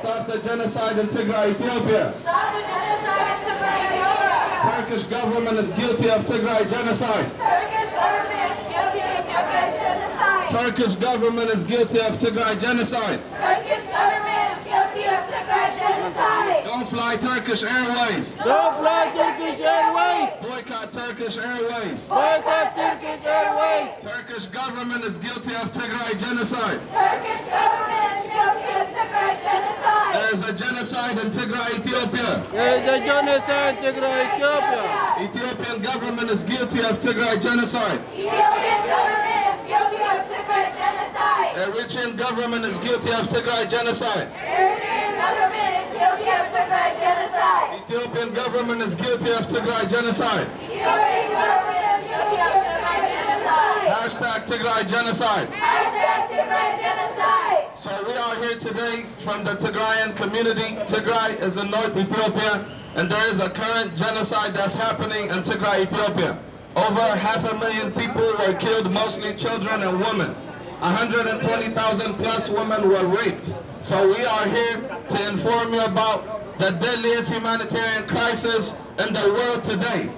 Stop the genocide in Tigray, Ethiopia. Stop the genocide in Tigray, Ethiopia. Turkish government is guilty of Tigray genocide. Turkish government is guilty of Tigray genocide. Turkish government is guilty of Tigray genocide. Turkish government is guilty of Tigray genocide. Don't fly Turkish Airways. Don't fly Turkish Airways! Boycott Turkish Airways. Boycott Turkish Airways! Turkish government is guilty of Tigray genocide. Turkish government is guilty of Tigray genocide. There's a genocide in Tigray, Ethiopia. There is a genocide in Tigray, Ethiopia. Ethiopian government is guilty of Tigray genocide. Ethiopian government is guilty of Tigray genocide. Eritrean government is guilty of Tigray genocide. Eritrean government is guilty of Tigray genocide. Ethiopian government is guilty of Tigray genocide. Ethiopian government is guilty of Tigray genocide. Hashtag Tigray genocide. Hashtag Tigray genocide. So we are here today from the Tigrayan community. Tigray is in North Ethiopia, and there is a current genocide that's happening in Tigray, Ethiopia. Over 500,000 people were killed, mostly children and women. 120,000 plus women were raped. So we are here to inform you about the deadliest humanitarian crisis in the world today.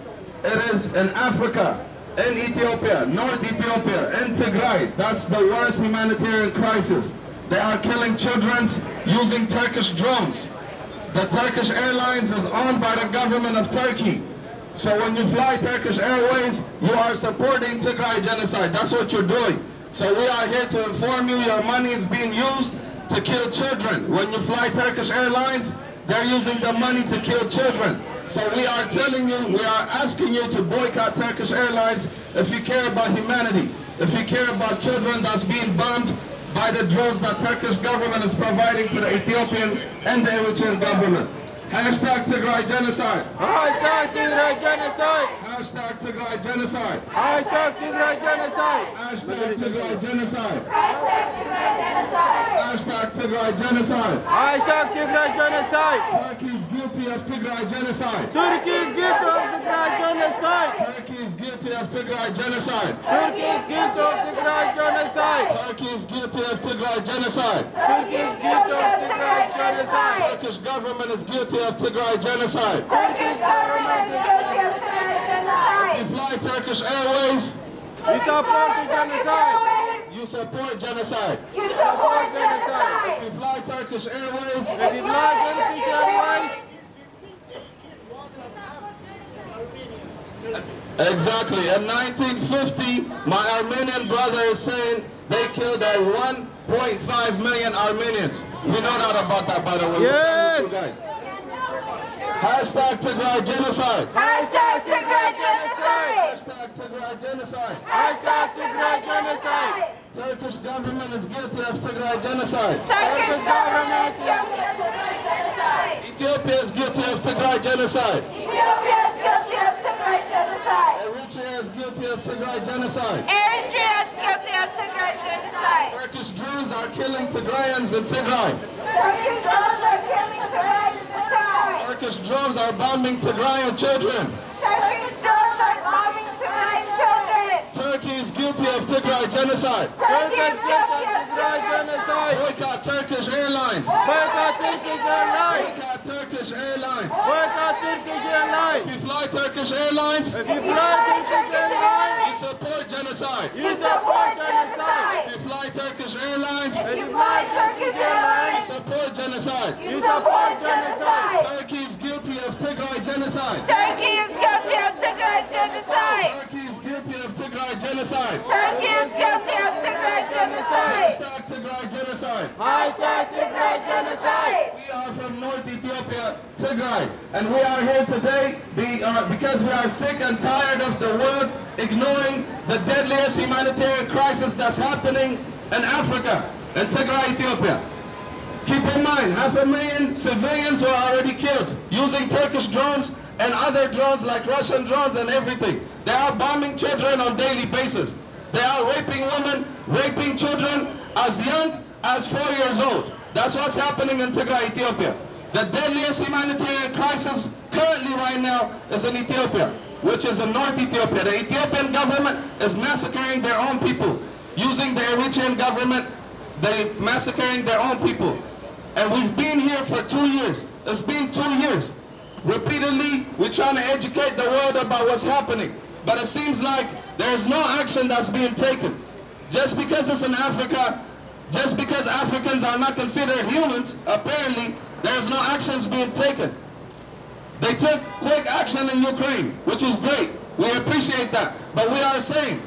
It is in Africa, in Ethiopia, North Ethiopia, in Tigray. That's the worst humanitarian crisis. They are killing children using Turkish drones. The Turkish Airlines is owned by the government of Turkey. So when you fly Turkish Airways, you are supporting Tigray genocide. That's what you're doing. So we are here to inform you your money is being used to kill children. When you fly Turkish Airlines, they're using the money to kill children. So we are telling you, we are asking you to boycott Turkish Airlines if you care about humanity, if you care about children that's being bombed by the drones that Turkish government is providing to the Ethiopian and the Eritrean government. Hashtag Tigray genocide. Hashtag Tigray genocide! Hashtag Tigray genocide. Hashtag Tigray genocide! Hashtag Tigray genocide. Hashtag Tigray genocide. Hashtag Tigray genocide. Hashtag Tigray genocide! Turkey is guilty of Tigray genocide. Turkey is guilty of Tigray genocide! Turkey is guilty of Tigray genocide. Turkey is guilty of Tigray genocide! Turkey is guilty of Tigray genocide. Turkey is guilty of Tigray genocide! Turkish government is guilty of Tigray genocide. Turkish government is guilty of Tigray genocide. You fly Turkish Airways, We support the genocide! you support genocide. You support genocide. If you fly Turkish Airways, If you fly Turkish Airways, exactly. In 1950, my Armenian brother is saying they killed 1.5 million Armenians. We know that about that, by the way. We stand with you guys. Hashtag Tigray genocide. Hashtag Tigray genocide. Hashtag Tigray genocide. hashtag Tigray genocide! Turkish government is guilty of Tigray genocide. Turkish government is guilty of Tigray genocide. Ethiopia is guilty of Tigray genocide. Ethiopia is guilty of Tigray genocide. Eritrea is guilty of Tigray genocide. Eritrea is guilty of Tigray genocide. Turkish drones are killing Tigrayans in Tigray. Turkish drones are killing Tigrayans in Tigray. Turkish drones are bombing Tigrayan children. Turkish drones are bombing Tigrayan children. Turkey is guilty of Tigray genocide. Turkey Turkey is is guilty guilty of of Tigray genocide! Boycott Turkish Airlines. Boycott Turkish Airlines! Boycott Turkish Airlines. Boycott Turkish Airlines! If you fly Turkish Airlines, If you fly Turkish Airlines, you support genocide. you support genocide! If you fly Turkish Airlines, If you fly Turkish you Airlines, support genocide. you support genocide! Turkey is guilty of Tigray genocide. Turkey is guilty of Tigray genocide. Turkey is guilty of Tigray genocide. Turkey is guilty of Tigray genocide. Hashtag Tigray genocide. Hashtag Tigray genocide! We are from North Ethiopia, Tigray, and we are here today because we are sick and tired of the world ignoring the deadliest humanitarian crisis that's happening in Africa, in Tigray, Ethiopia. Keep in mind, 500,000 civilians were already killed using Turkish drones and other drones like Russian drones and everything. They are bombing children on a daily basis. They are raping women, raping children as young as 4 years old. That's what's happening in Tigray, Ethiopia. The deadliest humanitarian crisis currently right now is in Ethiopia, which is in North Ethiopia. The Ethiopian government is massacring their own people. Using the Eritrean government, they massacring their own people. And we've been here for 2 years. It's been 2 years. Repeatedly, we're trying to educate the world about what's happening. But it seems like there's no action that's being taken. Just because it's in Africa, just because Africans are not considered humans, apparently, there's no actions being taken. They took quick action in Ukraine, which is great. We appreciate that. But we are saying,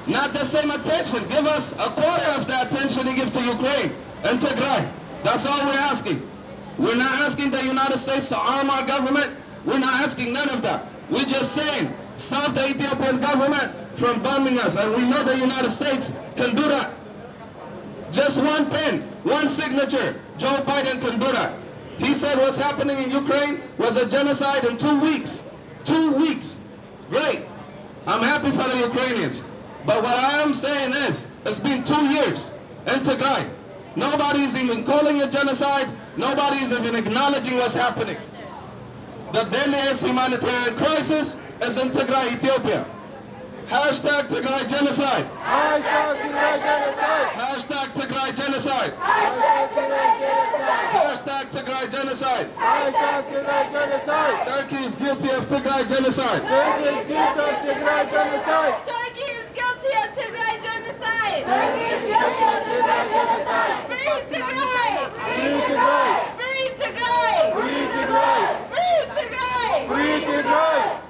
not the same attention. Give us a quarter of the attention you give to Ukraine and Tigray. That's all we're asking. We're not asking the United States to arm our government. We're not asking none of that. We're just saying, stop the Ethiopian government from bombing us. And we know the United States can do that. Just one pen, one signature, Joe Biden can do that. He said what's happening in Ukraine was a genocide in 2 weeks. 2 weeks. Great. I'm happy for the Ukrainians. But what I am saying is, it's been 2 years in Tigray. Nobody's even calling it genocide. Nobody's even acknowledging what's happening. The deadliest humanitarian crisis is in Tigray, Ethiopia. Hashtag Tigray genocide. Hashtag Tigray genocide. Hashtag Tigray genocide. Hashtag Tigray genocide. Hashtag Tigray genocide. Hashtag Tigray genocide. Turkey is guilty of Tigray genocide. Turkey is guilty of Tigray genocide. Turkey is guilty of Tigray genocide. Turkey is guilty of Tigray genocide. Free Tigray. Free Tigray. Free Tigray. Free Tigray. Free Tigray. Free Tigray.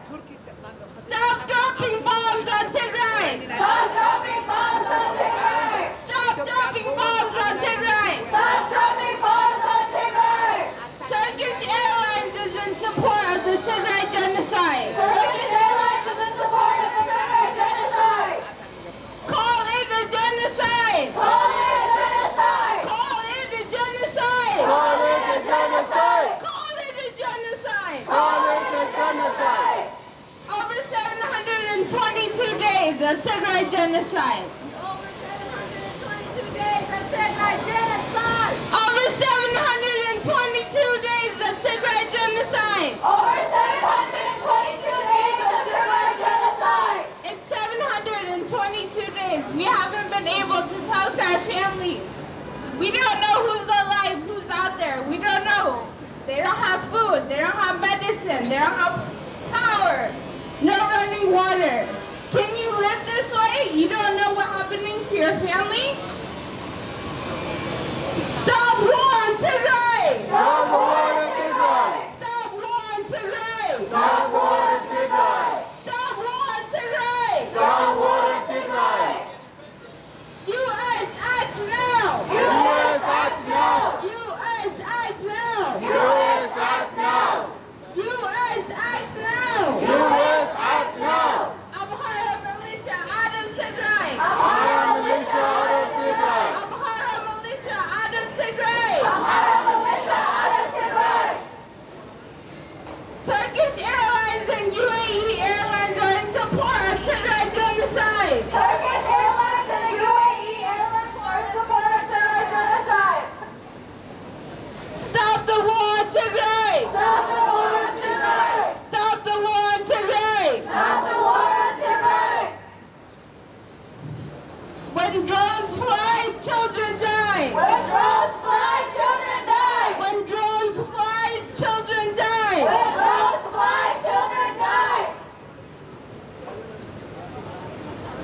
Stop dropping bombs on Tigray. Stop dropping bombs on Tigray. Stop dropping bombs on Tigray. Stop dropping bombs on Tigray. Turkish Airlines is in support of the Tigray genocide. Turkish Airlines is in support of the Tigray genocide. Call it a genocide. Call it a genocide. Call it a genocide. Call it a genocide. Call it a genocide. Call it a genocide. Over 722 days of Tigray genocide. Over 722 days of Tigray genocide. Over 722 days of Tigray genocide. Over 722 days of Tigray genocide. In 722 days, we haven't been able to talk to our families. We don't know who's alive, who's out there. We don't know. They don't have food. They don't have medicine. They don't have power. No running water. Can you live this way? You don't know what's happening to your family? Stop war on Tigray! Stop war on Tigray. Stop war on Tigray! Stop war on Tigray. Stop war on Tigray! Stop war on Tigray. U.S. act now! U.S. act now. U.S. act now! U.S. act now. U.S. act now! U.S. act now. Amhara militia out of Tigray! Amhara militia out of Tigray. Amhara militia out of Tigray! Amhara militia out of Tigray. Turkish Airlines and UAE Airlines are in support of Tigray genocide! Turkish Airlines and UAE Airlines are in support of Tigray genocide! Stop the war on Tigray! Stop the war on Tigray! Stop the war on Tigray! Stop the war on Tigray! When drones fly, children die! When drones fly, children die! When drones fly, children die! When drones fly, children die!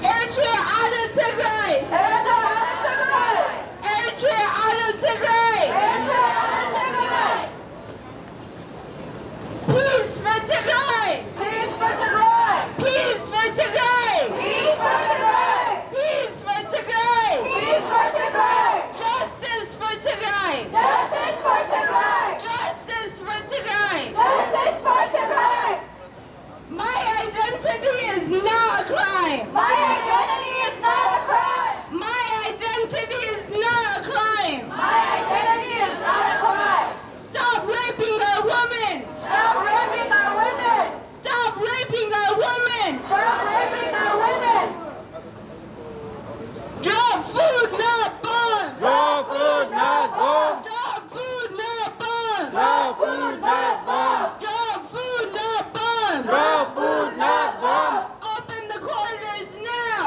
Eritrea out of Tigray! Eritrea out of Tigray! Eritrea out of Tigray! Eritrea out of Tigray! Peace for Tigray! Peace for Tigray! Peace for Tigray! Peace for Tigray! Peace for Tigray! Peace for Tigray! Justice for Tigray! Justice for Tigray! Justice for Tigray! Justice for Tigray! My identity is not a crime! My identity is not a crime! My identity is not a crime! My identity is not a crime! Stop raping our women! Stop raping our women! Stop raping our women! Stop raping our women! Drop food, not bombs! Drop food, not bombs. Drop food, not bombs! Drop food, not bombs. Drop food, not bombs! Drop food, not bombs. Open the corridors now!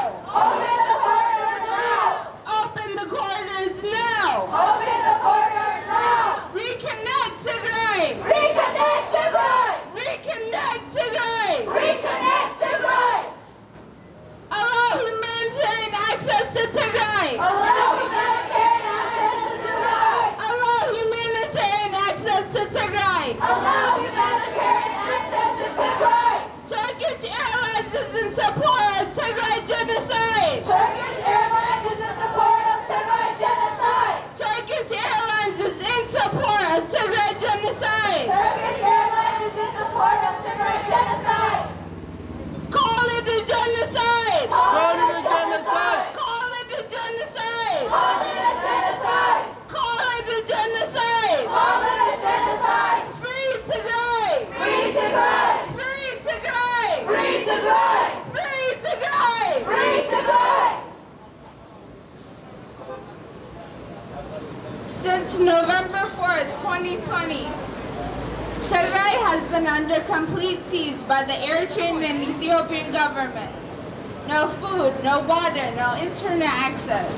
Since November 4th, 2020, Tigray has been under complete siege by the Eritrean and Ethiopian governments. No food, no water, no internet access.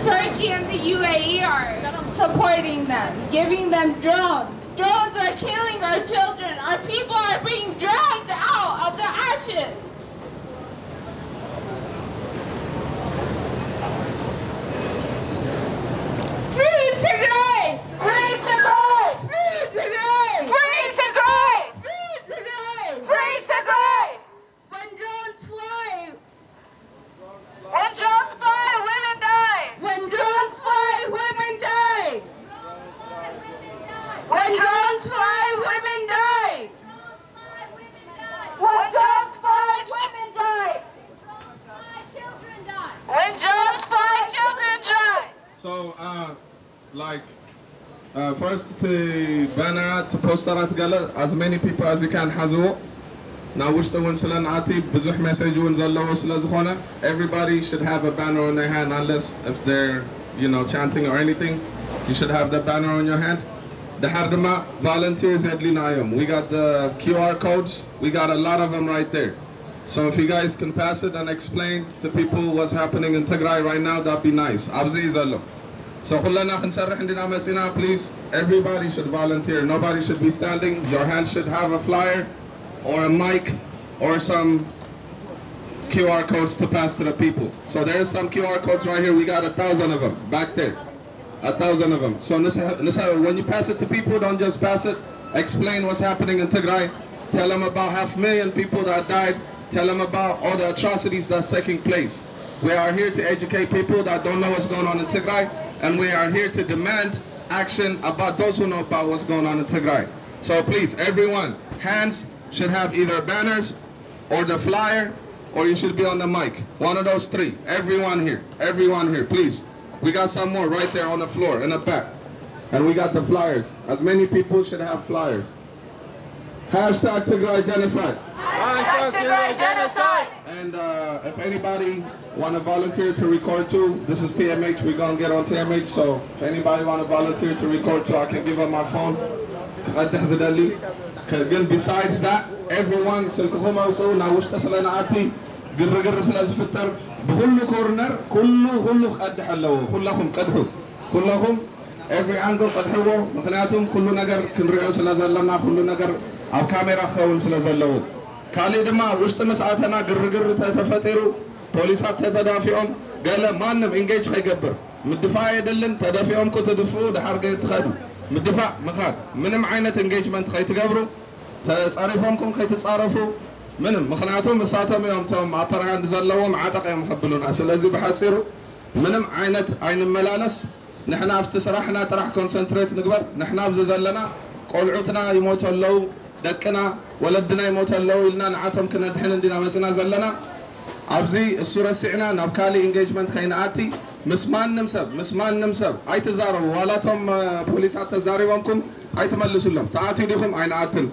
Turkey and the UAE are supporting them, giving them drones. Drones are killing our children. Our people are being dragged out of the ashes. Free Tigray! Free Tigray! Free Tigray! Free Tigray! Free Tigray! Free Tigray! When drones fly, When drones fly, women die! when drones fly, women die. When drones fly, women die. When drones fly, women die! When drones fly, children die! So, first to banner to posterat gala as many people as you can hazo. Now wish the one salan ati ብዙሕ message one ዘለው ስለዝኾነ everybody should have a banner on their hand unless if they're chanting or anything. You should have the banner on your hand. The Hardama volunteers at Linayam. We got the QR codes. We got a lot of them right there. So if you guys can pass it and explain to people what's happening in Tigray right now, that'd be nice. Abzi Zallo. So كلنا خنسرح عندنا مسينا, please. Everybody should volunteer. Nobody should be standing. Your hand should have a flyer or a mic or some QR codes to pass to the people. So there's some QR codes right here. We got 1,000 of them back there. 1,000 of them. So when you pass it to people, don't just pass it. Explain what's happening in Tigray. Tell them about 500,000 people that died. Tell them about all the atrocities that's taking place. We are here to educate people that don't know what's going on in Tigray, and we are here to demand action about those who know about what's going on in Tigray. So please, everyone, hands should have either banners or the flyer, or you should be on the mic. One of those three. Everyone here, please. We got some more right there on the floor in the back. And we got the flyers. As many people should have flyers. Hashtag Tigray Genocide. Hashtag Tigray Genocide! And if anybody want to volunteer to record too, this is TMH. We're going to get on TMH. So if anybody want to volunteer to record too, I can give up my phone. Again, besides that, everyone, سلكهم أوصوا ناوش تسلنا عتي قرر سلاز فتر بكل كورنر كله قد حلو كلهم every angle قد حلو مخناتهم كل نجر كنريو سلاز لنا كل نجر أو كاميرا خول سلاز لو كالي دما وشت مساعتنا قرر تفتروا بوليسات تتدافعهم قال ما نب إنجاج خيجبر مدفع يدلن تدافعهم كتدفعوا ده حرق يتخدم مدفع مخاد منم عينة انجيجمنت خي تقبروا تصارفهمكم خي تصارفوا منم مخناتهم مساتهم يوم توم عطران زلوا معاتق يوم خبلونا سلازي بحاصيروا منم عين ملالس نحنا افتسرحنا طرح كونسنتريت نقبر نحنا بزلنا قلعتنا يموتوا لو دكنا ولدنا يموتوا لو لنا نعاتهم كنا دحين عندنا مسنا زلنا ابزي الصوره سعنا نبكالي انجيجمنت خيناتي مسمان نمسب اي تزاروا والاتهم بوليسات تزاريبكم اي تملسوا لهم تعاتي لكم عين عاتل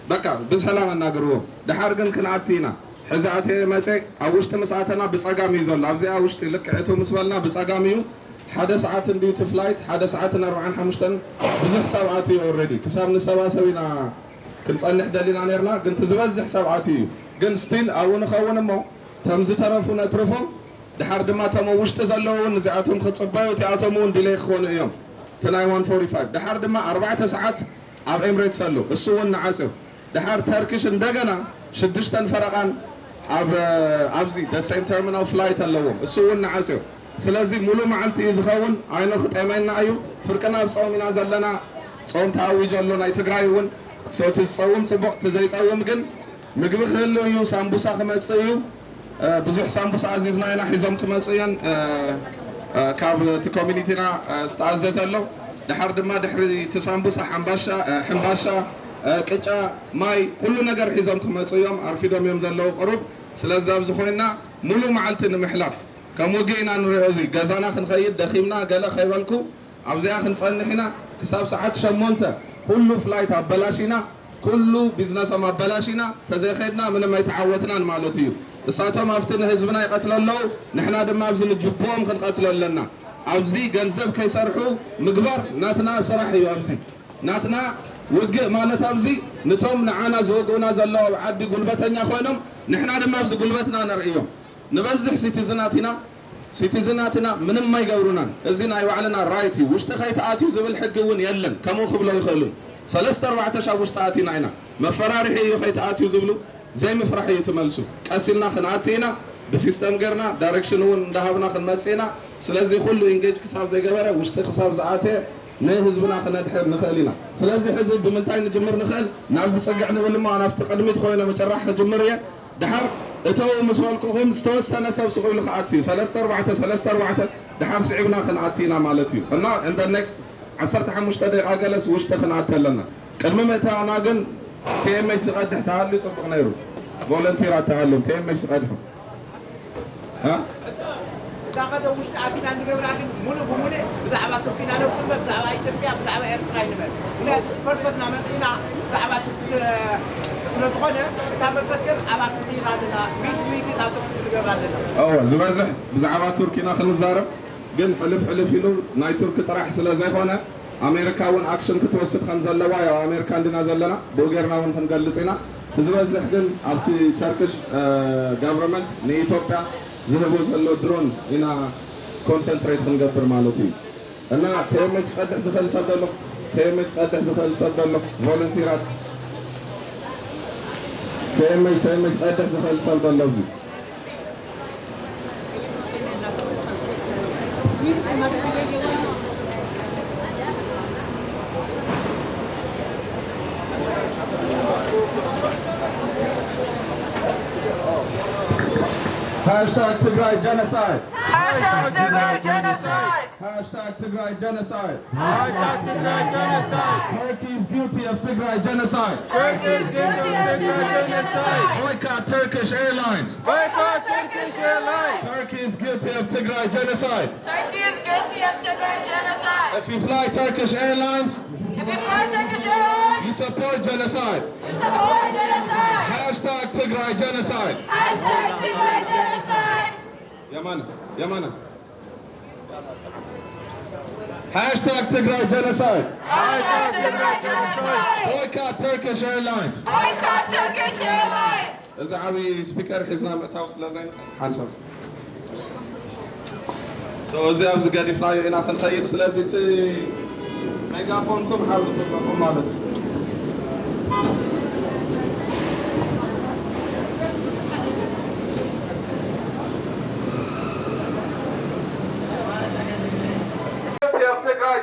بقى بسلام ناغرو دحارغن كناتينا حزاتي مصي اوشت مساتنا بصقامي يزول ابزي اوشت لكعتو مسبلنا بصقاميو حدا ساعات انديو تفلايت حدا ساعات 45 بزح ساعات اوريدي كساب نسباسبينا كنصنح دلينا نيرنا كنت زبزح ساعات ግን ስቲል አሁን ኸውንሞ ተምዝ ተረፉና ትርፎም ድሓር ድማ ተሞ ውሽጢ ዘለዉ ንዚኣቶም ክፅበዩ ቲኣቶም እውን ዲሌይ ክኾኑ እዮም ትናይ 145 ድሓር ድማ 4 ሰዓት ኣብ ኤምሬትስ ኣሎ እሱ እውን ንዓፅው ድሓር ተርኪሽ እንደገና 6 ፈረቓን ኣብዚ the same terminal flight ኣለዎም እሱ እውን ንዓፅው ስለዚ ሙሉ መዓልቲ እዩ ዝኸውን ኣይኖ ክጠመና እዩ ፍርቅና ብፆም ኢና ዘለና ፆም ተኣዊጅ ኣሎ ናይ ትግራይ እውን ትፀውም ፅቡቕ ትዘይፀውም ግን ምግቢ ክህሉ እዩ ሳምቡሳ ክመፅእ እዩ ብዙሕ ሳምቡሳ ኣዚዝና ኢና ሒዞም ክመፅእ እየን ካብ እቲ ኮሚኒቲና ዝተኣዘዘ ኣሎ ድሓር ድማ ድሕሪ እቲ ሳምቡሳ ሕምባሻ ቅጫ ማይ ኩሉ ነገር ሒዞም ክመፅእ እዮም ኣርፊዶም እዮም ዘለዉ ቅሩብ ስለዚ ኣብዚ ኮይና ሙሉእ መዓልቲ ንምሕላፍ ከም ውግእ ኢና ንሪኦ እዚ ገዛና ክንኸይድ ደኺምና ገለ ከይበልኩ ኣብዚኣ ክንፀንሕ ኢና ክሳብ ሰዓት 8 ኩሉ ፍላይት ኣበላሽና ኩሉ ቢዝነሶም ኣበላሽና ተዘይኸድና ምንም ኣይተዓወትናን ማለት እዩ እሳቶም ኣብቲ ንህዝብና ይቐትሉ ኣለዉ ንሕና ድማ ኣብዚ ንጅብኦም ክንቀትሉ ኣለና ኣብዚ ገንዘብ ከይሰርሑ ምግባር ናትና ስራሕ እዩ ኣብዚ ናትና ውግእ ማለት ኣብዚ ነቶም ንዓና ዝወግኡና ዘለዉ ኣብ ዓዲ ጉልበተኛ ኮይኖም ንሕና ድማ ኣብዚ ጉልበትና ነርእዮም ንበዝሕ ሲቲዝናትና ምንም ኣይገብሩናን እዚ ናይ ባዕልና ራይት እዩ ውሽጢ ከይተኣትዩ ዝብል ሕጊ እውን የለን ከምኡ ክብሎ ይኽእሉ 3-4 ሻብ ውሽጢ ኣቲና ኢና መፈራርሒ እዩ ከይተኣትዩ ዝብሉ ዘይምፍራሕ እዩ ትመልሱ ቀሲልና ክንኣቲ ኢና ብሲስተም ገርና ዳይሬክሽን እውን እንዳሃብና ክንመፅእ ኢና ስለዚ ኩሉ ኢንጌጅ ክሳብ ዘይገበረ ውሽጢ ክሳብ ዝኣተየ ንህዝብና ክነድሕር ንኽእል ኢና ስለዚ ሕዚ ብምንታይ ንጅምር ንኽእል ናብ ዝፀግዕ ንብል እሞ ናብቲ ቅድሚት ኮይነ መጨራሕ ክጅምር እየ ድሓር እተው ምስ በልኩኹም ዝተወሰነ ሰብ ስቑ ኢሉ ክኣቲ እዩ 3-4 ድሓር ስዒብና ክንኣቲ ኢና ማለት እዩ እና እንደ ኔክስት 15 ደቂቓ ገለስ ውሽጢ ክንኣቲ ኣለና ቅድሚ ምእታውና ግን TMH ዝቐድሕ ተሃልዩ ፅቡቕ ነይሩ ቮለንቲራት ተሃልዮም TMH ዝቐድሑ ዳቀደ ውሽጢ ኣቲና ንገብራ ግን ሙሉእ ብሙሉእ ብዛዕባ ቱርኪና ነብኩል ብዛዕባ ኢትዮጵያ ብዛዕባ ኤርትራ ይንበል ምክንያቱ ፈርፈትና መፂና ብዛዕባ ቱርኪ ስለዝኾነ እታ መፈክር ኣብ ኣክዚና ኣለና ሚት ናብ ቱርኪ ንገብራ ኣለና ዝበዝሕ ብዛዕባ ቱርኪና ክንዛረብ ግን ሕልፍ ኢሉ ናይ ቱርኪ ጥራሕ ስለ ዘይኮነ ኣሜሪካ እውን ኣክሽን ክትወስድ ከም ዘለዋ ያው ኣሜሪካ እንድና ዘለና ብኡ ጌርና እውን ክንገልፅ ኢና ዝበዝሕ ግን ኣብቲ ተርክሽ ጋቨርንመንት ንኢትዮጵያ ዝህቦ ዘሎ ድሮን ኢና ኮንሰንትሬት ክንገብር ማለት እዩ እና TMH ቀድሕ ዝኽእል ሰብ ዘሎ ቮለንቲራት TMH ቀድሕ ዝኽእል ሰብ ዘሎ እዚ Hashtag Tigray genocide. Hashtag Tigray genocide. Hashtag Tigray genocide. Hashtag Tigray genocide. Turkey is guilty of Tigray genocide. Turkey is guilty of Tigray genocide. Boycott Turkish Airlines. Boycott Turkish Airlines. Turkey is guilty of Tigray genocide. Turkey is guilty of Tigray genocide. If you fly Turkish Airlines, If you fly Turkish Airlines, you support genocide. you support genocide. Hashtag Tigray genocide. Hashtag Tigray genocide. Yamana. Hashtag Tigray genocide. Hashtag Tigray genocide. Boycott Turkish Airlines. Boycott Turkish Airlines. إذا عبي سبيكر حزنا متاوس لازين حنسب. So إذا أبز قاعد يفلاي هنا خنخير سلازي تي ميجافونكم حاضر ميجافون مالتي.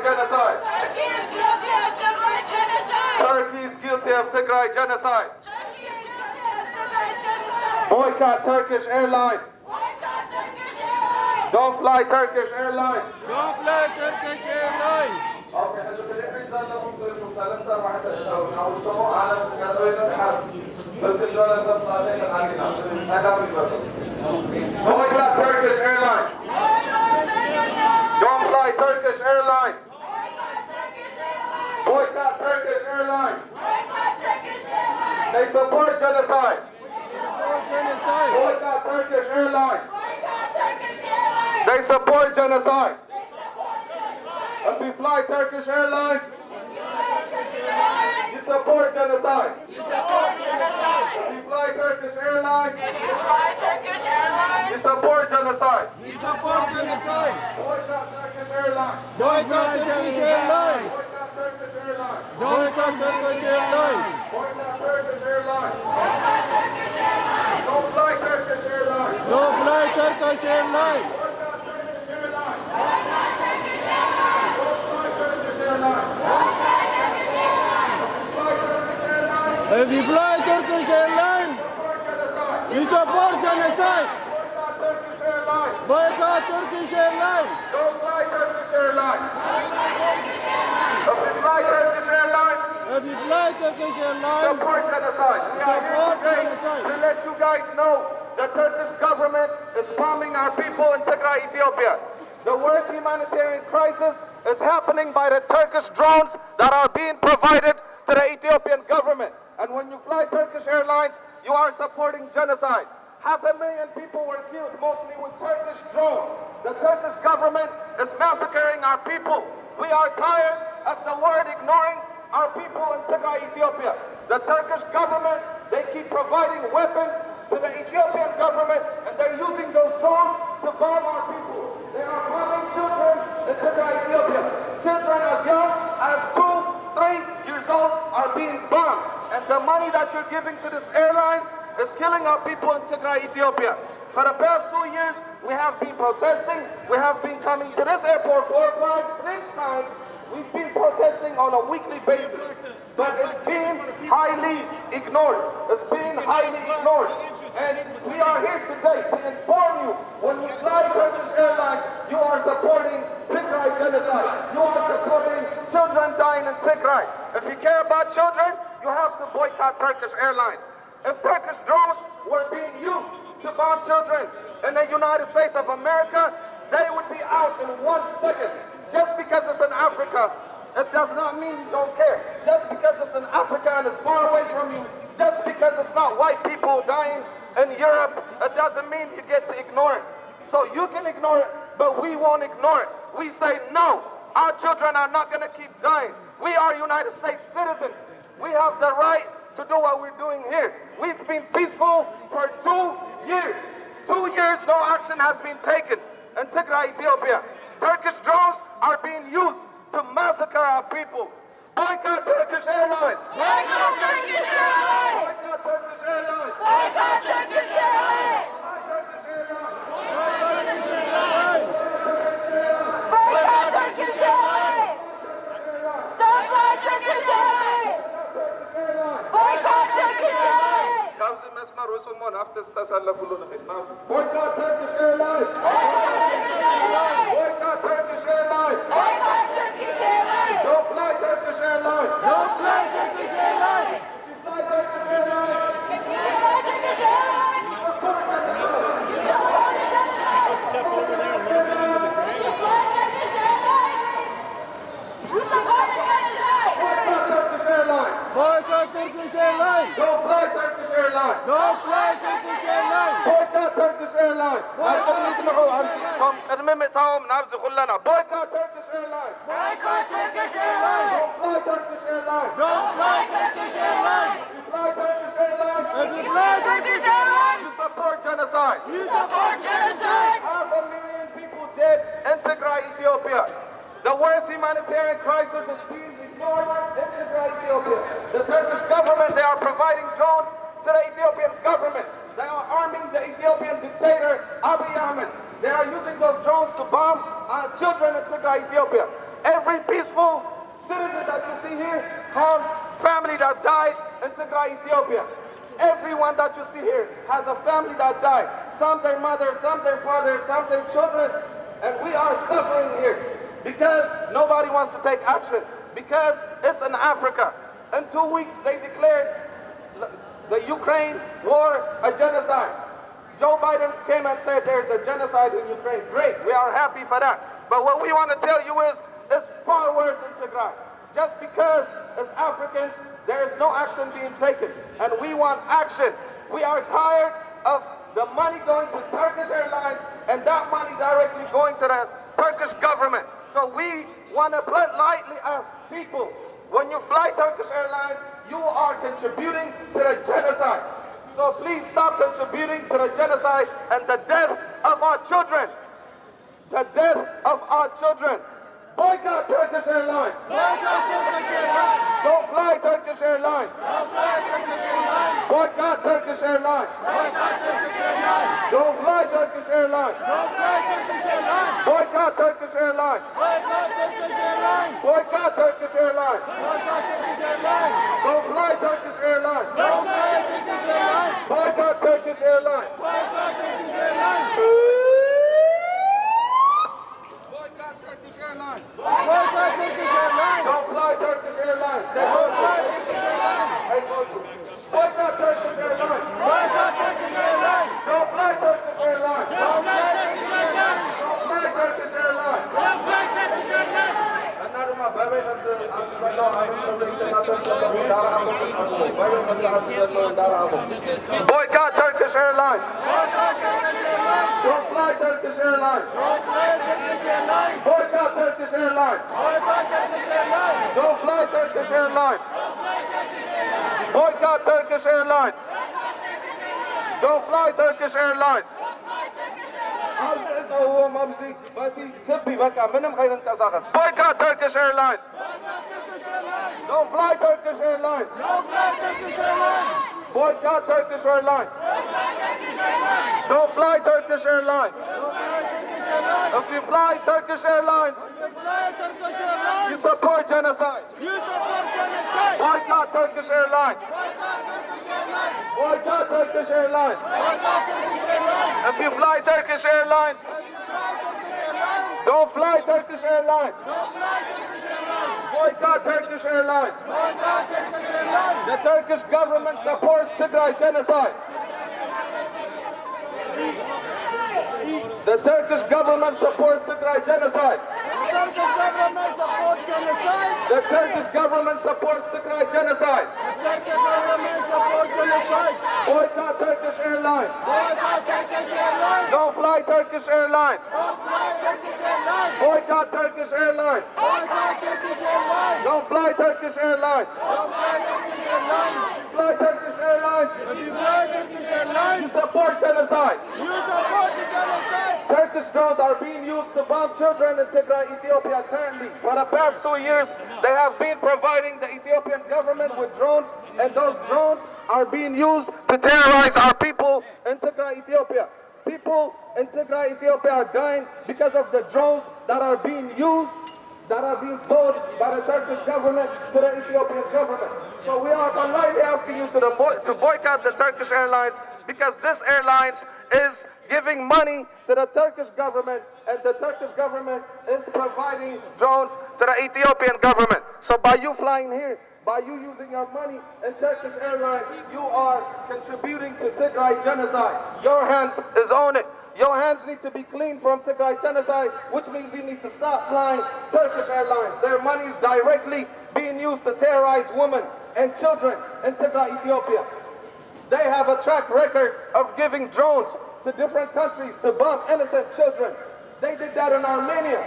Genocide. Turkey is guilty of Tigray genocide. Turkey is guilty of Tigray genocide. Turkey is guilty of Tigray genocide. Boycott Turkish Airlines. Boycott Turkish Airlines. Don't fly Turkish Airlines. Don't fly Turkish Airlines. Boycott Turkish Airlines. Don't fly Turkish Airlines. Boycott Turkish Airlines. They support genocide. Boycott Turkish Airlines. They support genocide. If we fly Turkish Airlines, you support genocide. If we fly Turkish Airlines, you support genocide. We support genocide. Boycott Turkish Airlines. Boycott Turkish Airlines. Boycott Turkish Airlines. Boycott Turkish Airlines. Boycott Turkish Airlines. Don't fly Turkish Airlines. Don't fly Turkish Airlines. Boycott Turkish Airlines. Don't fly Turkish Airlines. If you fly Turkish Airlines, we support genocide. Boycott Turkish Airlines. Don't fly Turkish Airlines. If you fly Turkish Airlines, If you fly Turkish Airlines, support genocide. We are here Support today genocide. to let you guys know the Turkish government is bombing our people in Tigray, Ethiopia. The worst humanitarian crisis is happening by the Turkish drones that are being provided to the Ethiopian government. And when you fly Turkish Airlines, you are supporting genocide. 500,000 people were killed, mostly with Turkish drones. The Turkish government is massacring our people. We are tired of the world ignoring our people in Tigray, Ethiopia. The Turkish government, they keep providing weapons to the Ethiopian government, and they're using those drones to bomb our people. They are bombing children in Tigray, Ethiopia. Children as young as 2, 3 years old are being bombed. And the money that you're giving to these airlines is killing our people in Tigray, Ethiopia. For the past 2 years, we have been protesting. We have been coming to this airport 4, 5, 6 times. We've been protesting on a weekly basis, but it's being highly ignored. It's being highly ignored. And we are here today to inform you, when you fly Turkish Airlines, you are supporting Tigray genocide. You are supporting children dying in Tigray. If you care about children, you have to boycott Turkish Airlines. If Turkish drones were being used to bomb children in the United States of America, they would be out in 1 second. Just because it's in Africa, it does not mean you don't care. Just because it's in Africa and it's far away from you, just because it's not white people dying in Europe, it doesn't mean you get to ignore it. So you can ignore it, but we won't ignore it. We say no, our children are not gonna keep dying. We are United States citizens. We have the right to do what we're doing here. We've been peaceful for 2 years. 2 years, no action has been taken in Tigray, Ethiopia. Turkish drones are being used to massacre our people. Boycott Turkish Airlines! Boycott Turkish Airlines! Boycott Turkish Airlines! Boycott Turkish Airlines! Boycott Turkish Airlines! Don't fly Turkish Airlines! Boycott Turkish Airlines! ካብዚ መስመር ውፅሞ ናብቲ ዝተሰለፍሉ ንኽእልናብ Boycott Turkish Airlines! Boycott Turkish Airlines! Boycott Turkish Airlines! Don't fly Turkish Airlines! Don't fly Turkish Airlines! If you fly Turkish Airlines, Fly Turkish Airlines! Step over there and let them into the crane. Fly Turkish Airlines! You support genocide! boycott Turkish Airlines! Boycott Turkish Airlines! Don't fly Turkish Airlines! Don't fly Turkish Airlines! Boycott Turkish Airlines! قدم يسمعوا عم قدم مقطعهم نابزي كلنا Boycott Turkish Airlines! Boycott Turkish Airlines! Don't fly Turkish Airlines! Don't fly Turkish Airlines! If you fly Turkish Airlines, If you fly Turkish Airlines, you support genocide. You support genocide! 500,000 people dead in Tigray, Ethiopia. The worst humanitarian crisis is being ignored in Tigray, Ethiopia. The Turkish government, they are providing drones to the Ethiopian government. They are arming the Ethiopian dictator, Abiy Ahmed. They are using those drones to bomb children in Tigray, Ethiopia. Every peaceful citizen that you see here have family that died in Tigray, Ethiopia. Everyone that you see here has a family that died. Some their mother, some their father, some their children. And we are suffering here because nobody wants to take action. Because it's in Africa. In 2 weeks, they declared the Ukraine war a genocide. Joe Biden came and said there's a genocide in Ukraine. Great, we are happy for that. But what we want to tell you is it's far worse in Tigray. Just because as Africans, there is no action being taken. And we want action. We are tired of the money going to Turkish Airlines and that money directly going to the Turkish government. So we want to politely ask people, when you fly Turkish Airlines, you are contributing to the genocide. So please stop contributing to the genocide and the death of our children. The death of our children. Boycott Turkish Airlines. boycott Turkish Airlines! Don't fly Turkish Airlines. Don't fly Turkish Airlines! Boycott Turkish Airlines. Boycott Turkish Airlines! Don't fly Turkish Airlines. Don't fly Turkish Airlines! Boycott Turkish Airlines. Boycott Turkish Airlines! Boycott Turkish Airlines. Boycott Turkish Airlines! Don't fly Turkish Airlines. Don't fly Turkish Airlines! Boycott Turkish Airlines. Boycott Turkish Airlines! Boycott Turkish Airlines. Boycott Turkish Airlines! Don't fly Turkish Airlines. Stay close. Stay close. Boycott Turkish Airlines. Boycott Turkish Airlines! Don't fly Turkish Airlines. Don't fly Turkish Airlines! Don't fly Turkish Airlines. Don't fly Turkish Airlines! Boycott Turkish Turkish Airlines. Don't fly Turkish Airlines. Boycott Turkish Airlines. Don't fly Turkish Airlines. Boycott Turkish Airlines. Don't fly Turkish Airlines. Boycott Turkish Airlines. Don't fly Turkish Airlines. Boycott Turkish Airlines. Don't fly Turkish Airlines. If you fly Turkish Airlines, you support genocide. Boycott Turkish Airlines. Boycott Turkish Airlines. If you fly Turkish Airlines, don't fly Turkish Airlines. Boycott Turkish Airlines. The Turkish government supports Tigray genocide. The Turkish government supports Tigray genocide. The Turkish government supports Tigray genocide. Boycott Turkish Airlines. Don't fly Turkish Airlines. Boycott Turkish Airlines. Don't fly Turkish Airlines. Fly Turkish Airlines. You support genocide. Turkish drones are being used to bomb children in Tigray, Ethiopia currently. For the past 2 years, they have been providing the Ethiopian government with drones, and those drones are being used to terrorize our people in Tigray, Ethiopia. People in Tigray, Ethiopia are dying because of the drones that are being used, that are being sold by the Turkish government to the Ethiopian government. So we are politely asking you to boycott the Turkish Airlines, because this airlines is giving money to the Turkish government, and the Turkish government is providing drones to the Ethiopian government. So by you flying here, by you using your money in Turkish Airlines, you are contributing to Tigray genocide. Your hands is on it. Your hands need to be clean from Tigray genocide, which means you need to stop flying Turkish Airlines. Their money is directly being used to terrorize women and children in Tigray, Ethiopia. They have a track record of giving drones to different countries to bomb innocent children. They did that in Armenia.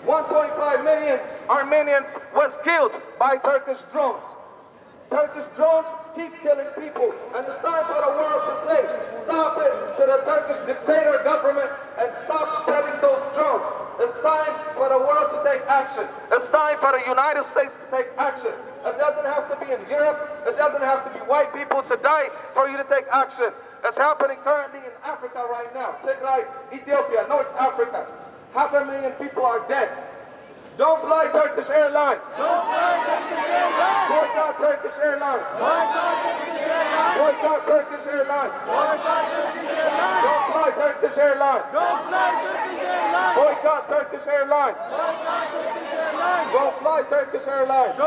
1.5 million Armenians was killed by Turkish drones. Turkish drones keep killing people, and it's time for the world to say, stop it to the Turkish dictator government and stop selling those drones. It's time for the world to take action. It's time for the United States to take action. It doesn't have to be in Europe. It doesn't have to be white people to die for you to take action. It's happening currently in Africa right now. Tigray, Ethiopia, North Africa. 500,000 people are dead. Don't fly Turkish Airlines. Boycott Turkish Airlines. Boycott Turkish Airlines. Don't fly Turkish Airlines. Boycott Turkish Airlines. Don't fly Turkish Airlines.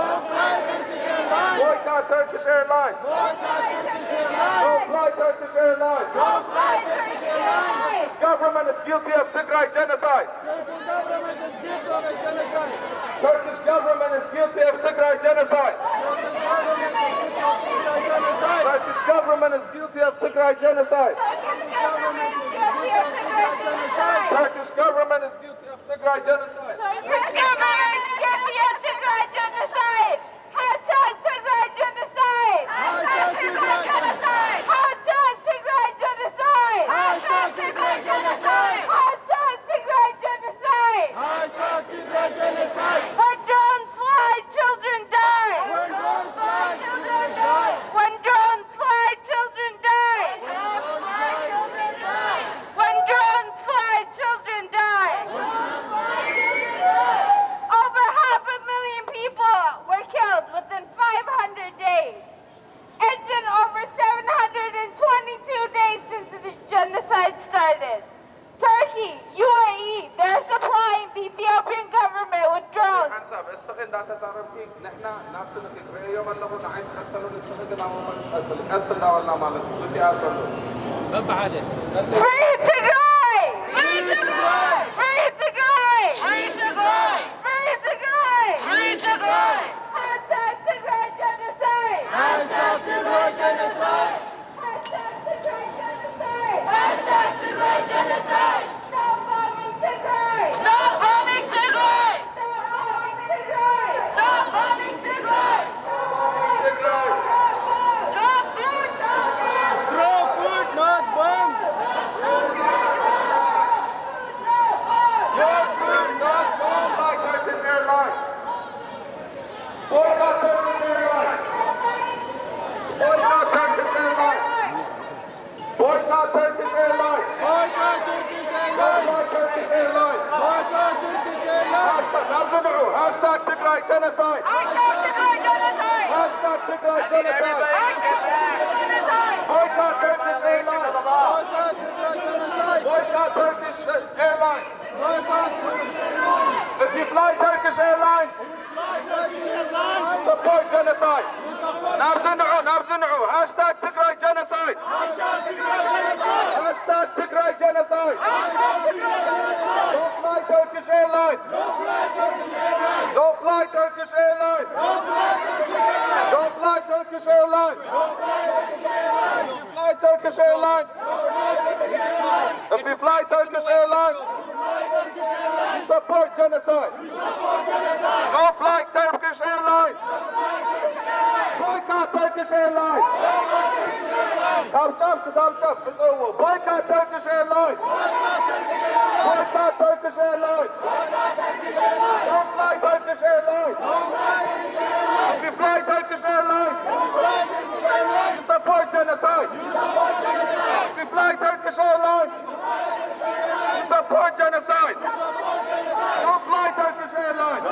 Boycott Turkish Airlines. Don't fly Turkish Airlines. Government is guilty of Tigray genocide. Turkish government is guilty of Tigray genocide. Turkish government is guilty of Tigray genocide. Turkish government is guilty of Tigray genocide. Hashtag Tigray genocide. Hashtag Tigray genocide. Hashtag Tigray genocide. Hashtag Tigray genocide. Hashtag Tigray genocide. Hashtag Tigray genocide. When drones fly, children die. When drones fly, children die. When drones fly, children die. When drones fly, children die. Over 500,000 people were killed within 500 days. It's been over 722 days since the genocide started. Turkey, UAE, they're supplying the Ethiopian government with drones. Free Tigray! Free Tigray! Free Tigray! Free Tigray! Free Tigray! Free Tigray! Hashtag Tigray genocide! Hashtag Tigray genocide! Hashtag Tigray genocide! Tigray genocide. Hashtag Tigray genocide. Boycott Turkish Airlines. Boycott Turkish Airlines. If you fly Turkish Airlines, support genocide. نابزنعوا. Hashtag Tigray genocide. Hashtag Tigray genocide. Don't fly Turkish Airlines. Don't fly Turkish Airlines. Don't fly Turkish Airlines. If you fly Turkish Airlines, if you fly Turkish Airlines, you support genocide. Don't fly Turkish Airlines. Boycott Turkish Airlines. Boycott Turkish Airlines. Boycott Turkish Airlines. Don't fly Turkish Airlines. If you fly Turkish Airlines, you support genocide. If you fly Turkish Airlines, you support genocide. Don't fly Turkish Airlines.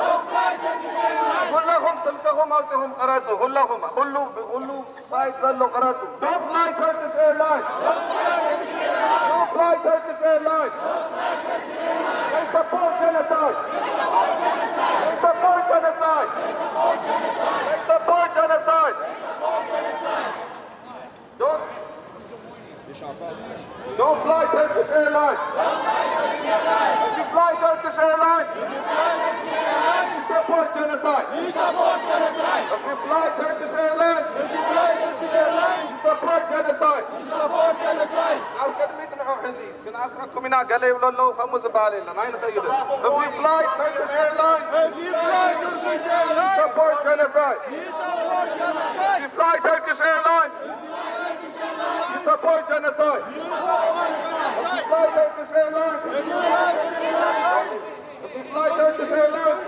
كلهم سلكهم أوسهم قراسو كلهم كله صايد ظلوا قراسو. Don't fly Turkish Airlines. Don't fly Turkish Airlines. They support genocide. They support genocide. They support genocide. Don't fly Turkish Airlines. If you fly Turkish Airlines, you support genocide. If you fly Turkish Airlines, you support genocide. Now can we know حزين كن أسركم هنا قال لي ولا لو خمس بالين ناين سيدا. If you fly Turkish Airlines, you support genocide. If you fly Turkish Airlines, you support genocide. If you fly Turkish Airlines, if you fly Turkish Airlines,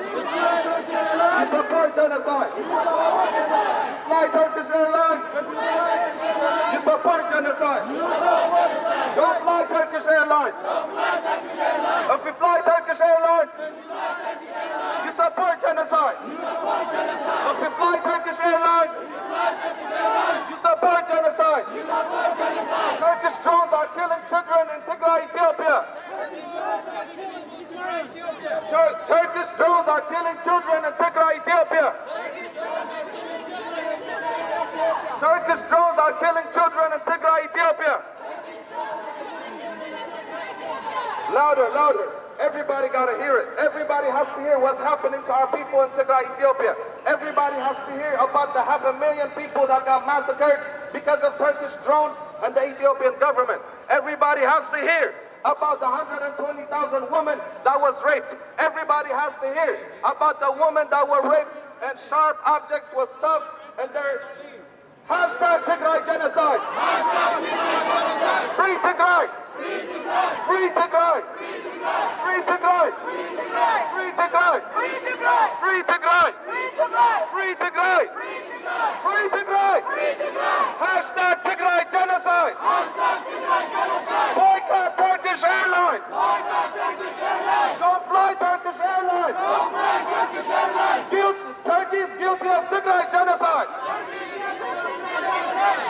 you support genocide. If you fly Turkish Airlines, you support genocide. Don't fly Turkish Airlines. If you fly Turkish Airlines, you support genocide. If you fly Turkish Airlines, you support genocide. Turkish drones are killing children in Tigray, Ethiopia. Turkish drones are killing children in Tigray, Ethiopia. Turkish drones are killing children in Tigray, Ethiopia. Louder, louder. Everybody got to hear it. Everybody has to hear what's happening to our people in Tigray, Ethiopia. Everybody has to hear about the 500,000 people that got massacred because of Turkish drones and the Ethiopian government. Everybody has to hear about the 120,000 women that was raped. Everybody has to hear about the women that were raped and sharp objects was stuffed and their hashtag Tigray genocide. Free Tigray. Free Tigray. Free Tigray. Free Tigray. Free Tigray. Free Tigray. Free Tigray. Hashtag Tigray genocide. Boycott Turkish Airlines. Don't fly Turkish Airlines. Turkey is guilty of Tigray genocide.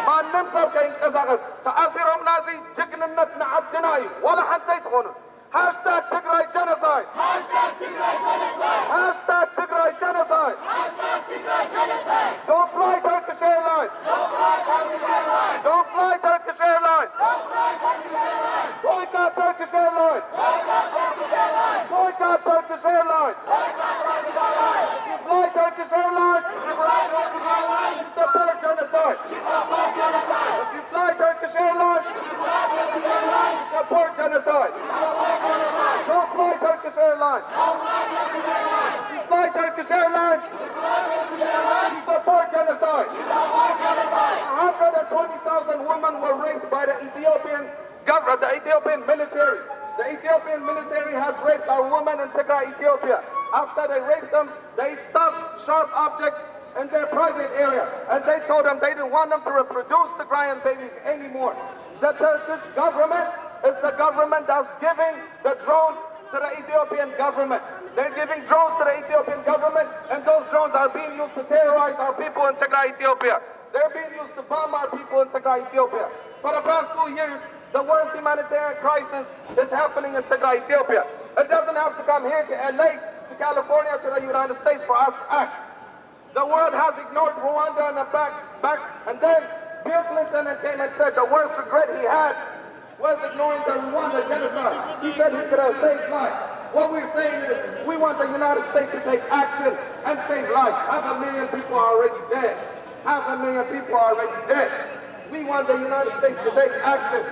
ما نمسر كين كزغس تأثيرهم نازي جقننت نعدناي ولا حتى يتغنوا هاشتاج Tigray genocide. Hashtag Tigray genocide. Don't fly Turkish Airlines. Don't fly Turkish Airlines. Boycott Turkish Airlines. Boycott Turkish Airlines. If you fly Turkish Airlines, you support genocide. If you fly Turkish Airlines, you support genocide. Don't fly Turkish Airlines. If you fly Turkish Airlines, you support genocide. 120,000 women were raped by the Ethiopian government, the Ethiopian military. The Ethiopian military has raped our women in Tigray, Ethiopia. After they raped them, they stuffed sharp objects in their private area. And they told them they didn't want them to reproduce Tigrayan babies anymore. The Turkish government is the government that's giving the drones to the Ethiopian government. They're giving drones to the Ethiopian government, and those drones are being used to terrorize our people in Tigray, Ethiopia. They're being used to bomb our people in Tigray, Ethiopia. For the past 2 years, the worst humanitarian crisis is happening in Tigray, Ethiopia. It doesn't have to come here to LA, to California, to the United States for us to act. The world has ignored Rwanda in the back, and then Bill Clinton came and said the worst regret he had was ignoring the Rwanda genocide. He said he could have saved lives. What we're saying is we want the United States to take action and save lives. 500,000 people are already dead. 500,000 people are already dead. We want the United States to take action.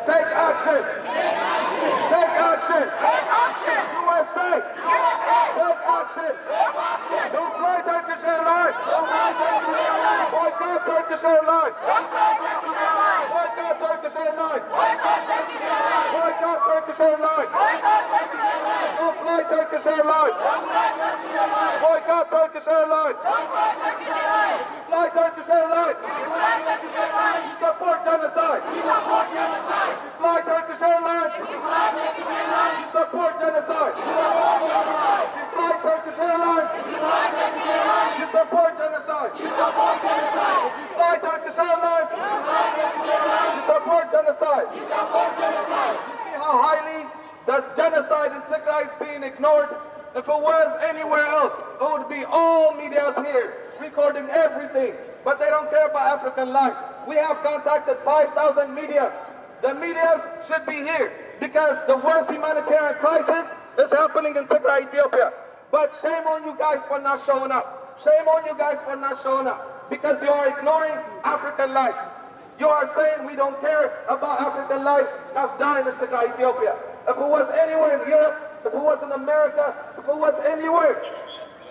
Take action. Take action. Take action. Take action. USA. USA. Take action. Take action. Don't fly Turkish Airlines. Don't fly Turkish Airlines. Boycott Turkish Airlines. Boycott Turkish Airlines. Boycott Turkish Airlines. Boycott Turkish Airlines. Boycott Turkish Airlines. Boycott Turkish Airlines. Don't fly Turkish Airlines. Don't fly Turkish Airlines. Boycott Turkish Airlines. Boycott Turkish Airlines. If you fly Turkish Airlines, if you fly Turkish Airlines, you support genocide. You support genocide. If you fly Turkish Airlines, if you fly Turkish Airlines, you support genocide. You support genocide. If you fly Turkish Airlines, if you fly Turkish Airlines, you support genocide. You support genocide. If you fly Turkish Airlines, if you fly Turkish Airlines, you support genocide. You support genocide. You see how highly the genocide in Tigray is being ignored? If it was anywhere else, it would be all medias here recording everything. But they don't care about African lives. We have contacted 5,000 medias. The medias should be here because the worst humanitarian crisis is happening in Tigray, Ethiopia. But shame on you guys for not showing up. Shame on you guys for not showing up because you are ignoring African lives. You are saying we don't care about African lives that's dying in Tigray, Ethiopia. If it was anywhere in Europe, if it was in America, if it was anywhere,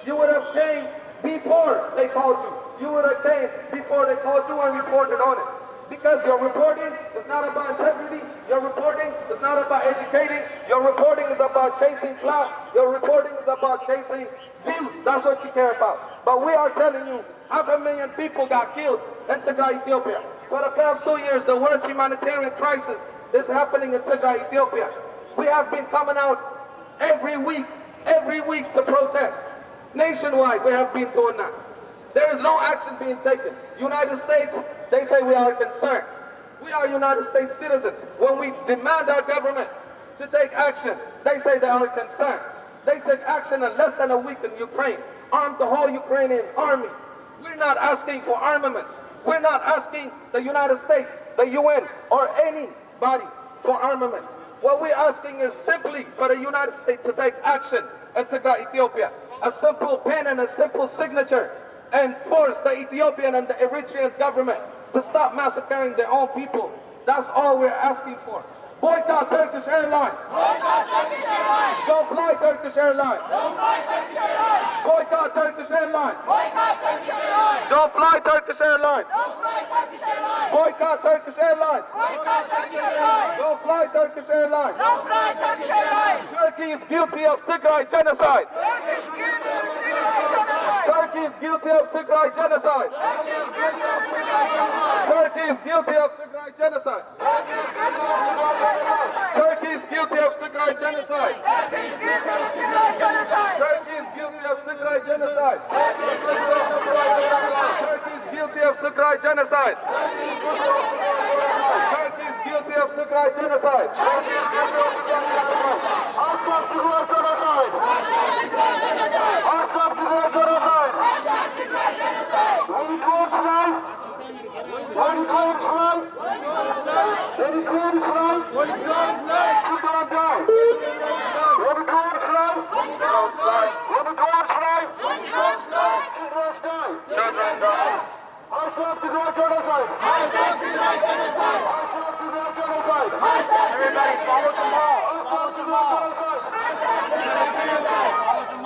you would have came before they called you. You would have came before they called you and reported on it. Because your reporting is not about integrity, your reporting is not about educating, your reporting is about chasing clout, your reporting is about chasing views. That's what you care about. But we are telling you, 500,000 people got killed in Tigray, Ethiopia. For the past 2 years, the worst humanitarian crisis is happening in Tigray, Ethiopia. We have been coming out every week to protest. Nationwide, we have been doing that. There is no action being taken. United States, they say we are concerned. We are United States citizens. When we demand our government to take action, they say they are concerned. They take action in less than a week in Ukraine, armed the whole Ukrainian army. We're not asking for armaments. We're not asking the United States, the UN, or anybody for armaments. What we're asking is simply for the United States to take action in Tigray, Ethiopia. A simple pen and a simple signature and force the Ethiopian and the Eritrean government to stop massacring their own people. That's all we're asking for. Boycott Turkish Airlines. Boycott Turkish Airlines. Don't fly Turkish Airlines. Don't fly Turkish Airlines. Boycott Turkish Airlines. Boycott Turkish Airlines. Don't fly Turkish Airlines. Don't fly Turkish Airlines. Boycott Turkish Airlines. Boycott Turkish Airlines. Don't fly Turkish Airlines. Don't fly Turkish Airlines. Turkey is guilty of Tigray genocide. Turkey is guilty of Tigray genocide. Turkey is guilty of Tigray genocide. Turkey is guilty of Tigray genocide. Turkey is guilty of Tigray genocide. Turkey is guilty of Tigray genocide. Turkey is guilty of Tigray genocide. Stop Tigray genocide. Stop Tigray genocide. Any court tonight? Any court tonight? Any court tonight? What is going tonight? People are dying. Any court tonight? Children die. Any court tonight? Children die. Children die. Stop Tigray genocide. Stop Tigray genocide. Stop Tigray genocide. Everybody follow the law. Stop Tigray genocide.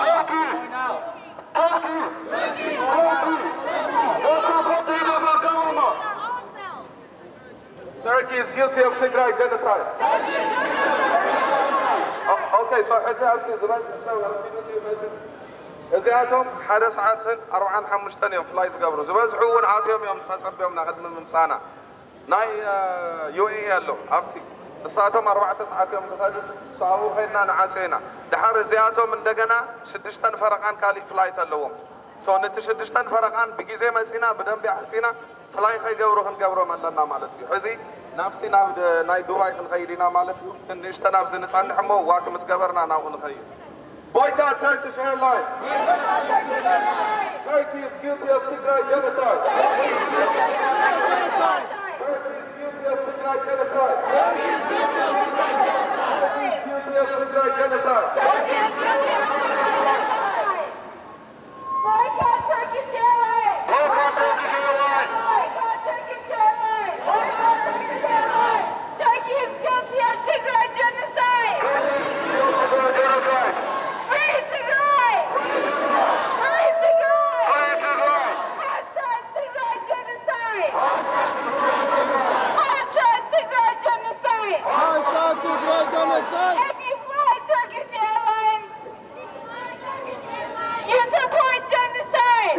Turkey. Turkey. Turkey. Don't support the illegal government. Turkey is guilty of Tigray genocide. Okay, so حزي أبتي زمان تسوي على فيديو مسج. إزياتهم حدا ساعتين 45 يوم فلايز قبره. زبزحوا ونعطيهم يوم ساسب يوم نقدم من مسانا. ناي UAE هلو أبتي እሳቶም 4 ሰዓት እዮም ዝኸዱ ሰብኡ ኸይድና ንዓፀና ድሓር እዚኣቶም እንደገና 6 ፈረቓን ካሊእ ፍላይት ኣለዎም ነቲ 6 ፈረቓን ብግዜ መፂና ብደንቢ ዓፂና ፍላይ ከይገብሩ ክንገብሮም ኣለና ማለት እዩ ሕዚ ናብቲ ናብ ናይ ዱባይ ክንኸይድ ኢና ማለት እዩ ንእሽተ ናብዚ ንፀንሕ እሞ ዋክ ምስ ገበርና ናብኡ ንኸይድ Boycott Turkish Airlines. Turkey is guilty of Tigray genocide. Turkey is guilty of Tigray genocide. Turkey is guilty of Tigray genocide. Turkey is guilty of Tigray genocide. Turkey is guilty of Tigray genocide. Turkey is guilty of Tigray genocide. Boycott Turkish Airlines. Boycott Turkish Airlines. Boycott Turkish Airlines. Boycott Turkish Airlines. Turkey is guilty of Tigray genocide. Genocide. Free Tigray! Free Tigray! Hashtag Tigray genocide! Hashtag Tigray genocide! Hashtag Tigray genocide. If you fly Turkish Airlines, you support genocide!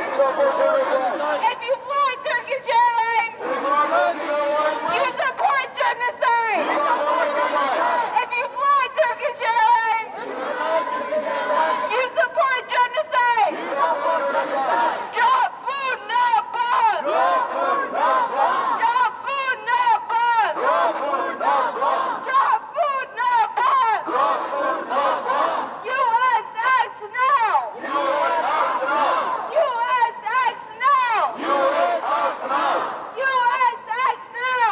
If you fly Turkish Airlines, you support genocide! If you fly Turkish Airlines, you support genocide! Your food, not bombs! Your food, not bombs! Your food, not bombs! U.S. act now! U.S. act now! U.S. act now!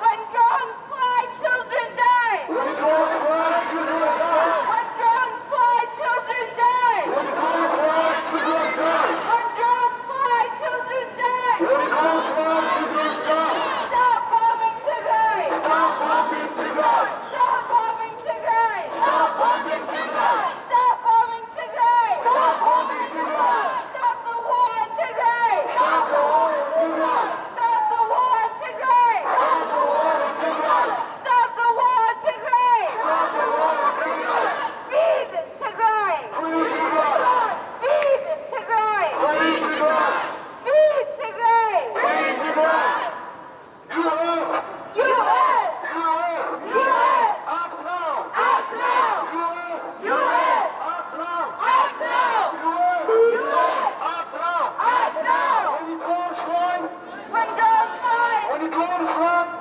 When drones fly, children die! When drones fly, children die! When drones fly, children die! Stop bombing Tigray! Stop bombing Tigray! Stop bombing Tigray! Stop bombing Tigray! Stop bombing Tigray! Stop bombing Tigray! Stop the war in Tigray! Stop the war in Tigray! Stop the war in Tigray! Stop the war in Tigray! Stop the war in Tigray! Stop the war in Tigray! Feed Tigray! Feed Tigray! Feed Tigray! Feed Tigray! U.S. Act now! Act now! U.S. Act now! Act now! U.S. Act now! When drones fly!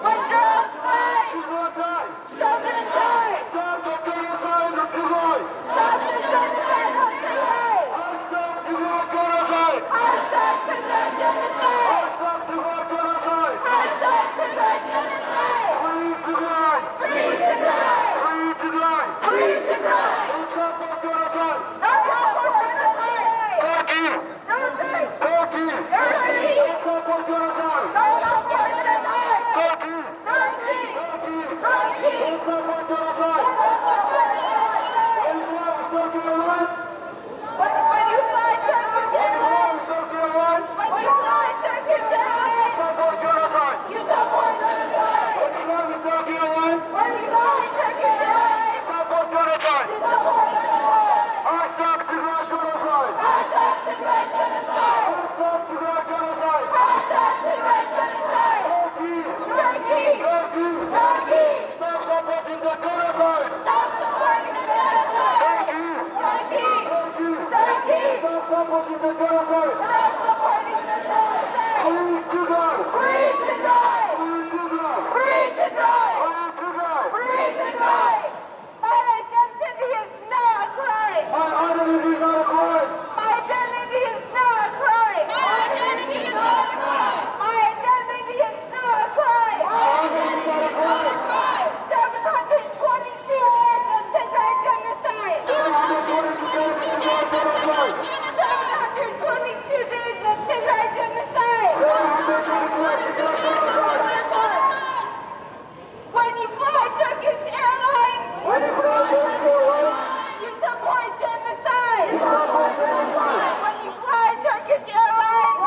When drones fly! Children die! Stop the genocide of Tigray! Stop the genocide of Tigray! Hashtag Tigray genocide! Hashtag Tigray genocide! Hashtag Tigray genocide! Free Tigray! Free Tigray! Free Tigray! Don't support genocide! Don't support genocide! Turkey! Don't support genocide! Don't support genocide! Turkey! Don't support genocide! Don't support genocide! When you fly Turkish Airlines! When you fly Turkish Airlines! Support genocide. You support genocide! When you fly Turkish Airlines, When you fly Turkish Airlines! support genocide. You support genocide! Hashtag Tigray genocide. Hashtag Tigray genocide! Hashtag Tigray genocide. Hashtag Tigray genocide! Turkey! Stop supporting the genocide. Stop supporting the genocide! Turkey! Stop supporting the genocide. Stop supporting the genocide! Free Tigray. Free Tigray! Free Tigray. Free Tigray! My identity is not a crime! My identity is not a crime. My identity is not a crime! My identity is not a crime! My identity is not a crime! My identity is not a crime! 722 days of Tigray genocide! 722 days of Tigray genocide! When you fly Turkish Airlines! You support genocide! When you fly Turkish Airlines!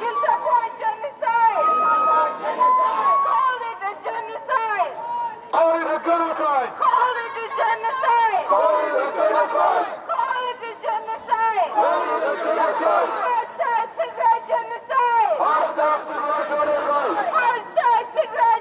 You support genocide! Call it a genocide! Call it a genocide. Call it a genocide! Call it a genocide. Call it a genocide! Call it a genocide. Hashtag Tigray genocide! Hashtag Tigray genocide. Hashtag Tigray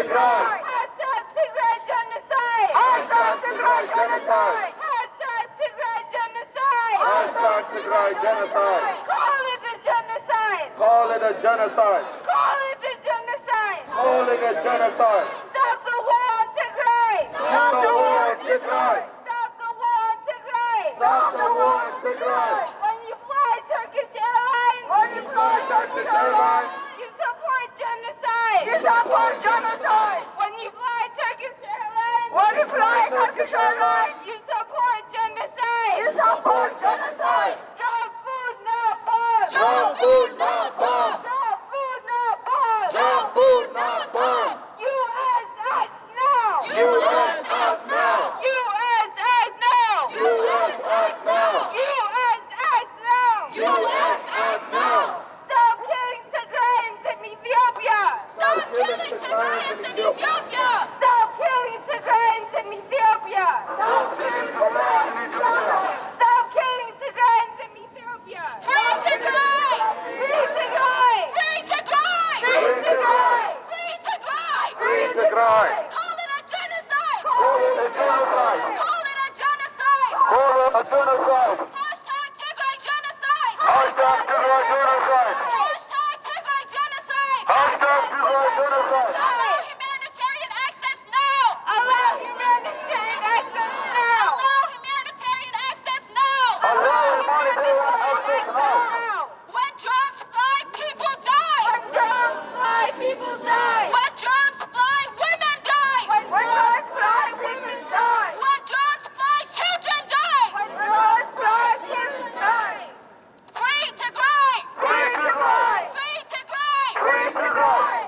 Tigray! Hashtag Tigray genocide! Hashtag Tigray genocide! Hashtag Tigray genocide! Hashtag Tigray genocide! Call it a genocide! Call it a genocide! Call it a genocide! Call it a genocide! Stop the war on Tigray! Stop the war on Tigray! Stop the war on Tigray! Stop the war on Tigray! When you fly Turkish Airlines! When you fly Turkish Airlines! You support genocide! You support genocide! When you fly Turkish Airlines! When you fly Turkish Airlines! You support genocide! You support genocide! Drop food, not bombs! Drop food, not bombs! Drop food, not bombs! Drop food, not bombs! U.S. act now! U.S. act now! U.S. act now! U.S. act now! U.S. act now! U.S. act now! Stop killing Tigrayans in Ethiopia! Stop killing Tigrayans in Ethiopia! Stop killing Tigrayans in Ethiopia! Stop killing Tigrayans in Ethiopia! Stop killing Tigrayans in Ethiopia! Free Tigray! Free Tigray! Free Tigray! Free Tigray! Free Tigray! Free Tigray! Call it a genocide! Call it a genocide! Call it a genocide! Call it a genocide! Hashtag Tigray genocide! Hashtag Tigray genocide! Hashtag Tigray genocide! Hashtag Tigray genocide! Allow humanitarian access now! Allow humanitarian access now! Allow humanitarian access now! Allow humanitarian access now! When drones fly, people die! When drones fly, people die! When drones fly, women die! When drones fly, women die! When drones fly, children die! When drones fly, children die! Free Tigray! Free Tigray! Free Tigray! Free Tigray!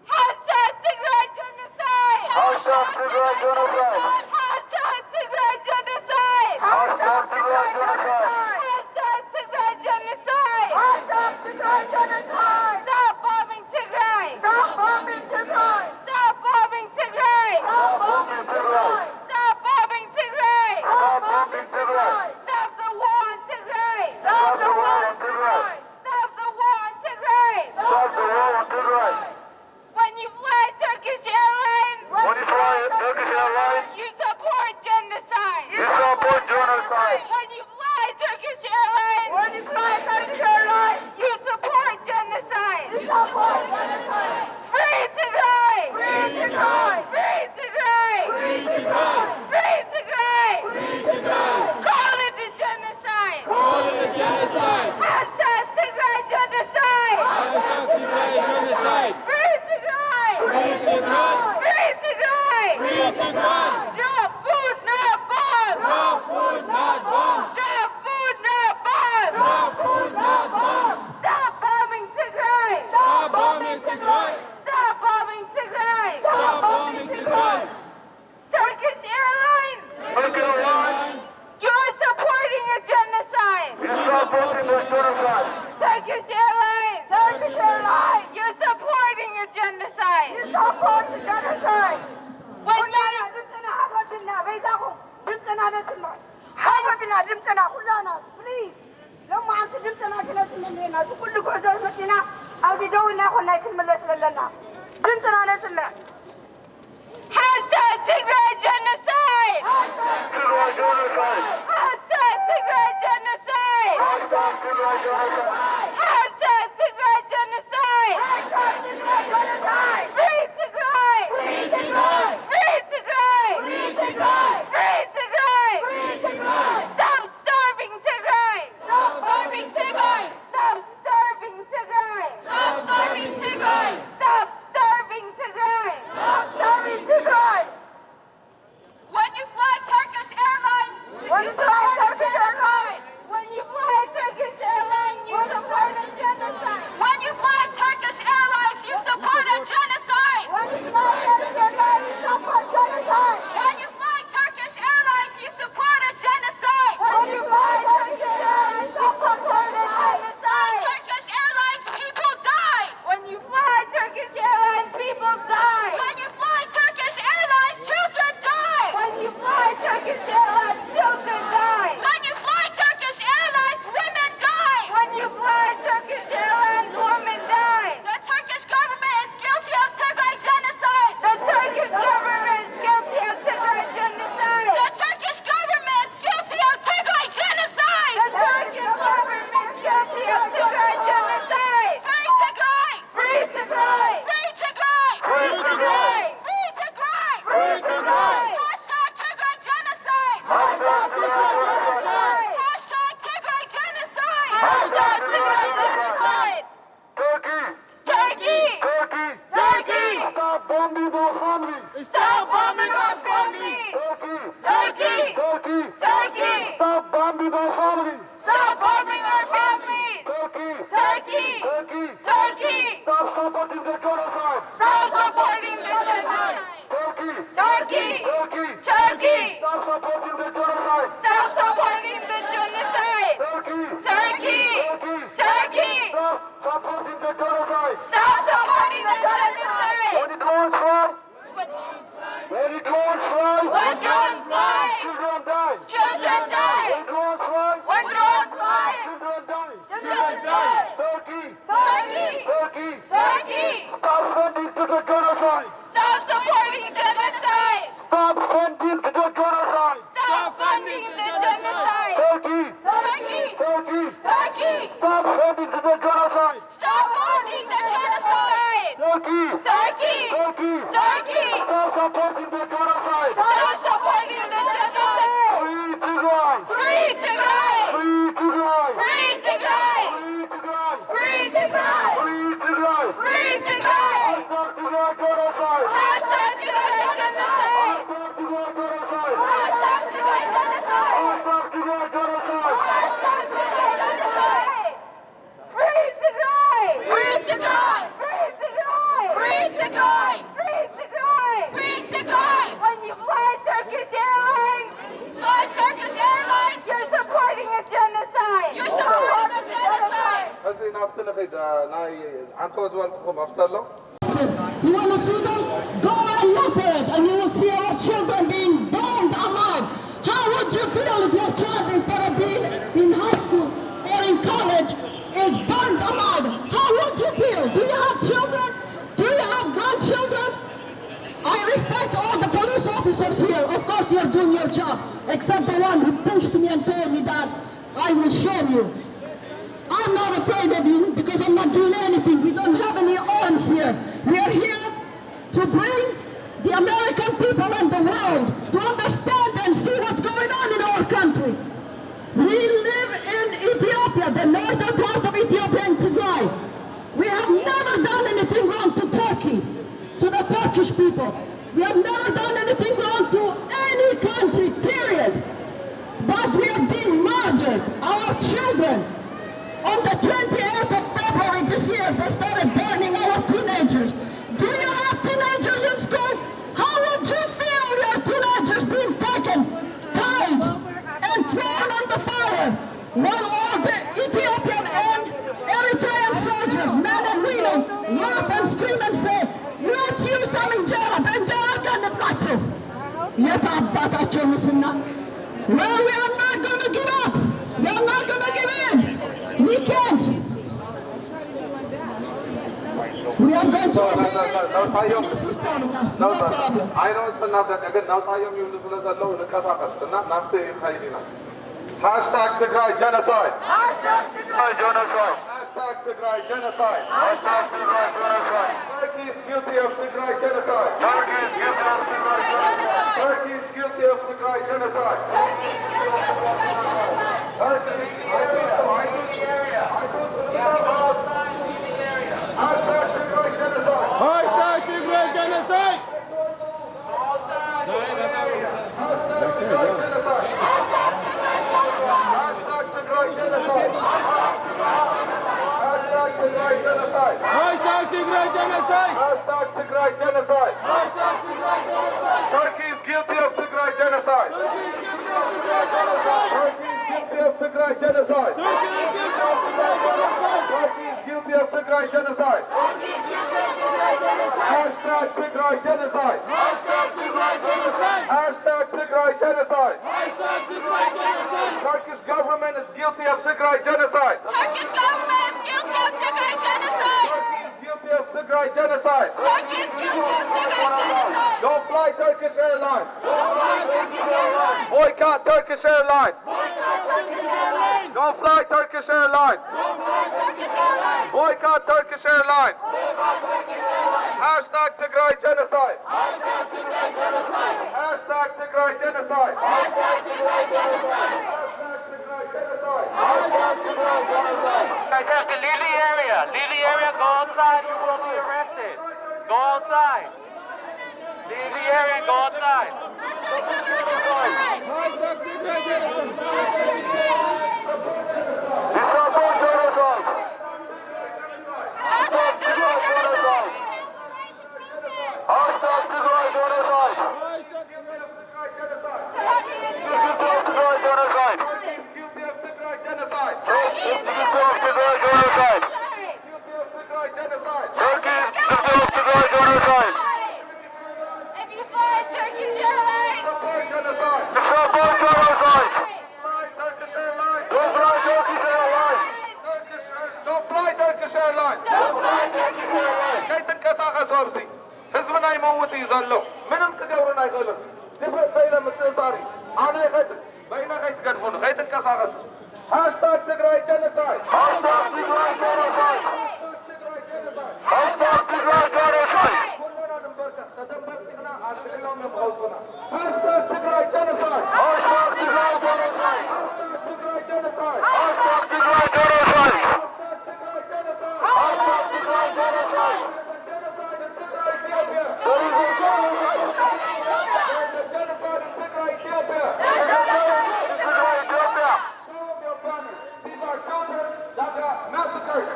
Hashtag Tigray genocide! Hashtag Tigray genocide! Hashtag Tigray genocide! Hashtag Tigray genocide! Hashtag Tigray genocide! Hashtag Tigray genocide! Stop bombing Tigray! Stop bombing Tigray! Stop bombing Tigray! Stop bombing Tigray! Stop bombing Tigray! Stop bombing Tigray! Stop the war on Tigray! Stop the war on Tigray! Stop the war on Tigray! Stop the war on Tigray! When you fly Turkish Airlines, When you fly Turkish Airlines, you support genocide. you support genocide. When you fly Turkish Airlines, When you fly Turkish Airlines, you support genocide. you support genocide. Free Tigray! Free Tigray! Free Tigray! Free Tigray! Free Tigray! Free Tigray! Call it a genocide! Call it a genocide! Hashtag Tigray genocide! Hashtag Tigray genocide! Free Tigray! Free Tigray! Free Tigray! Free Tigray! Drop food, not bombs! Drop food, not bombs! Drop food, not bombs! Drop food, not bombs! Stop bombing Tigray! Stop bombing Tigray! Stop bombing Tigray! Stop bombing Tigray! Turkish Airlines! Turkish Airlines, You're supporting a genocide! you supporting the genocide. Turkish Airlines! Turkish Airlines, You're supporting a genocide! you support the genocide. When you ድምፅና ሃፈትና በይዛኹም ድምፅና ነስማ ሃፈትና ድምፅና ኩላና ፕሊዝ ሎማዓንቲ ድምፅና ክነስማ እኒአና እዚ ኩሉ ጉዕዞ መፂና ኣብዚ ደው ኢልና ኮናይ ክንምለስ ዘለና ድምፅና ነስምዕ Hashtag Tigray genocide! Tigray genocide. Hashtag Tigray genocide! Hashtag Tigray genocide. Hashtag Tigray genocide! Hashtag Tigray genocide. Free Tigray! Free Tigray. Free Tigray! Free Tigray. Free Tigray! Free Tigray. Stop starving Tigray! Stop starving Tigray. Stop starving Tigray! Stop starving Tigray. Stop starving Tigray! Stop starving Tigray. When you fly Turkish Airlines, When you fly Turkish Airlines, when you fly Turkish Airlines, you support Stop bombing our family. Stop bombing our family. Turkey. Turkey. Turkey. Turkey. Stop bombing our family. Stop bombing our family. Turkey. Turkey. Turkey. Turkey. Stop supporting the genocide. Stop supporting the genocide. Turkey. Turkey. Turkey. Turkey. Stop supporting the genocide. Stop supporting the genocide. Turkey. Turkey. Turkey. Turkey. Stop supporting the genocide. Stop supporting the genocide. When the drones fly. When the drones fly. When drones fly, Children die. children die. When drones fly. When drones fly, Children die. children die. Turkey. Turkey. Turkey. Turkey. Stop funding to the genocide. Stop supporting genocide. Stop funding to the genocide. Stop funding the genocide. Turkey. Turkey. Turkey. Turkey. Stop funding to the genocide. Stop funding the genocide. Turkey. Turkey. Turkey. Turkey. Stop supporting the genocide. Stop supporting the genocide. Free Tigray. Free Tigray. Free Tigray. Free Tigray. Free Tigray. Free Tigray. Free Tigray. Free Tigray. Hashtag Tigray genocide. Hashtag Tigray genocide. Hashtag Tigray genocide. Hashtag Tigray genocide. Hashtag Tigray genocide. Hashtag Tigray genocide. Free Tigray. Free Tigray. Free Tigray. Free Tigray. Free Tigray. Free Tigray. When you fly Turkish Airlines, you're supporting a genocide. You're supporting a genocide. هذه نفتنا خيد ناي عن توزوال كم أفترلو. You want to see them? Go and look for it, and you will see our children being burned alive. How would you feel if your child, instead of being in high school or in college, is burned alive? How would you feel? Do you have children? Do you have grandchildren? I respect all the police officers here. Of course, you're doing your job, except the one who pushed me and told me that I will show you. I'm not afraid of you because I'm not doing anything. We don't have any arms here. We are here to bring the American people and the world to understand and see what's going on in our country. We live in Ethiopia, the northern part of Ethiopia and Tigray. We have never done anything wrong to Turkey, to the Turkish people. We have never done anything wrong to any country, period. But we have been murdered. Our children, on the 28th of February this year, they started burning our teenagers. Do you have teenagers in school? How would you feel your teenagers being taken, tied, and thrown on the fire while all the Ethiopian and Eritrean soldiers, men and women, laugh and scream and say, let's use some injera, benjara ganiblato. Yet abatacho misina. Well, we are not going to give up. We are not going to give in. We can't. We are going to obey. This is telling us, no problem. I know it's enough that again now Sayom you listen as a low in the Kazakhs and not after Haidina. Hashtag Tigray genocide. Hashtag Tigray genocide. Hashtag Tigray genocide. Hashtag Tigray genocide. Turkey is guilty of Tigray genocide. Turkey is guilty of Tigray genocide. Turkey is guilty of Tigray genocide. Turkey is guilty of Tigray genocide. Turkey is guilty of Hashtag Tigray genocide. Hashtag Tigray genocide. Hashtag Tigray genocide. Hashtag Tigray genocide. Hashtag Tigray genocide. Hashtag Tigray genocide. Hashtag Tigray genocide. Hashtag Tigray genocide. Turkey is guilty of Tigray genocide. Turkey is guilty of Tigray genocide. Turkey is guilty of Tigray genocide. Hashtag Tigray genocide. Hashtag Tigray genocide. Hashtag Tigray genocide. Hashtag Tigray genocide. Turkish government is guilty of Tigray genocide. Turkish government is guilty of Tigray genocide. Turkey is guilty of Tigray genocide. Turkey is guilty of Tigray genocide. Don't fly Turkish Airlines. Turkish Airlines. Boycott Turkish Airlines. Turkish Airlines. Don't fly Turkish Airlines. Turkish Airlines. Boycott Turkish Airlines. Hashtag Tigray genocide. Hashtag Tigray genocide. Hashtag Tigray genocide. Hashtag Tigray genocide. Hashtag Tigray genocide. Hashtag Tigray genocide. You guys have to leave the area. Leave the area. Go outside. You will be arrested. Go outside. Leave the area and go outside. Hashtag Tigray genocide. We support genocide. Hashtag Tigray genocide. Hashtag Tigray genocide. Tigray genocide. Guilty of Tigray genocide. Guilty of Tigray genocide. Guilty of Tigray genocide. Turkey is guilty of Tigray genocide. If you fly Turkish Airlines, Support genocide. We support genocide. Fly Turkish Airlines. Don't fly Turkish Airlines. Don't fly Turkish Airlines. Don't fly Turkish Airlines. ከይትንቀሳቀሱ ኣብዚ ህዝብና ይመውት እዩ ዘሎ ምንም ክገብሩን ኣይኽእሉን ድፍረት ከኢሎም ምትእሳሪ ኣነ ይኸድም በይና ከይትገድፉን ከይትንቀሳቀሱ ሃሽታግ ትግራይ ጀኖሳይድ Hashtag Tigray genocide. ትግራይ ጀኖሳይድ Hashtag Tigray genocide. ኩልና ንበርከት ተደንበርቲኽና ኣልዕሎም የምኸውፅና ሃሽታግ ትግራይ ጀኖሳይድ Hashtag Tigray genocide. ሃሽታግ ትግራይ ጀኖሳይድ Hashtag Tigray genocide. ሃሽታግ ትግራይ ጀኖሳይድ Hashtag Tigray genocide. genocide in Tigray, Ethiopia. There is a genocide. There's a genocide in Tigray, Ethiopia. Tigray Ethiopia. Show them your banners. These are children that got massacred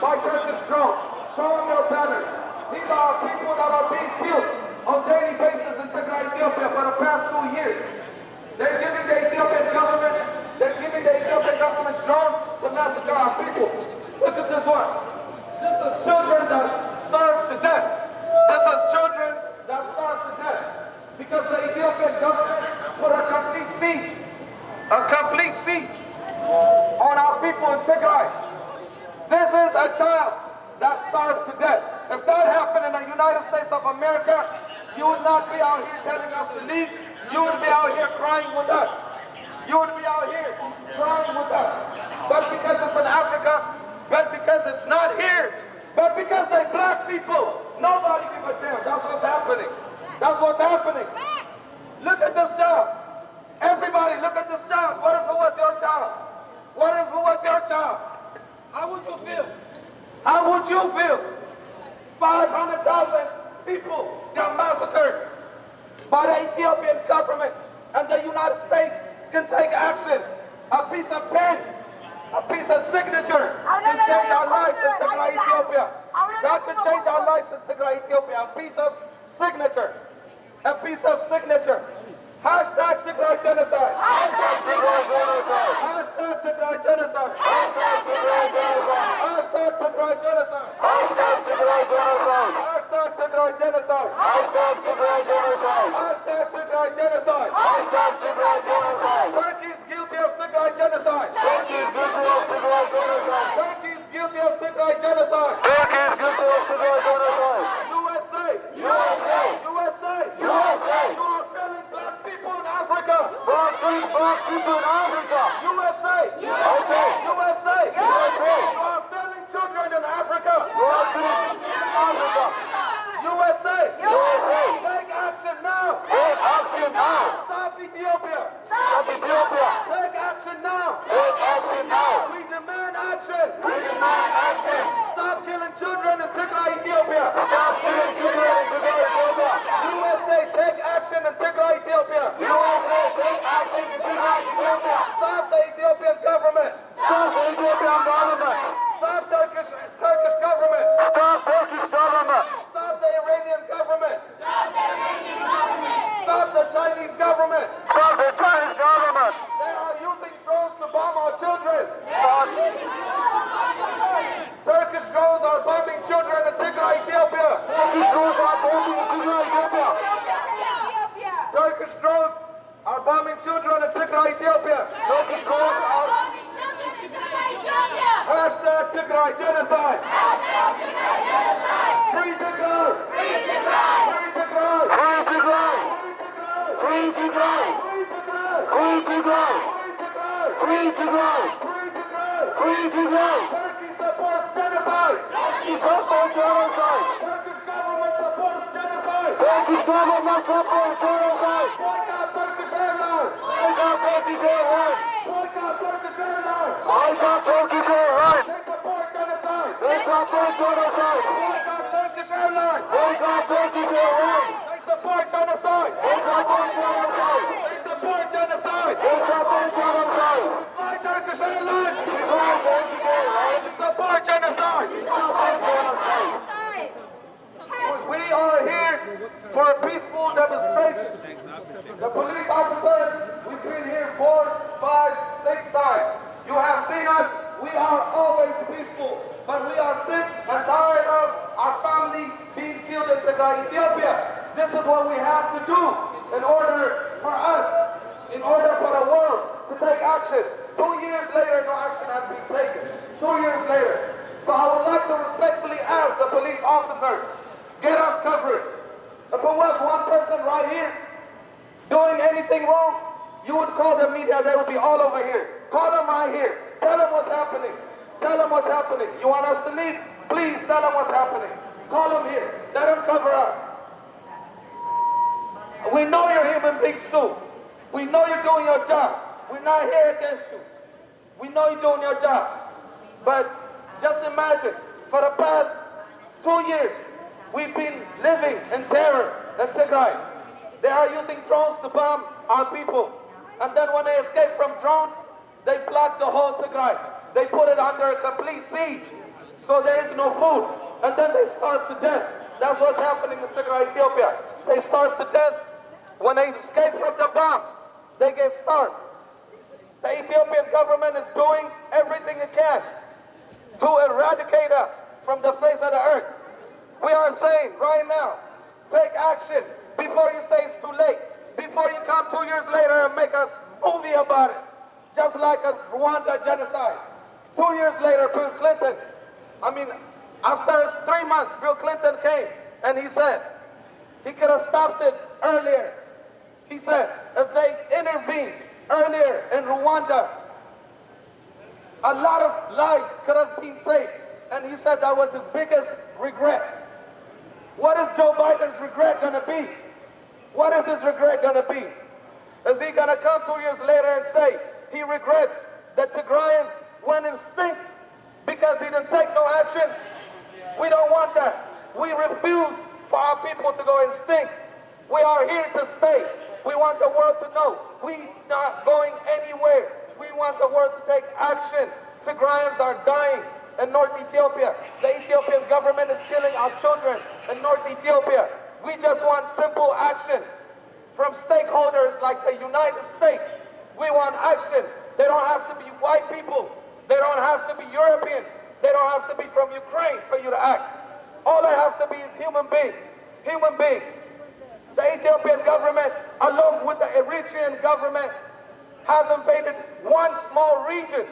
by Turkish drones. Show them your banners. These are people that are being killed on daily basis in Tigray, Ethiopia for the past 2 years. They're giving the Ethiopian government drones to massacre our people. Look at this one. This is children that starved to death. This is children that starved to death because the Ethiopian government put a complete siege on our people in Tigray. This is a child that starved to death. If that happened in the United States of America, you would not be out here telling us to leave. You would be out here crying with us. You would be out here crying with us. But because it's in Africa, but because it's not here, but because they black people, nobody give a damn. That's what's happening. That's what's happening. Look at this child. Everybody, look at this child. What if it was your child? What if it was your child? How would you feel? How would you feel? 500,000 people got massacred by the Ethiopian government, and the United States can take action. A piece of pen, a piece of signature can change our lives in Tigray, Ethiopia. That can change our lives in Tigray, Ethiopia. A piece of signature. A piece of signature. Hashtag Tigray genocide. Hashtag Tigray genocide. Hashtag Tigray genocide. Hashtag Tigray genocide. Hashtag Tigray genocide. Hashtag Tigray genocide. Hashtag Tigray genocide. Hashtag Tigray genocide. Hashtag Tigray genocide. Hashtag Tigray genocide. Turkey is guilty of Tigray genocide. Turkey is guilty of Tigray genocide. Turkey is guilty of Tigray genocide. Turkey is guilty of Tigray genocide. USA. USA. USA. USA. You are killing black people in Africa. Black people in Africa. USA. USA. USA. USA. You are killing children in Africa. Black people in Africa. USA. USA. Take action now. Take action now. Stop Ethiopia. Stop Ethiopia. Take action now. Take action now. We demand action. We demand action. Stop killing children in Tigray, Ethiopia. Stop killing children in Tigray, Ethiopia. USA, take action in Tigray, Ethiopia. USA, take action in Tigray, Ethiopia. Stop the Ethiopian government. Stop the Ethiopian government. Stop Turkish government. Stop Turkish government. Stop the Iranian government. stop the Iranian government. Stop the Chinese government. Stop the Chinese government. They are using drones to bomb our children. Stop. Turkish drones are bombing children in Tigray, Ethiopia. Turkish drones are bombing in Tigray, Ethiopia. Ethiopia. Turkish drones are bombing children in Tigray, Ethiopia. Turkish drones are Bombing children in Tigray, Ethiopia. Hashtag Tigray genocide. Hashtag Tigray genocide. Free Tigray. Free Tigray. Free Tigray. free Tigray. Free Tigray. Free Tigray. Free Tigray. Free Tigray. Free Tigray. Free Tigray. Free Tigray. Free Tigray. Turkey supports genocide. Turkey supports genocide. Turkish government supports genocide. Turkish government supports genocide. Boycott Turkish Airlines. Boycott Turkish Airlines. Boycott Turkish Airlines. Boycott Turkish Airlines. They support genocide. They support genocide. Boycott Turkish Airlines. Boycott Turkish Airlines. They support for a peaceful demonstration. The police officers, we've been here 4, 5, 6 times. You have seen us, we are always peaceful, but we are sick and tired of our family being killed in Tigray, Ethiopia. This is what we have to do in order for us, in order for the world to take action. 2 years later, no action has been taken. 2 years later. So I would like to respectfully ask the police officers, get us coverage. If it was one person right here doing anything wrong, you would call the media, they would be all over here. Call them right here. Tell them what's happening. Tell them what's happening. You want us to leave? Please tell them what's happening. Call them here. Let them cover us. We know you're human beings too. We know you're doing your job. We're not here against you. We know you're doing your job. But just imagine, for the past 2 years, we've been living in terror in Tigray. They are using drones to bomb our people. And then when they escape from drones, they block the whole Tigray. They put it under a complete siege. So there is no food. And then they starve to death. That's what's happening in Tigray, Ethiopia. They starve to death. When they escape from the bombs, they get starved. The Ethiopian government is doing everything it can to eradicate us from the face of the earth. We are saying right now, take action before you say it's too late. Before you come 2 years later and make a movie about it. Just like a Rwanda genocide. 2 years later, Bill Clinton, after 3 months, Bill Clinton came and he said, he could have stopped it earlier. He said, if they intervened earlier in Rwanda, a lot of lives could have been saved. And he said that was his biggest regret. What is Joe Biden's regret going to be? What is his regret going to be? Is he going to come 2 years later and say he regrets that Tigrayans went extinct because he didn't take no action? We don't want that. We refuse for our people to go extinct. We are here to stay. We want the world to know we're not going anywhere. We want the world to take action. Tigrayans are dying in North Ethiopia. The Ethiopian government is killing our children in North Ethiopia. We just want simple action from stakeholders like the United States. We want action. They don't have to be white people. They don't have to be Europeans. They don't have to be from Ukraine for you to act. All they have to be is human beings. Human beings. The Ethiopian government, along with the Eritrean government, has invaded one small region.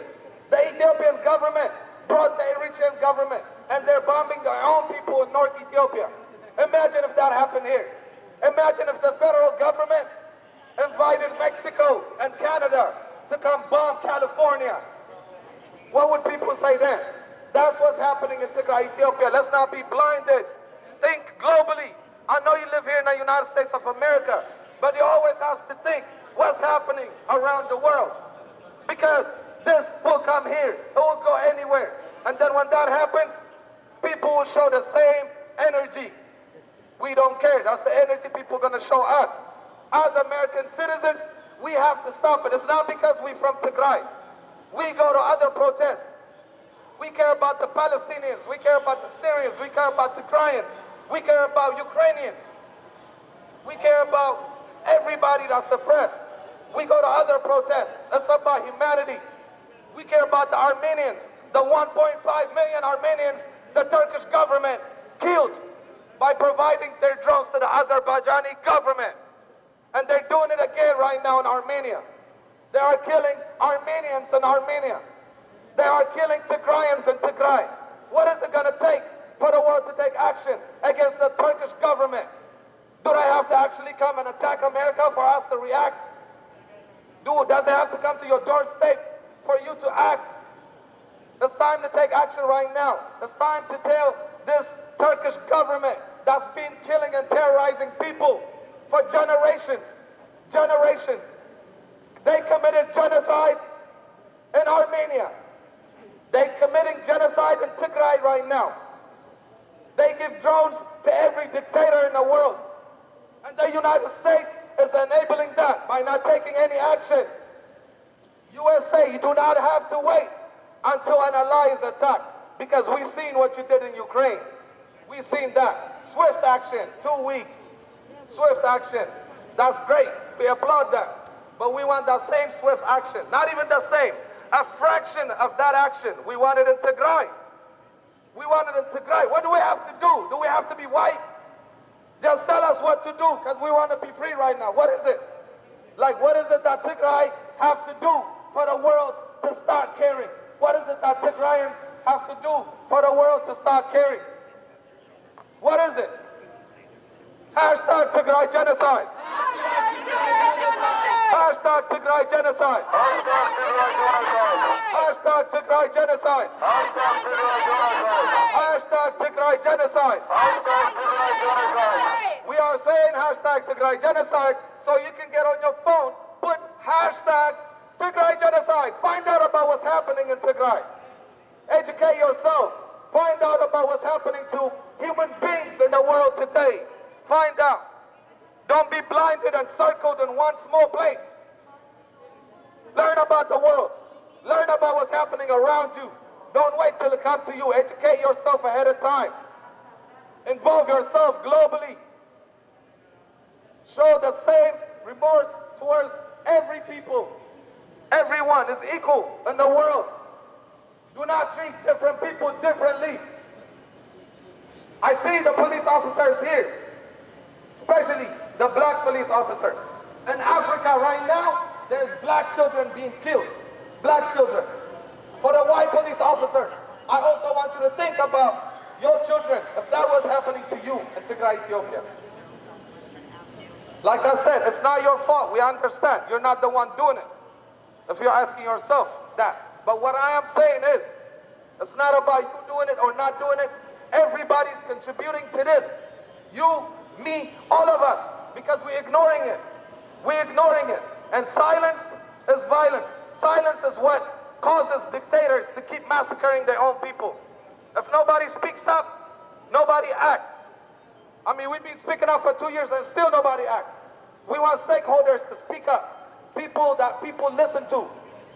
The Ethiopian government brought the Eritrean government, and they're bombing their own people in North Ethiopia. Imagine if that happened here. Imagine if the federal government invited Mexico and Canada to come bomb California. What would people say then? That's what's happening in Tigray, Ethiopia. Let's not be blinded. Think globally. I know you live here in the United States of America, but you always have to think what's happening around the world. Because this will come here. It will go anywhere. And then when that happens, people will show the same energy. We don't care. That's the energy people are going to show us. As American citizens, we have to stop it. It's not because we're from Tigray. We go to other protests. We care about the Palestinians. We care about the Syrians. We care about Tigrayans. We care about Ukrainians. We care about everybody that's oppressed. We go to other protests. That's about humanity. We care about the Armenians, the 1.5 million Armenians the Turkish government killed by providing their drones to the Azerbaijani government. And they're doing it again right now in Armenia. They are killing Armenians in Armenia. They are killing Tigrayans in Tigray. What is it going to take for the world to take action against the Turkish government? Do they have to actually come and attack America for us to react? Does it have to come to your doorstep for you to act? It's time to take action right now. It's time to tell this Turkish government that's been killing and terrorizing people for generations. Generations. They committed genocide in Armenia. They're committing genocide in Tigray right now. They give drones to every dictator in the world. And the United States is enabling that by not taking any action. USA, you do not have to wait until an ally is attacked, because we've seen what you did in Ukraine. We've seen that. Swift action, 2 weeks. Swift action. That's great. We applaud that. But we want that same swift action. Not even the same. A fraction of that action. We want it in Tigray. We want it in Tigray. What do we have to do? Do we have to be white? Just tell us what to do, because we want to be free right now. What is it? Like, what is it that Tigray have to do for the world to start caring? What is it that Tigrayans have to do for the world to start caring? What is it? Hashtag Tigray genocide. Hashtag Tigray genocide. Hashtag Tigray genocide. Hashtag Tigray genocide. We are saying hashtag Tigray genocide, so you can get on your phone, put hashtag Tigray genocide. Find out about what's happening in Tigray. Educate yourself. Find out about what's happening to human beings in the world today. Find out. Don't be blinded and circled in one small place. Learn about the world. Learn about what's happening around you. Don't wait till it comes to you. Educate yourself ahead of time. Involve yourself globally. Show the same remorse towards every people. Everyone is equal in the world. Do not treat different people differently. I see the police officers here, especially the black police officers. In Africa right now, there's black children being killed. Black children. For the white police officers, I also want you to think about your children if that was happening to you in Tigray, Ethiopia. Like I said, it's not your fault. We understand. You're not the one doing it. If you're asking yourself that. But what I am saying is, it's not about you doing it or not doing it. Everybody's contributing to this. You, me, all of us. Because we're ignoring it. We're ignoring it. And silence is violence. Silence is what causes dictators to keep massacring their own people. If nobody speaks up, nobody acts. I mean, we've been speaking up for 2 years and still nobody acts. We want stakeholders to speak up. People that people listen to.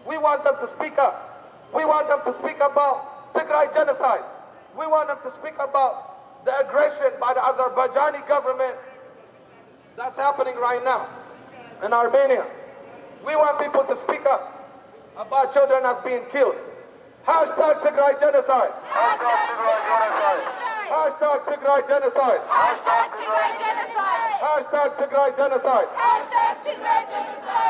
We want them to speak up. We want them to speak about Tigray genocide. We want them to speak about the aggression by the Azerbaijani government that's happening right now in Armenia. We want people to speak up about children that's being killed. Hashtag Tigray genocide. Hashtag Tigray genocide. Hashtag Tigray genocide. Hashtag Tigray genocide. Hashtag Tigray genocide.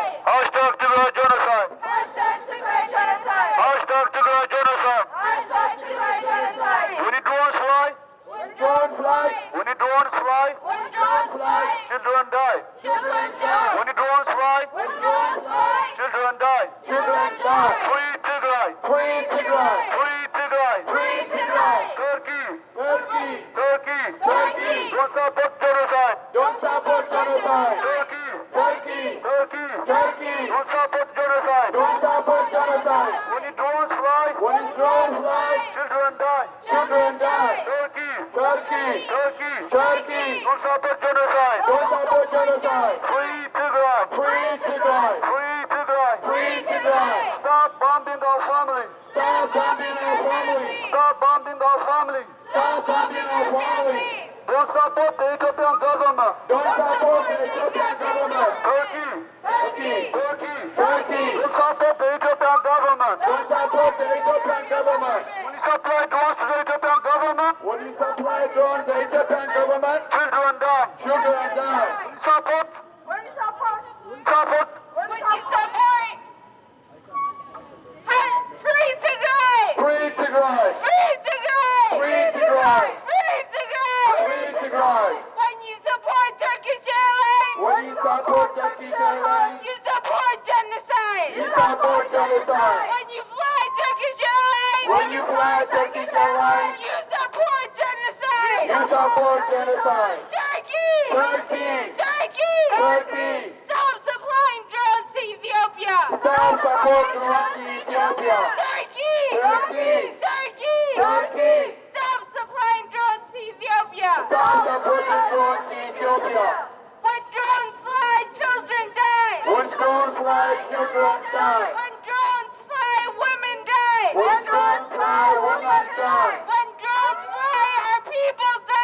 Hashtag Tigray genocide. Hashtag Tigray genocide. Hashtag Tigray genocide. Hashtag Tigray genocide. When the drones fly, When drones fly. when the drones fly, When drones fly. children die. Children die. When the drones fly, When drones fly. children die. Children die. Free Tigray. Free Tigray. Free Tigray. Free Tigray. Turkey. Turkey. Turkey. Turkey. Don't support genocide. Don't support genocide. Turkey. Turkey. Turkey. Turkey. Don't support genocide. Don't support genocide. When the drones fly, When drones fly. children die. Children die. Turkey. Turkey. Turkey. Turkey. Don't support genocide. Don't support genocide. Free Tigray. Free Tigray. Free Tigray. Free Tigray. Stop bombing our families. Stop bombing our families. Stop bombing our families. Stop bombing our families. Don't support the Ethiopian government. Don't support the Ethiopian government. Turkey. Turkey. Turkey. Turkey. Don't support the Ethiopian government. Don't support the Ethiopian government. When you supply drones to the Ethiopian government, When you supply drones to the Ethiopian government, children die. children die. When you support, When you support, support, when When you you support, support. Free Tigray. Free Tigray! Free Tigray. Free Tigray! Free Tigray. Free Tigray! When you support Turkish Airlines. When you support Turkish Airlines, You support genocide. you support genocide. When you fly Turkish Airlines. When you fly Turkish Airlines, You support genocide. you support genocide. Turkey. Turkey! Turkey. Turkey! Stop supplying drones to Ethiopia. Stop supporting Russia, Ethiopia! Turkey. Turkey! Turkey. Turkey! Stop supplying drones to Ethiopia. Stop supporting Russia, Ethiopia! When drones fly, children die. When drones fly, children die. When drones fly, women die. When drones fly, women die. When drones fly, our people die.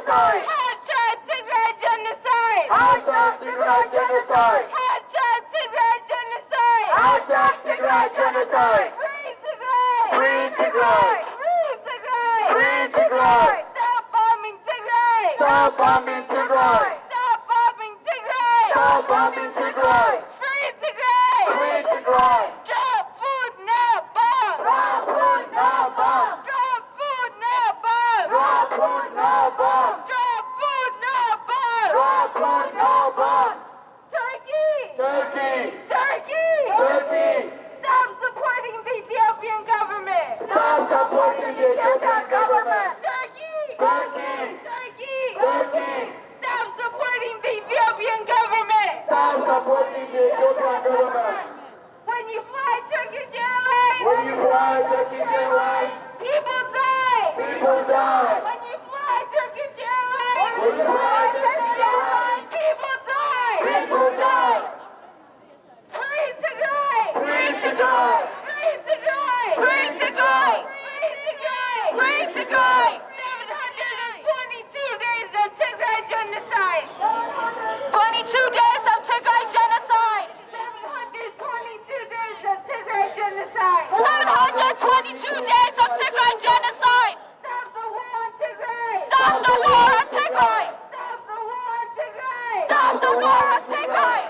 genocide. Hashtag Tigray genocide. Hashtag Tigray genocide. Hashtag Tigray genocide. Hashtag Tigray genocide. Free Tigray. Free Tigray. Free Tigray. Free Tigray. Stop bombing Tigray. Stop bombing Tigray. Stop bombing Tigray. Stop bombing Tigray. Free Tigray. Free Tigray. Drop food, not bomb. Drop food, no bomb. Drop food, not bomb. Drop food, no bomb. Drop food, not bomb. Drop food, no bomb. Turkey. Turkey! Turkey. Turkey! Stop supporting the Ethiopian government. Stop supporting the Ethiopian government. Turkey. Turkey. Turkey. Turkey. Stop supporting the Ethiopian government. Stop supporting the Ethiopian government. When you fly Turkish Airlines, When you fly Turkish Airlines, people die. people die. When you fly Turkish Airlines, When you fly Turkish Airlines, people die. people die. Free Tigray. Free Tigray. Free Tigray. Free Tigray. Free Tigray. Free Tigray. 722 days of Tigray genocide. 22 days of Tigray genocide. 722 days of Tigray genocide. 722 days of Tigray genocide. Stop the war on Tigray. Stop the war on Tigray. Stop the war on Tigray. Stop the war on Tigray.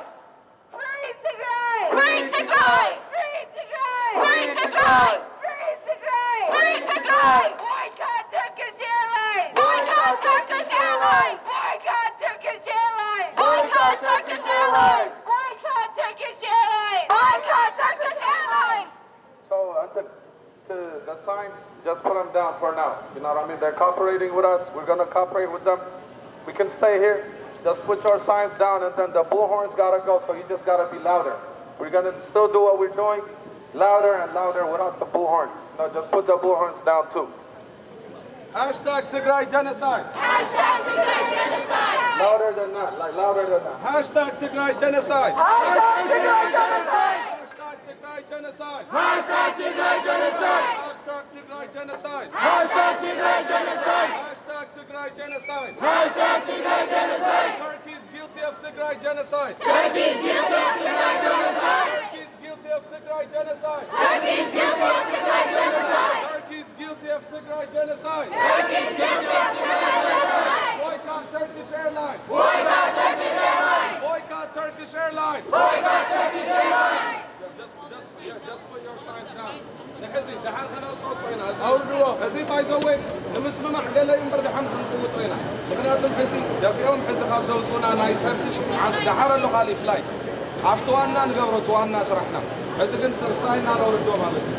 Free Tigray. Free Tigray. Free Tigray. Free Tigray. Free Tigray. Free Tigray. Boycott Turkish Airlines. Boycott Turkish Airlines. Boycott Turkish Airlines. Boycott Turkish Airlines. Boycott Turkish Airlines. Boycott Turkish Airlines. So to the signs, just put them down for now. You know what I mean? They're cooperating with us. We're gonna cooperate with them. We can stay here. Just put your signs down, and then the bullhorns gotta go. So you just gotta be louder. We're gonna still do what we're doing, louder and louder without the bullhorns. No, just put the bullhorns down too. Hashtag Tigray genocide. Hashtag Tigray genocide. Louder than that, like louder than that. Hashtag Tigray genocide. Hashtag Tigray genocide. Hashtag Tigray genocide. Hashtag Tigray genocide. Hashtag Tigray genocide. Hashtag Tigray genocide. Hashtag Tigray genocide. Hashtag Tigray genocide. Turkey is guilty of Tigray genocide. Turkey is guilty of Tigray genocide. Turkey is guilty of Tigray genocide. Turkey is guilty of Tigray genocide. Turkey is guilty of Tigray genocide. Turkey is guilty of Tigray genocide. Boycott Turkish Airlines. Boycott Turkish Airlines. Boycott Turkish Airlines. Boycott Turkish Airlines. Just put your signs down. نحزي دحال خلنا صوت وينا هزي بايزوي نمسمع محدلا يمبر دحال نقوت وينا مكنياتهم هزي دا في يوم حزي خاب زوزونا ناي تركش دحال اللغة لي فلايت عفتوانا نقبرو توانا سرحنا هزي كنت رساينا نوردو مالتي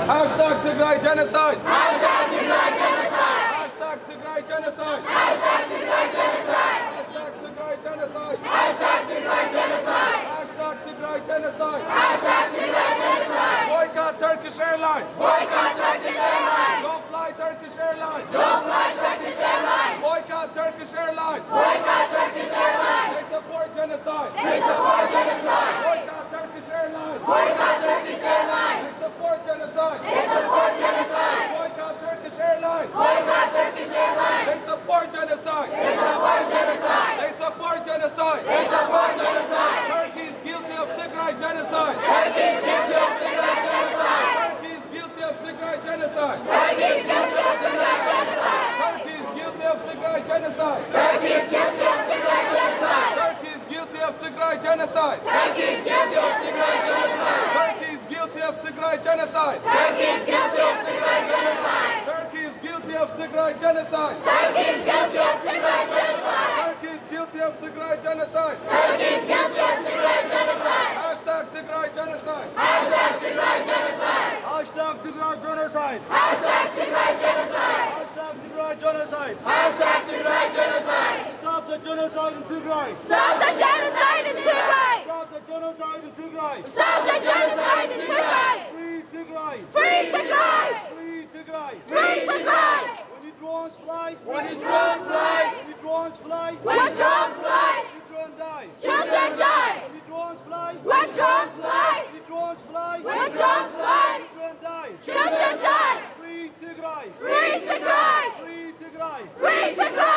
هاشتاج تيغراي جينوسايد Hashtag Tigray genocide. هاشتاج تيغراي جينوسايد Hashtag Tigray genocide. هاشتاج تيغراي جينوسايد Hashtag Tigray genocide. هاشتاج تيغراي جينوسايد Hashtag Tigray genocide. Boycott Turkish Airlines. Boycott Turkish Airlines. Don't fly Turkish Airlines. Don't fly Turkish Airlines. Boycott Turkish Airlines. Boycott Turkish Airlines. They support genocide. They support genocide. Boycott Turkish Airlines. Boycott Turkish Airlines. They support genocide. They support genocide. Boycott Turkish Airlines. Boycott Turkish Airlines. They support genocide. They support genocide. They support genocide. They support genocide. Turkey is guilty of Tigray genocide. Turkey is guilty of Tigray genocide. Turkey is guilty of Tigray genocide. Turkey is guilty of Tigray genocide. Turkey is guilty of Tigray genocide. Turkey is guilty of Tigray genocide. Turkey is guilty of Tigray genocide. Turkey is guilty of Tigray genocide. Turkey is guilty of Tigray genocide. Turkey is guilty of Tigray genocide. Turkey is guilty of Tigray genocide. Turkey is guilty of Tigray genocide. Turkey is guilty of Tigray genocide. Turkey is guilty of Tigray genocide. Hashtag Tigray genocide. Hashtag Tigray genocide. Hashtag Tigray genocide. Hashtag Tigray genocide. Hashtag Tigray genocide. Hashtag Tigray genocide. Stop the genocide in Tigray. Stop the genocide in Tigray. Stop the genocide in Tigray. Stop the genocide in Tigray. Free Tigray. Free Tigray. Free Tigray. Free Tigray. When the drones fly. When the drones fly. When the drones fly. When drones fly. Children die. Children die. When the drones fly. When drones fly. When the drones fly. When drones fly. Children die. Children die. Free Tigray. Free Tigray. Free Tigray. Free Tigray.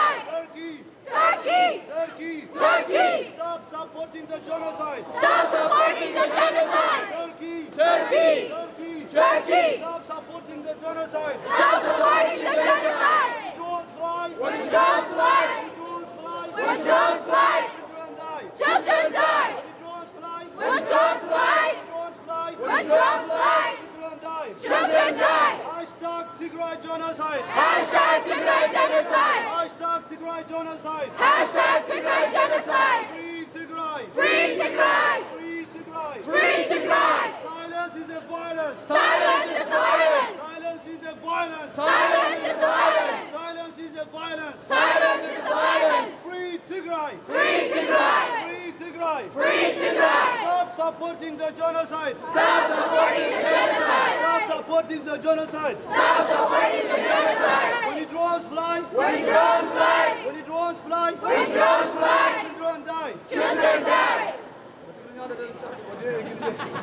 genocide. Stop supporting the genocide. Drones fly. When drones fly. Drones fly. When drones fly. Children die. Children die. Drones fly. When drones fly. Drones fly. When drones fly. Children die. Children die. Hashtag Tigray genocide. Hashtag Tigray genocide. Hashtag Tigray genocide. Hashtag Tigray genocide. Free Tigray. Free Tigray. Free Tigray. Free Tigray. Silence is a violence. Silence is violence. Silence is a violence. Silence is violence. Silence is a violence. Silence is violence. Free Tigray. Free Tigray. Free Tigray. Free Tigray. Stop supporting the genocide. Stop supporting the genocide. Stop supporting the genocide. Stop supporting the genocide. When the drones fly. When drones fly. When the drones fly. When drones fly. Children die. Children die.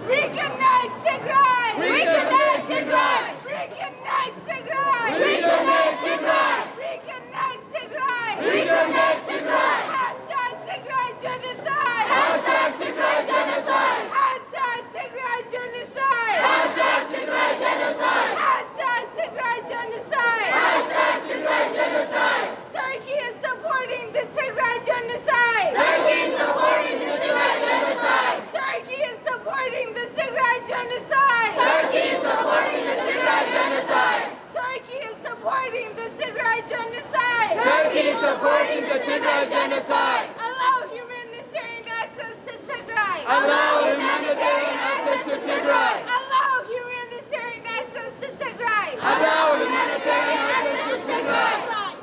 Reconnect Tigray! Reconnect Tigray! Reconnect Tigray! Reconnect Tigray! Reconnect Tigray! Reconnect Tigray! Hashtag Tigray genocide! Hashtag Tigray genocide! Hashtag Tigray genocide! Hashtag Tigray genocide! Hashtag Tigray genocide! Hashtag Tigray genocide! Turkey is supporting the Tigray genocide! Turkey is supporting the Tigray genocide! Turkey is supporting the Tigray genocide! Turkey is supporting the Tigray genocide! Turkey is supporting the Tigray genocide! Turkey is supporting the Tigray genocide! Allow humanitarian access to Tigray! Allow humanitarian access to Tigray! Allow humanitarian access to Tigray! Allow humanitarian access to Tigray!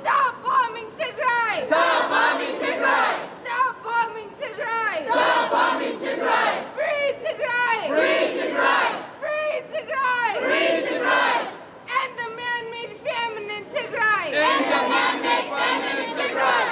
Stop bombing Tigray! Stop bombing Tigray! Stop bombing Tigray! Stop bombing Tigray! Free Tigray! Free Tigray! Free Tigray! Free Tigray! End the man-made famine in Tigray! End the man-made famine in Tigray!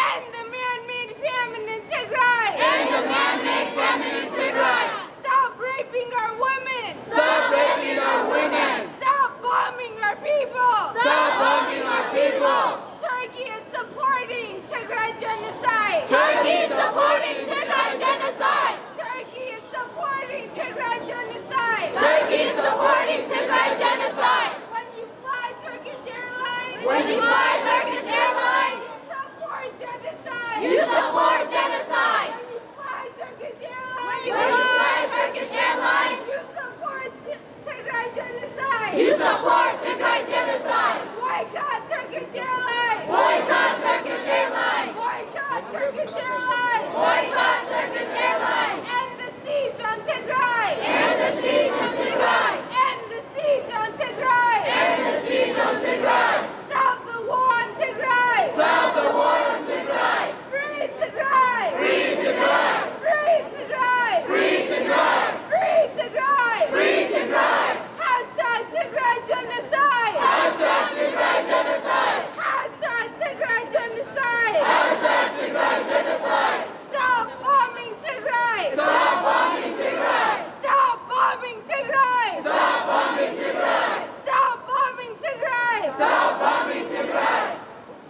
End the man-made famine in Tigray! End the man-made famine in Tigray! Stop raping our women! Stop raping our women! Stop bombing our people! Stop bombing our people! Turkey is supporting Tigray genocide! Turkey is supporting Tigray genocide! Turkey is supporting Tigray genocide! Turkey is supporting Tigray genocide! When you fly Turkish Airlines! When you fly Turkish Airlines! You support genocide! You support genocide! When you fly Turkish Airlines! When you fly Turkish Airlines! You support Tigray genocide! You support Tigray genocide! Boycott Turkish Airlines! Boycott Turkish Airlines! Boycott Turkish Airlines! Boycott Turkish Airlines! End the siege on Tigray! End the siege on Tigray! End the siege on Tigray! End the siege on Tigray! Stop the war on Tigray! Stop the war on Tigray! Free Tigray! Free Tigray! Free Tigray! Free Tigray! Free Tigray! Free Tigray! Hashtag Tigray genocide! Hashtag Tigray genocide! Hashtag Tigray genocide! Hashtag Tigray genocide! Stop bombing Tigray! Stop bombing Tigray! Stop bombing Tigray! Stop bombing Tigray! Stop bombing Tigray! Stop bombing Tigray!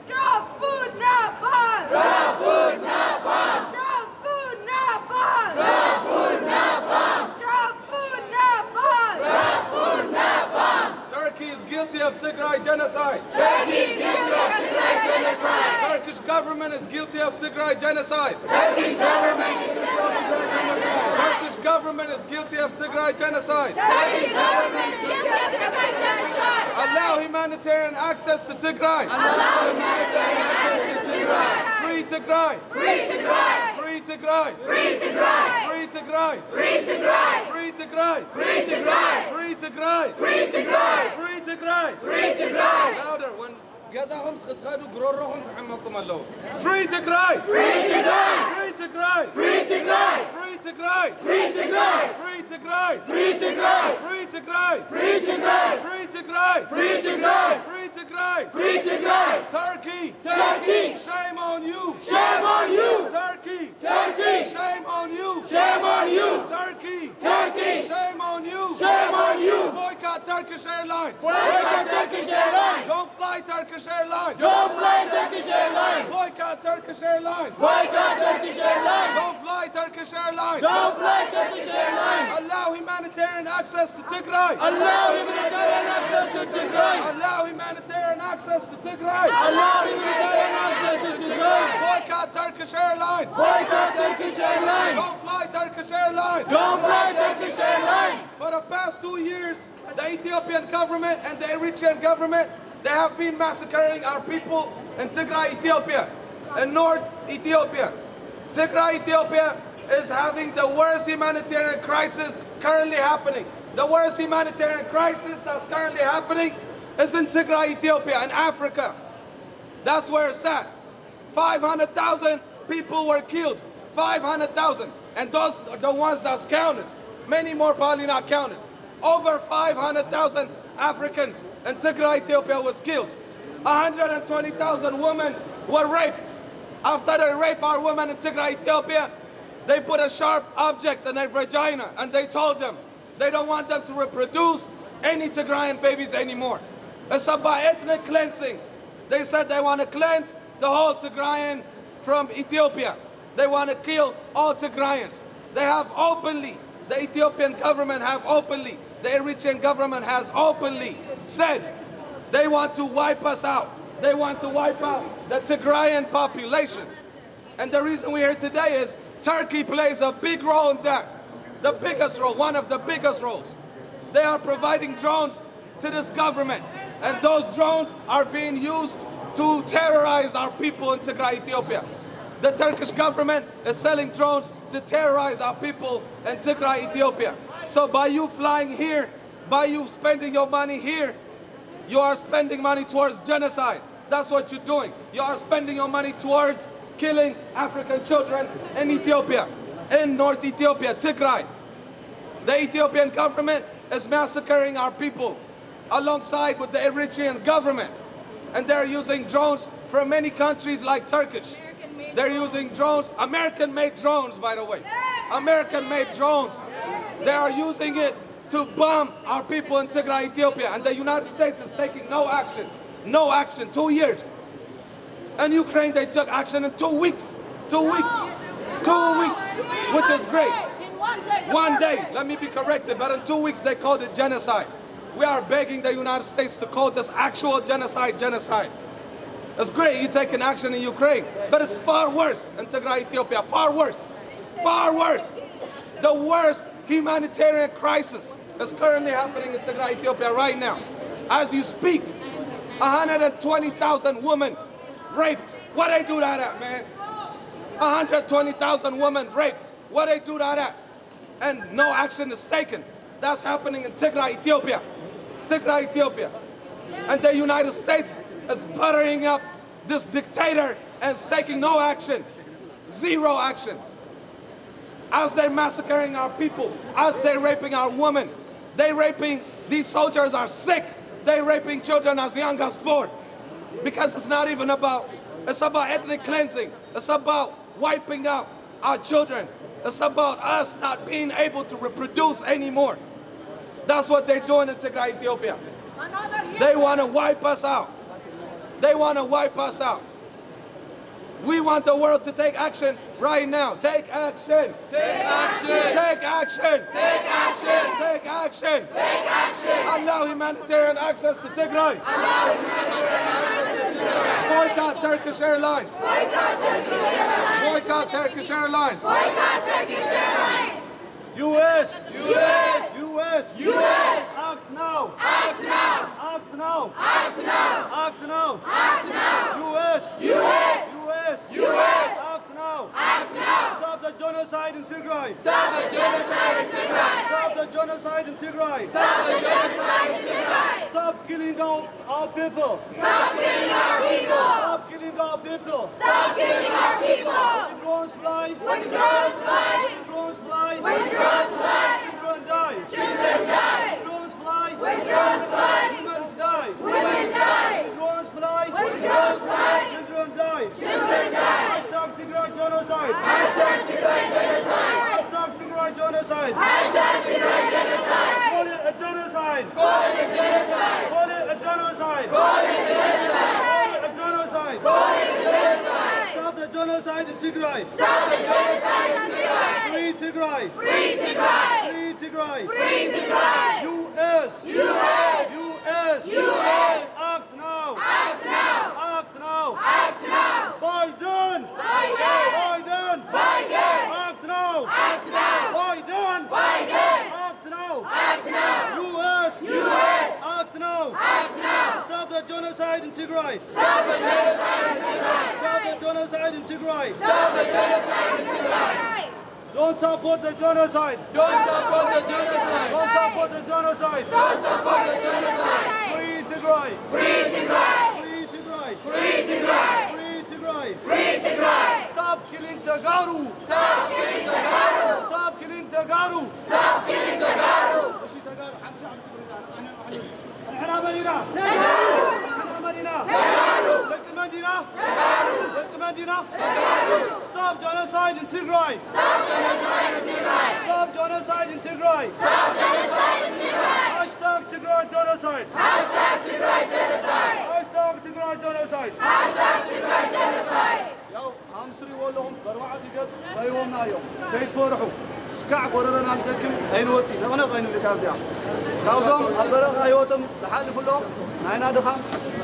Drop food, not bombs! Drop food, not bombs! Drop food, not bombs! Drop food, not bombs! Drop food, not bombs! Drop food, not bombs! Turkey is guilty of Tigray genocide. Turkey is guilty of Tigray genocide! Turkish government is guilty of Tigray genocide. Turkish government is guilty of Tigray genocide! Turkish government is guilty of Tigray genocide. Turkish government is guilty of Tigray genocide! Allow humanitarian access to Tigray. Allow humanitarian access to Tigray! Free Tigray. Free Tigray! Free Tigray. Free Tigray! Free Tigray. Free Tigray! Free Tigray. Free Tigray! Free Tigray. Free Tigray! Free Tigray. Free Tigray! Louder when جزاهم تخدوا قرورهم حماكم الله. Free Tigray. Free Tigray! Free Tigray. Free Tigray! Free Tigray. Free Tigray! Free Tigray. Free Tigray! Free Tigray. Free Tigray! Free Tigray. Free Tigray! Free Tigray. Free Tigray! Turkey. Turkey! Shame on you. Shame on you! Turkey. Turkey! Shame on you. Shame on you! Turkey. Turkey! Shame on you. Shame on you! Boycott Turkish Airlines. Boycott Turkish Airlines! Don't fly Turkish Airlines. Don't fly Turkish Airlines! Boycott Turkish Airlines. Boycott Turkish Airlines! Don't fly Turkish Airlines. Don't fly Turkish Airlines! Allow humanitarian access to Tigray. Allow humanitarian access to Tigray! access to Tigray. Allow humanitarian access to Tigray. Boycott Turkish Airlines. Boycott Turkish Airlines. Don't fly Turkish Airlines. Don't fly Turkish Airlines. For the past 2 years, the Ethiopian government and the Eritrean government, they have been massacring our people in Tigray, Ethiopia, in North Ethiopia. Tigray, Ethiopia is having the worst humanitarian crisis currently happening. The worst humanitarian crisis that's currently happening is in Tigray, Ethiopia, in Africa. That's where it's at. 500,000 people were killed. 500,000. And those are the ones that's counted. Many more probably not counted. Over 500,000 Africans in Tigray, Ethiopia was killed. 120,000 women were raped. After they rape our women in Tigray, Ethiopia, they put a sharp object in their vagina and they told them they don't want them to reproduce any Tigrayan babies anymore. It's about ethnic cleansing. They said they want to cleanse the whole Tigrayan from Ethiopia. They want to kill all Tigrayans. They have openly, the Ethiopian government have openly, the Eritrean government has openly said they want to wipe us out. They want to wipe out the Tigrayan population. And the reason we're here today is Turkey plays a big role in that. The biggest role, one of the biggest roles. They are providing drones to this government. And those drones are being used to terrorize our people in Tigray, Ethiopia. The Turkish government is selling drones to terrorize our people in Tigray, Ethiopia. So by you flying here, by you spending your money here, you are spending money towards genocide. That's what you're doing. You are spending your money towards killing African children in Ethiopia, in North Ethiopia, Tigray. The Ethiopian government is massacring our people alongside with the Eritrean government. And they're using drones from many countries like Turkish. They're using drones, American-made drones, by the way. American-made drones. They are using it to bomb our people in Tigray, Ethiopia. And the United States is taking no action. No action, 2 years. And Ukraine, they took action in 2 weeks. 2 weeks. 2 weeks, which is great. 1 day, let me be corrected, but in 2 weeks they called it genocide. We are begging the United States to call this actual genocide, genocide. It's great you taking action in Ukraine, but it's far worse in Tigray, Ethiopia, far worse. Far worse. The worst humanitarian crisis is currently happening in Tigray, Ethiopia right now. As you speak, 120,000 women raped. What they do that at, man? 120,000 women raped. What they do that at? And no action is taken. That's happening in Tigray, Ethiopia. Tigray, Ethiopia. And the United States is buttering up this dictator and is taking no action. Zero action. As they're massacring our people, as they're raping our women, they're raping, these soldiers are sick. They're raping children as young as 4. Because it's not even about, it's about ethnic cleansing. It's about wiping out our children. It's about us not being able to reproduce anymore. That's what they're doing in Tigray, Ethiopia. They want to wipe us out. They want to wipe us out. We want the world to take action right now. Take action. Take action. Take action. Take action. Take action. Take action. Allow humanitarian access to Tigray. Allow humanitarian access to Tigray. Boycott Turkish Airlines. Boycott Turkish Airlines. Boycott Turkish Airlines. Boycott Turkish Airlines. US! US! US! US! Act now! Act now! Act now! Act now! Act now! Act now! US! US! US! US! Act now! Act now! Stop the genocide in Tigray! Stop the genocide in Tigray! Stop the genocide in Tigray! Stop the genocide in Tigray! Stop killing our people! Stop killing our people! Stop killing our people! Stop killing our people! When drones fly! When drones fly! When drones fly! When drones fly! Children die! Children die! When drones fly! When drones fly! Women die! Women die! When drones fly! When drones fly! Children die! Children die! Hashtag Tigray genocide! Hashtag Tigray genocide! Hashtag Tigray genocide! Hashtag Tigray genocide! Call it a genocide! Call it a genocide! Call it a genocide! Call it a genocide! Call it a genocide! Call it a genocide! Stop the genocide in Tigray! Stop the genocide in Tigray! Free Tigray! Free Tigray! Free Tigray! Free Tigray! US! US! US! US! Act now! Act now! Stop the genocide in Tigray. Stop the genocide in Tigray. Stop the genocide in Tigray. Stop the genocide in Tigray. Don't support the genocide. Don't support the genocide. Don't support the genocide. Don't support the genocide. Free Tigray. Free Tigray. Free Tigray. Free Tigray. Free Tigray. Free Tigray. Stop killing Tagaru. Stop killing Tagaru. Stop killing Tagaru. Stop killing Tagaru. ماشي Tagaru. احنا مدينة. Tagaru. احنا مدينة. Tagaru. لك مدينة. Tagaru. لك مدينة. Tagaru. Stop genocide in Tigray. Stop genocide in Tigray. Stop genocide in Tigray. Stop genocide in Tigray. Hashtag Tigray genocide. Hashtag Tigray genocide. Hashtag Tigray genocide. Hashtag Tigray genocide. يو أمسري ولهم بروعة جت بيومنا يوم كيد فرحوا سكع قررنا عندكم أينوتي نغنق أين اللي كافيا كافهم البرق أيوتهم زحالف لهم نحن دخام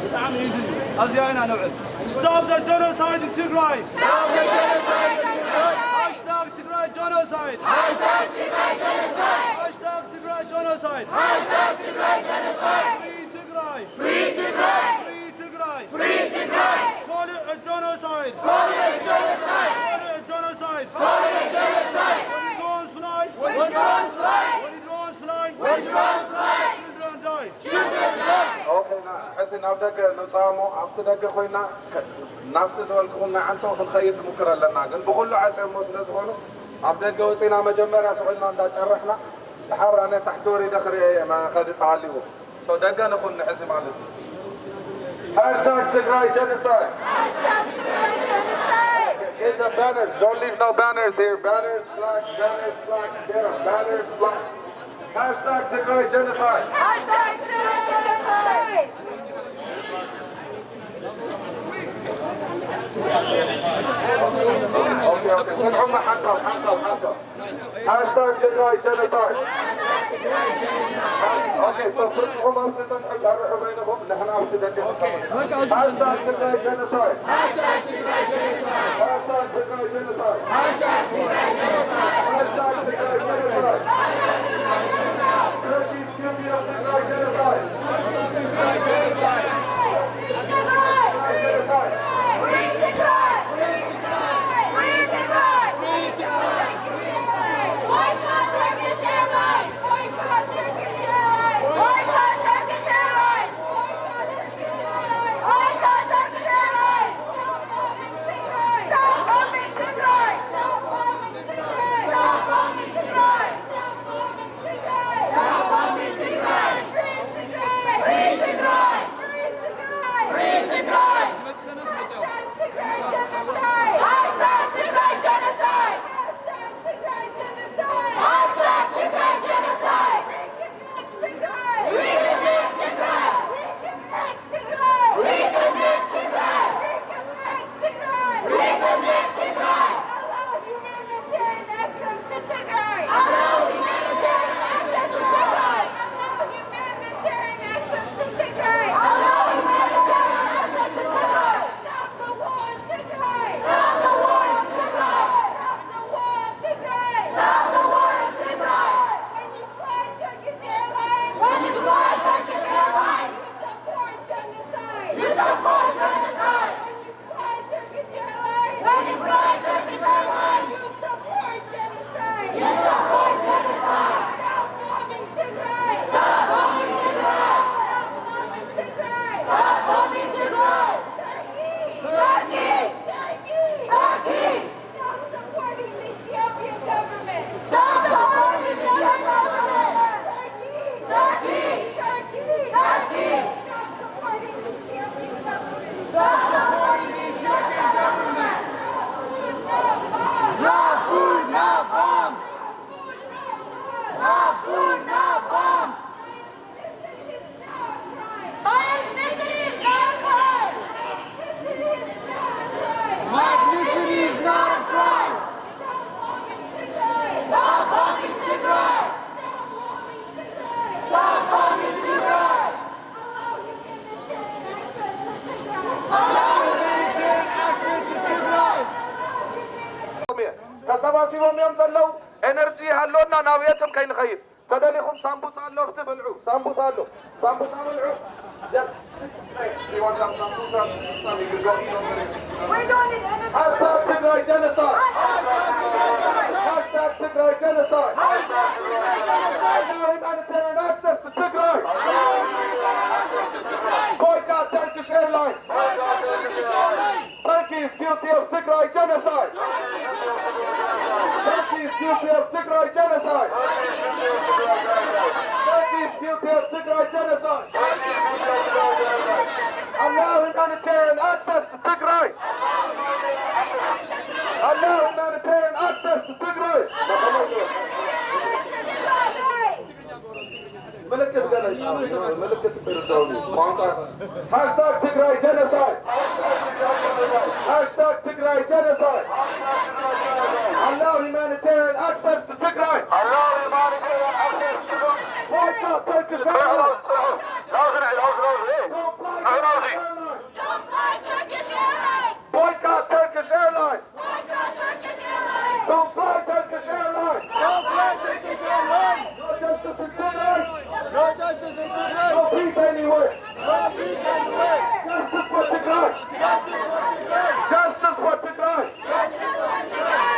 بتعم يجي أزيانا نوعد Stop the genocide in Tigray. Stop the genocide in Tigray. Hashtag Tigray genocide. Hashtag Tigray genocide. Hashtag Tigray genocide. Hashtag Tigray genocide. Free Tigray. Free Tigray. Free Tigray. Free Tigray. Call it a genocide. Call it a genocide. Call it a genocide. Call it a genocide. When drones fly. When drones fly. When drones fly. When drones fly. Children die. Children die. Okay, now, حسن نافدك نصامو أفتدك خوينا نافت زول كنا عنده خنخيط مكرر لنا قال بقول له عسى موسى زونه عبدك وسينا مجمر سؤالنا عند شرحنا تحر أنا تحتوري دخري ما خدت عليه سو دقة نقول نحسم على Hashtag Tigray genocide. Hashtag Tigray genocide. Get the banners. Don't leave no banners here. Banners, flags, banners, flags. Get them. Banners, flags. Hashtag Tigray genocide. Hashtag Tigray genocide. Okay. سمعوا حنصل. Hashtag Tigray genocide. Okay, so صدقهم أمسسا حجارة بينهم نحن أمسدك. Hashtag Tigray genocide. Hashtag Tigray genocide. Hashtag Tigray genocide. Hashtag Tigray genocide. Hashtag Tigray genocide. Turkey's guilty of Tigray genocide. Tigray genocide. Free Tigray. Free Tigray. Free Tigray. Boycott Turkish Airlines. Boycott Turkish Airlines. Boycott Turkish Airlines. Boycott Turkish Airlines. Stop bombing Tigray. Stop bombing Tigray. Stop bombing Tigray. Stop bombing Tigray. Stop bombing Tigray. Free Tigray. Free Tigray. Free Tigray. Free Tigray. Hashtag Tigray genocide. Hashtag Tigray genocide. Hashtag Tigray genocide. Reconnect Tigray. Reconnect Tigray. Reconnect Tigray. Reconnect Tigray. Reconnect Tigray. Allow humanitarian access to Tigray. Allow humanitarian access to Tigray. Allow humanitarian access to Tigray. Allow humanitarian access to Tigray. Stop the war in Tigray. Stop the war in Tigray. Stop the war in Tigray. Stop the war in Tigray. When you fly Turkish Airlines. When you fly Turkish Airlines. You support genocide. You support genocide. When you fly Turkish Airlines. When you fly Turkish Airlines. You support genocide. You support genocide. Stop bombing Tigray. Stop bombing Tigray. Stop bombing Tigray. Stop bombing Tigray. Turkey. Stop supporting the Ethiopian government. Stop supporting the Ethiopian government. Turkey. Stop supporting the Ethiopian government. Stop supporting the Ethiopian government. No food, no bombs. No food, no bombs. Ethnicity is not a crime. Ethnicity is not a crime. Stop bombing Tigray. Stop bombing Tigray. Allow humanitarian access to Tigray. ተሰባሲቦም እዮም ዘለው ኤነርጂ ሃሎና ናብየትም ከይንኸይድ ተደሊኹም ሳምቡሳ ኣሎ እትብልዑ ሳምቡሳ ኣሎ ሳምቡሳ ብልዑ We don't need any. Hashtag Tigray genocide. Hashtag Tigray genocide. Allow humanitarian access to Tigray. Boycott Turkish Airlines. Turkey is guilty of Tigray genocide. Turkey is guilty of Tigray genocide. Turkey is guilty of Tigray genocide. Allow humanitarian access to Tigray. Allow humanitarian access to Tigray. Hashtag Tigray genocide. Hashtag Tigray genocide. Allow humanitarian access to Tigray. Boycott Turkish Airlines. Don't fly Turkish Airlines. Boycott Turkish Airlines. Boycott Turkish Airlines. Don't fly Turkish Airlines. Don't fly Turkish Airlines. No justice in Tigray. No justice in Tigray. No peace anywhere. No peace anywhere. Justice for Tigray. Justice for Tigray.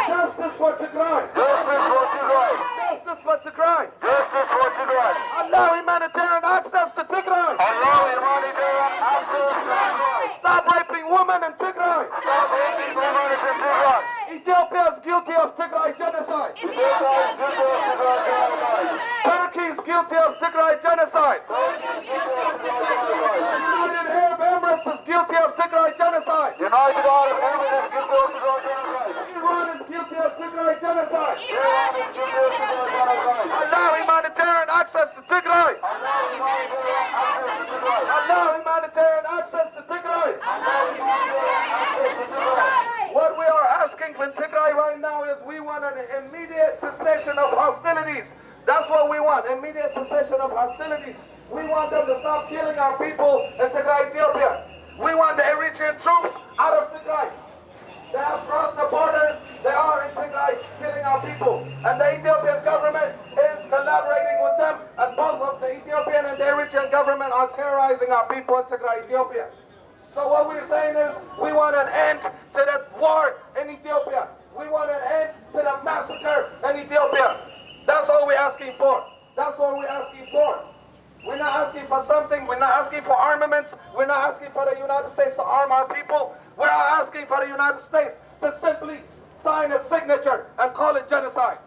Justice for Tigray. Justice for Tigray. Justice for Tigray. Allow humanitarian access to Tigray. Allow humanitarian access to Tigray. Stop raping women in Tigray. Stop hating women in Tigray. Ethiopia is guilty of Tigray genocide. Turkey is guilty of Tigray genocide. United Arab Emirates is guilty of Tigray genocide. United Arab Emirates is guilty of Tigray genocide. Iran is guilty of Tigray genocide. Iran is guilty of Tigray genocide. Allow humanitarian access to Tigray. Allow humanitarian access to Tigray. What we are asking from Tigray right now is we want an immediate cessation of hostilities. That's what we want, immediate cessation of hostilities. We want them to stop killing our people in Tigray, Ethiopia. We want the Eritrean troops out of Tigray. They have crossed the borders. They are in Tigray killing our people. And the Ethiopian government is collaborating with them. And both of the Ethiopian and the Eritrean government are terrorizing our people in Tigray, Ethiopia. So what we're saying is we want an end to the war in Ethiopia. We want an end to the massacre in Ethiopia. That's all we're asking for. That's all we're asking for. We're not asking for something. We're not asking for armaments. We're not asking for the United States to arm our people. We're asking for the United States to simply sign a signature and call it genocide.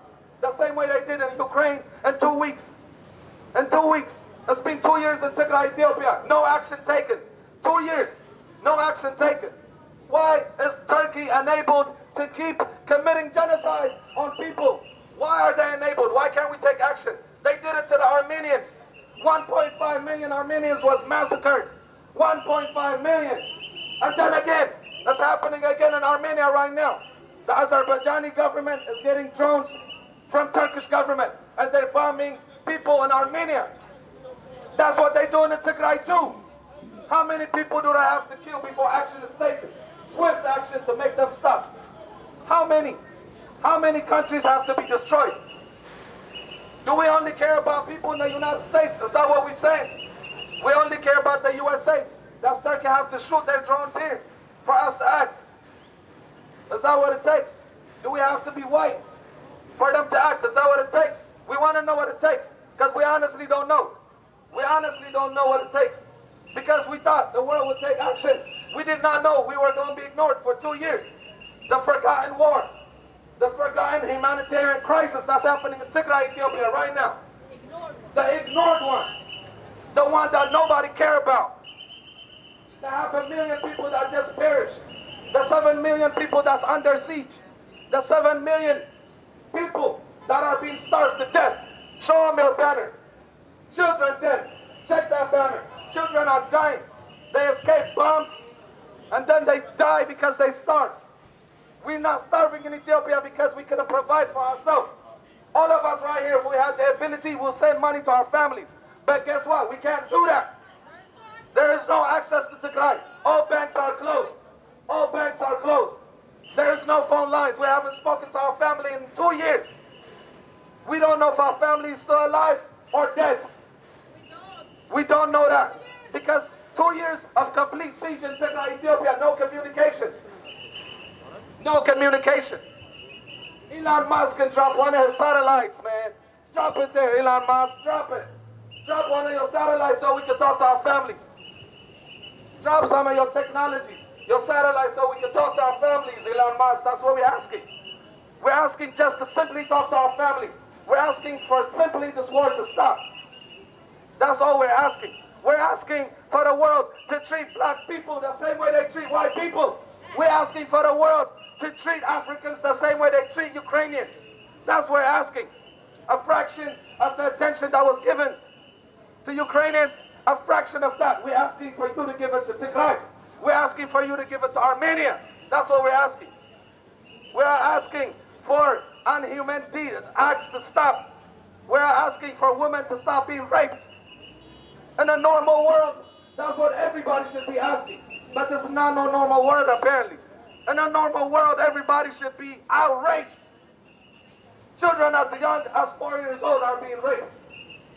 The same way they did in Ukraine in 2 weeks. In 2 weeks. It's been 2 years in Tigray, Ethiopia. No action taken. 2 years. No action taken. Why is Turkey enabled to keep committing genocide on people? Why are they enabled? Why can't we take action? They did it to the Armenians. 1.5 million Armenians was massacred. 1.5 million. And then again, it's happening again in Armenia right now. The Azerbaijani government is getting drones from Turkish government and they're bombing people in Armenia. That's what they're doing in Tigray too. How many people do they have to kill before action is taken? Swift action to make them stop. How many? How many countries have to be destroyed? Do we only care about people in the United States? Is that what we're saying? We only care about the USA. Does Turkey have to shoot their drones here for us to act? Is that what it takes? Do we have to be white for them to act? Is that what it takes? We want to know what it takes because we honestly don't know. We honestly don't know what it takes because we thought the world would take action. We did not know we were going to be ignored for 2 years. The forgotten war. The forgotten humanitarian crisis that's happening in Tigray, Ethiopia right now. The ignored one. The one that nobody cared about. The 500,000 people that just perished. The 7 million people that's under siege. The 7 million people that are being starved to death. Show them your banners. Children dead. Check that banner. Children are dying. They escape bombs and then they die because they starve. We're not starving in Ethiopia because we couldn't provide for ourselves. All of us right here, if we had the ability, we'll send money to our families. But guess what? We can't do that. There is no access to Tigray. All banks are closed. All banks are closed. There is no phone lines. We haven't spoken to our family in 2 years. We don't know if our family is still alive or dead. We don't know that because 2 years of complete siege in Tigray, Ethiopia, no communication. No communication. Elon Musk can drop one of his satellites, man. Drop it there, Elon Musk, drop it. Drop one of your satellites so we can talk to our families. Drop some of your technologies, your satellites so we can talk to our families, Elon Musk. That's what we're asking. We're asking just to simply talk to our family. We're asking for simply this war to stop. That's all we're asking. We're asking for the world to treat black people the same way they treat white people. We're asking for the world to treat Africans the same way they treat Ukrainians. That's what we're asking. A fraction of the attention that was given to Ukrainians, a fraction of that, we're asking for you to give it to Tigray. We're asking for you to give it to Armenia. That's what we're asking. We're asking for unhuman acts to stop. We're asking for women to stop being raped. In a normal world, that's what everybody should be asking. But this is not no normal world, apparently. In a normal world, everybody should be outraged. Children as young as 4 years old are being raped.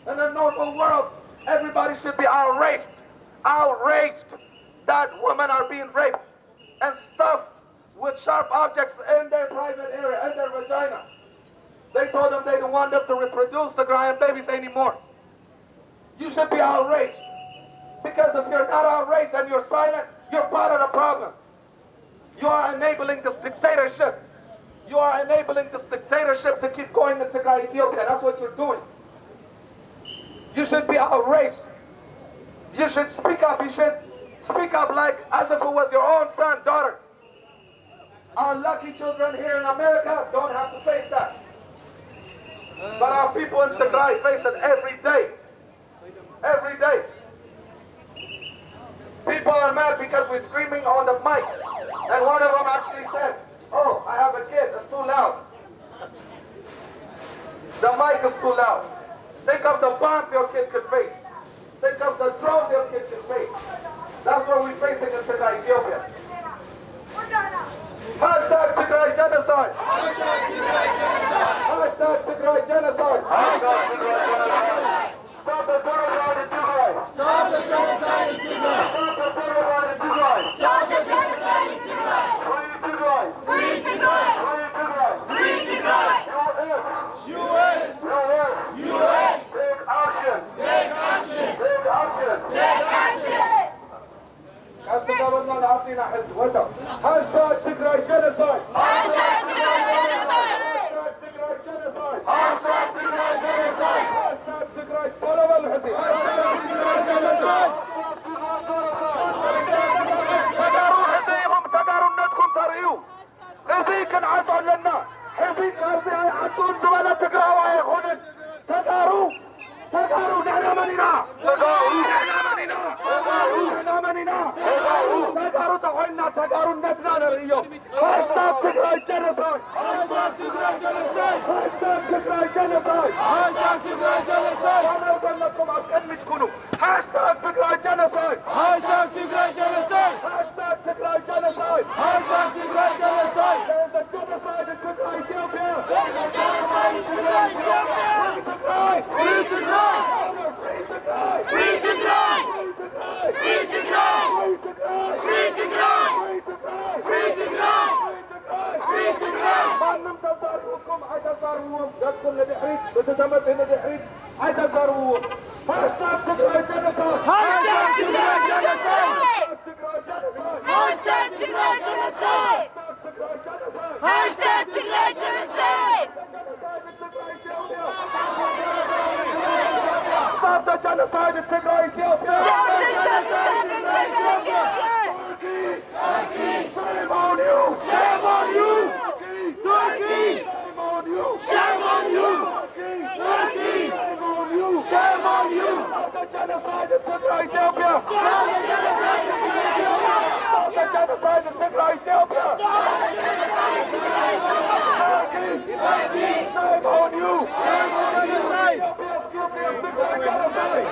In a normal world, everybody should be outraged. Outraged that women are being raped and stuffed with sharp objects in their private area, in their vagina. They told them they don't want them to reproduce the Tigrayan babies anymore. You should be outraged. Because if you're not outraged and you're silent, you're part of the problem. You are enabling this dictatorship. You are enabling this dictatorship to keep going in Tigray, Ethiopia. That's what you're doing. You should be outraged. You should speak up. You should speak up like as if it was your own son, daughter. Our lucky children here in America don't have to face that. But our people in Tigray face it every day. Every day. People are mad because we're screaming on the mic. And one of them actually said, "Oh, I have a kid, it's too loud. The mic is too loud." Think of the bombs your kid could face. Think of the drones your kid could face. That's what we're facing in Tigray, Ethiopia. Hashtag Tigray genocide. Hashtag Tigray genocide. Hashtag Tigray genocide. Hashtag Tigray genocide. Stop the genocide in Tigray. Stop the genocide in Tigray. Stop the genocide in Tigray. Stop the genocide in Tigray. Free Tigray. Free Tigray. Free Tigray. US. US. US. Take action. Take action. Take action. Take action. Hashtag Tigray genocide. Hashtag Tigray genocide. Hashtag Tigray genocide. Hashtag Tigray genocide. Hashtag Tigray genocide. Hashtag Tigray genocide. تداروا حزيهم تداروا ندكم تريو إزي كان عزوا لنا حزي كارزي عزون زبالة تقرأوا يا خونك تداروا تداروا نحن مننا تداروا نحن مننا تداروا نحن مننا تداروا تخوينا تداروا نتنا نريو هاشتاج تقرأ الجنساي هاشتاج تقرأ الجنساي هاشتاج تقرأ الجنساي هاشتاج تقرأ الجنساي أنا أقول لكم أبكن تكونوا هاشتاج تقرأ الجنساي هاشتاج تقرأ الجنساي هاشتاج تقرأ الجنساي هاشتاج تقرأ الجنساي There's a genocide in Tigray, Ethiopia. There's a genocide in Tigray, Ethiopia. Free Tigray. Free Tigray. Free Tigray. Free Tigray. Free Tigray. Free Tigray. Free Tigray. Free Tigray. Free Tigray. Free Tigray. ማንም ተዛሩኩም አይተዛሩም ደስል ለድሕሪት በተተመጽ ለድሕሪት አይተዛሩም ሃሽታግ ትግራይ ጀኖሳይድ ሃሽታግ ትግራይ ጀኖሳይድ ሃሽታግ ትግራይ ጀኖሳይድ ሃሽታግ ትግራይ ጀኖሳይድ Stop the genocide in Tigray, Ethiopia! Stop the genocide in Tigray, Ethiopia! Turkey! Shame on you! Shame on you! Turkey! Shame on you! Shame on you! Turkey! Shame on you! Shame on you! Stop the genocide in Tigray, Ethiopia! Stop the genocide in Tigray, Ethiopia! Stop the genocide in Tigray, Ethiopia! Stop the genocide in Tigray, Ethiopia! Turkey! Shame on you! Shame on you! Ethiopia is guilty of Tigray genocide!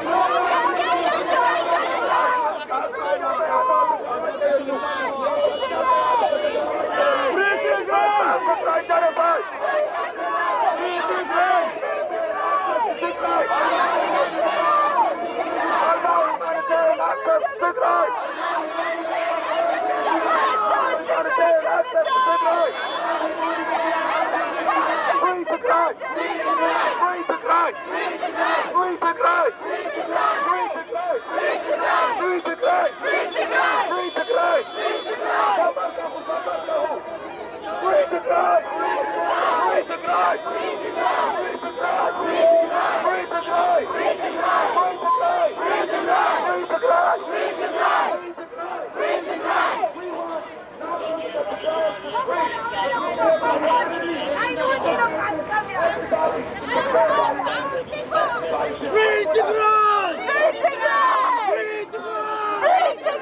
Free Tigray! Tigray genocide! Free Tigray! Allow humanitarian access to Tigray! Humanitarian access to Tigray. Free Tigray. Free Tigray. Free Tigray. Free Tigray. Free Tigray. Free Tigray. Free Tigray. Free Tigray. Free Tigray. Free Tigray. Free Tigray. Free Tigray. Free Tigray. Free Tigray. Free Tigray. We want Free Tigray! Free Tigray! Free Tigray! Free Tigray! Free Tigray! Free Tigray! Free Tigray!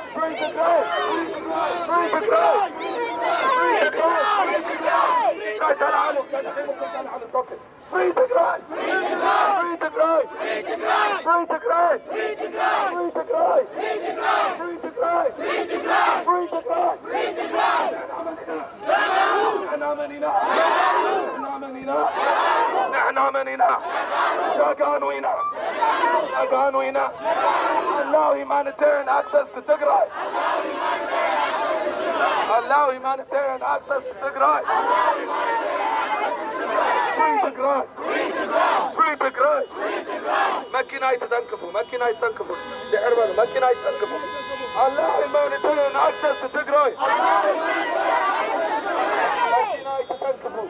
Free Tigray! تعالوا على الصوت. Free Tigray! Free Tigray! Free Tigray! Free Tigray! Free Tigray! Free Tigray! Free Tigray! Free Tigray! Free Tigray! Free Tigray! Free Tigray! نحن مننا نحن مننا نحن مننا يا قانوينا يا قانوينا allow humanitarian access to Tigray. Allow humanitarian access to Tigray. Free Tigray. Free Tigray. مكينا يتنكفوا مكينا يتنكفوا لحرمنا مكينا يتنكفوا. Allow humanitarian access to Tigray. مكينا يتنكفوا.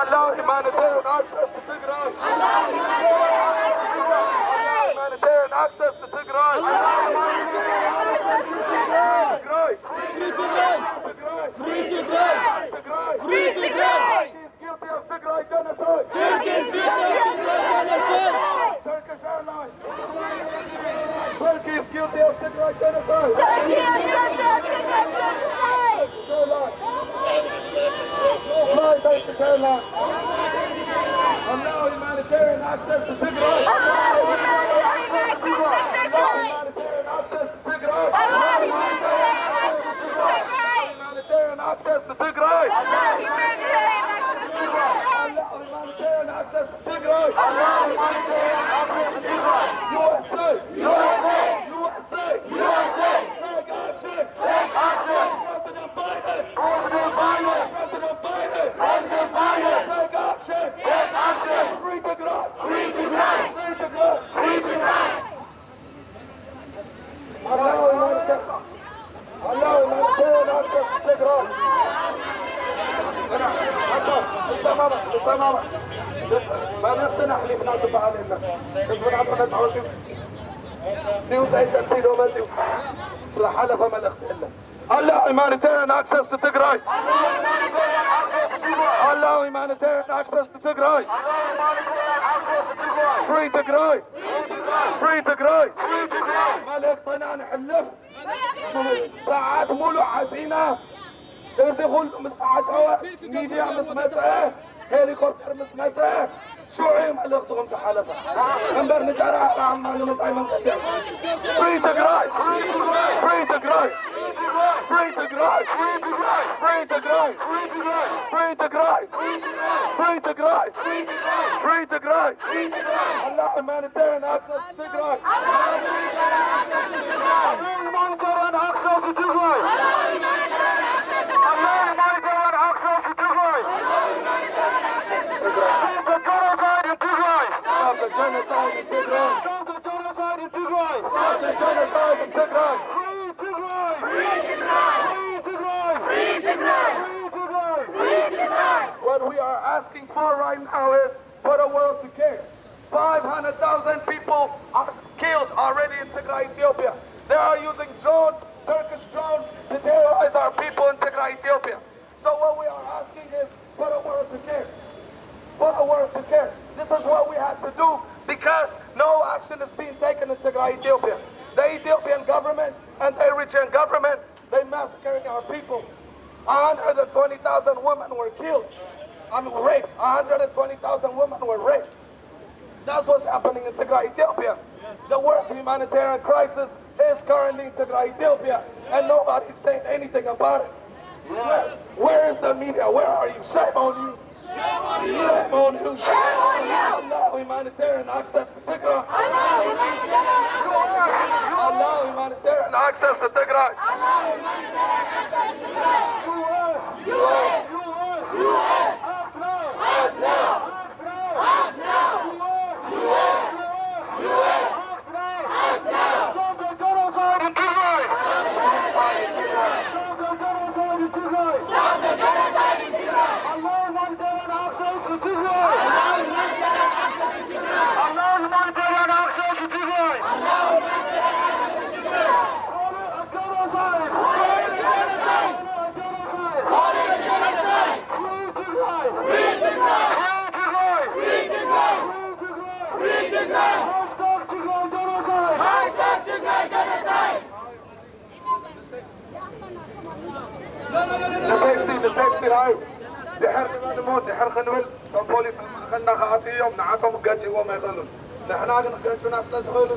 Allow humanitarian access to Tigray. Humanitarian access to Tigray. Tigray. Free Tigray! Free Tigray! Free Tigray! Guilty of Tigray genocide. Turkey is guilty of Tigray genocide! Turkish Airlines. Turkey is guilty of Tigray genocide. Fly Turkish Airlines. Allow humanitarian access to Tigray. Allow humanitarian access to Tigray. Humanitarian access to Tigray. Allow humanitarian access to Tigray. USA! USA! USA! USA! Take action! Take action! President Biden! President Biden! President Biden! President Biden! Take action! Take action! Free Tigray! Free Tigray! Free Tigray! Free Tigray! Allow humanitarian access to Tigray. لسه ماما ما نقتنع اللي في ناس بعضنا بس بنعطي ناس عوشي نيوز ايجنسي لو مازيو صلاح حلفة ما الاختلاف Allow humanitarian access to Tigray. Allow humanitarian access to Tigray. Free Tigray. Free Tigray. ما الاقتناع نحلف ساعات مولو حزينة إذا يقول مساعة سوا ميديا مسمسة هليكوبتر مسمسة شو عيم ألغتهم سحلفة أمبر نتعرى عمان ونطعيم Free Tigray Free Tigray Free Tigray Free Tigray Free Tigray Free Tigray Free Tigray Allow humanitarian access to Tigray Allow humanitarian access to Tigray Stop the genocide in Tigray! Stop the genocide in Tigray! Stop the genocide in Tigray! Free Tigray! Free Tigray! Free Tigray! Free Tigray! Free Tigray! What we are asking for right now is for the world to care. 500,000 people are killed already in Tigray, Ethiopia. They are using drones, Turkish drones, to terrorize our people in Tigray, Ethiopia. So what we are asking is for the world to care. For the world to care. This is what we had to do because no action is being taken in Tigray, Ethiopia. The Ethiopian government and the Eritrean government, they massacring our people. 120,000 women were killed. Raped. 120,000 women were raped. That's what's happening in Tigray, Ethiopia. The worst humanitarian crisis is currently in Tigray, Ethiopia, and nobody's saying anything about it. Where is the media? Where are you? Shame on you. Shame on you. Shame on you. Allow humanitarian access to Tigray. Allow humanitarian access to Tigray. Allow humanitarian access to Tigray. Allow humanitarian access to Tigray. US. US. Act now. Act now. Act now. US. US. Act now. Act now. Stop the genocide in Tigray. Stop the genocide in Tigray. Stop the genocide in Tigray. Stop the genocide in Tigray. Allow humanitarian access to Tigray. Allow humanitarian access to Tigray. Allow humanitarian access to Tigray. Allow humanitarian access to Tigray. Call it a genocide. Call it a genocide. Call it a genocide. Call it a genocide. Free Tigray. Free Tigray. Free Tigray. Free Tigray. Free Tigray. Hashtag Tigray genocide. Hashtag Tigray genocide. The safety هاي دحر نموت دحر خنول البوليس خلنا خاطيهم نعاتهم قاتي وما يخلون نحن قاتوا ناس لا تخلوا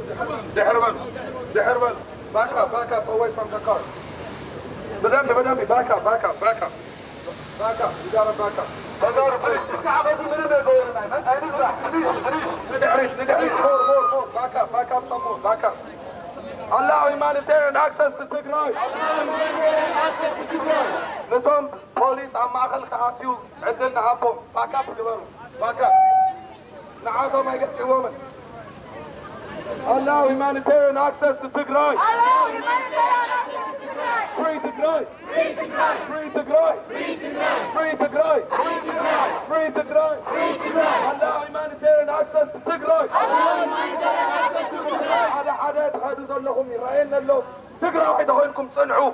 دحر بل back up away from the car بدمي back up you gotta back up ندحريش more back up some more back up allow humanitarian access to Tigray. نتهم بوليس عم أخل خاطيو عندنا هابهم باك اب كبروا باك اب نعاتهم ما يقتلوا من allow humanitarian access to Tigray. Allow humanitarian access to Tigray. Free Tigray. Free Tigray. Free Tigray. Free Tigray. Free Tigray. Free Tigray. Free Tigray. Free Tigray. allow humanitarian access to Tigray. Allow humanitarian access to Tigray. حدا يتخيلوا زلهم يراينا له تقرا واحد اخوينكم صنعوا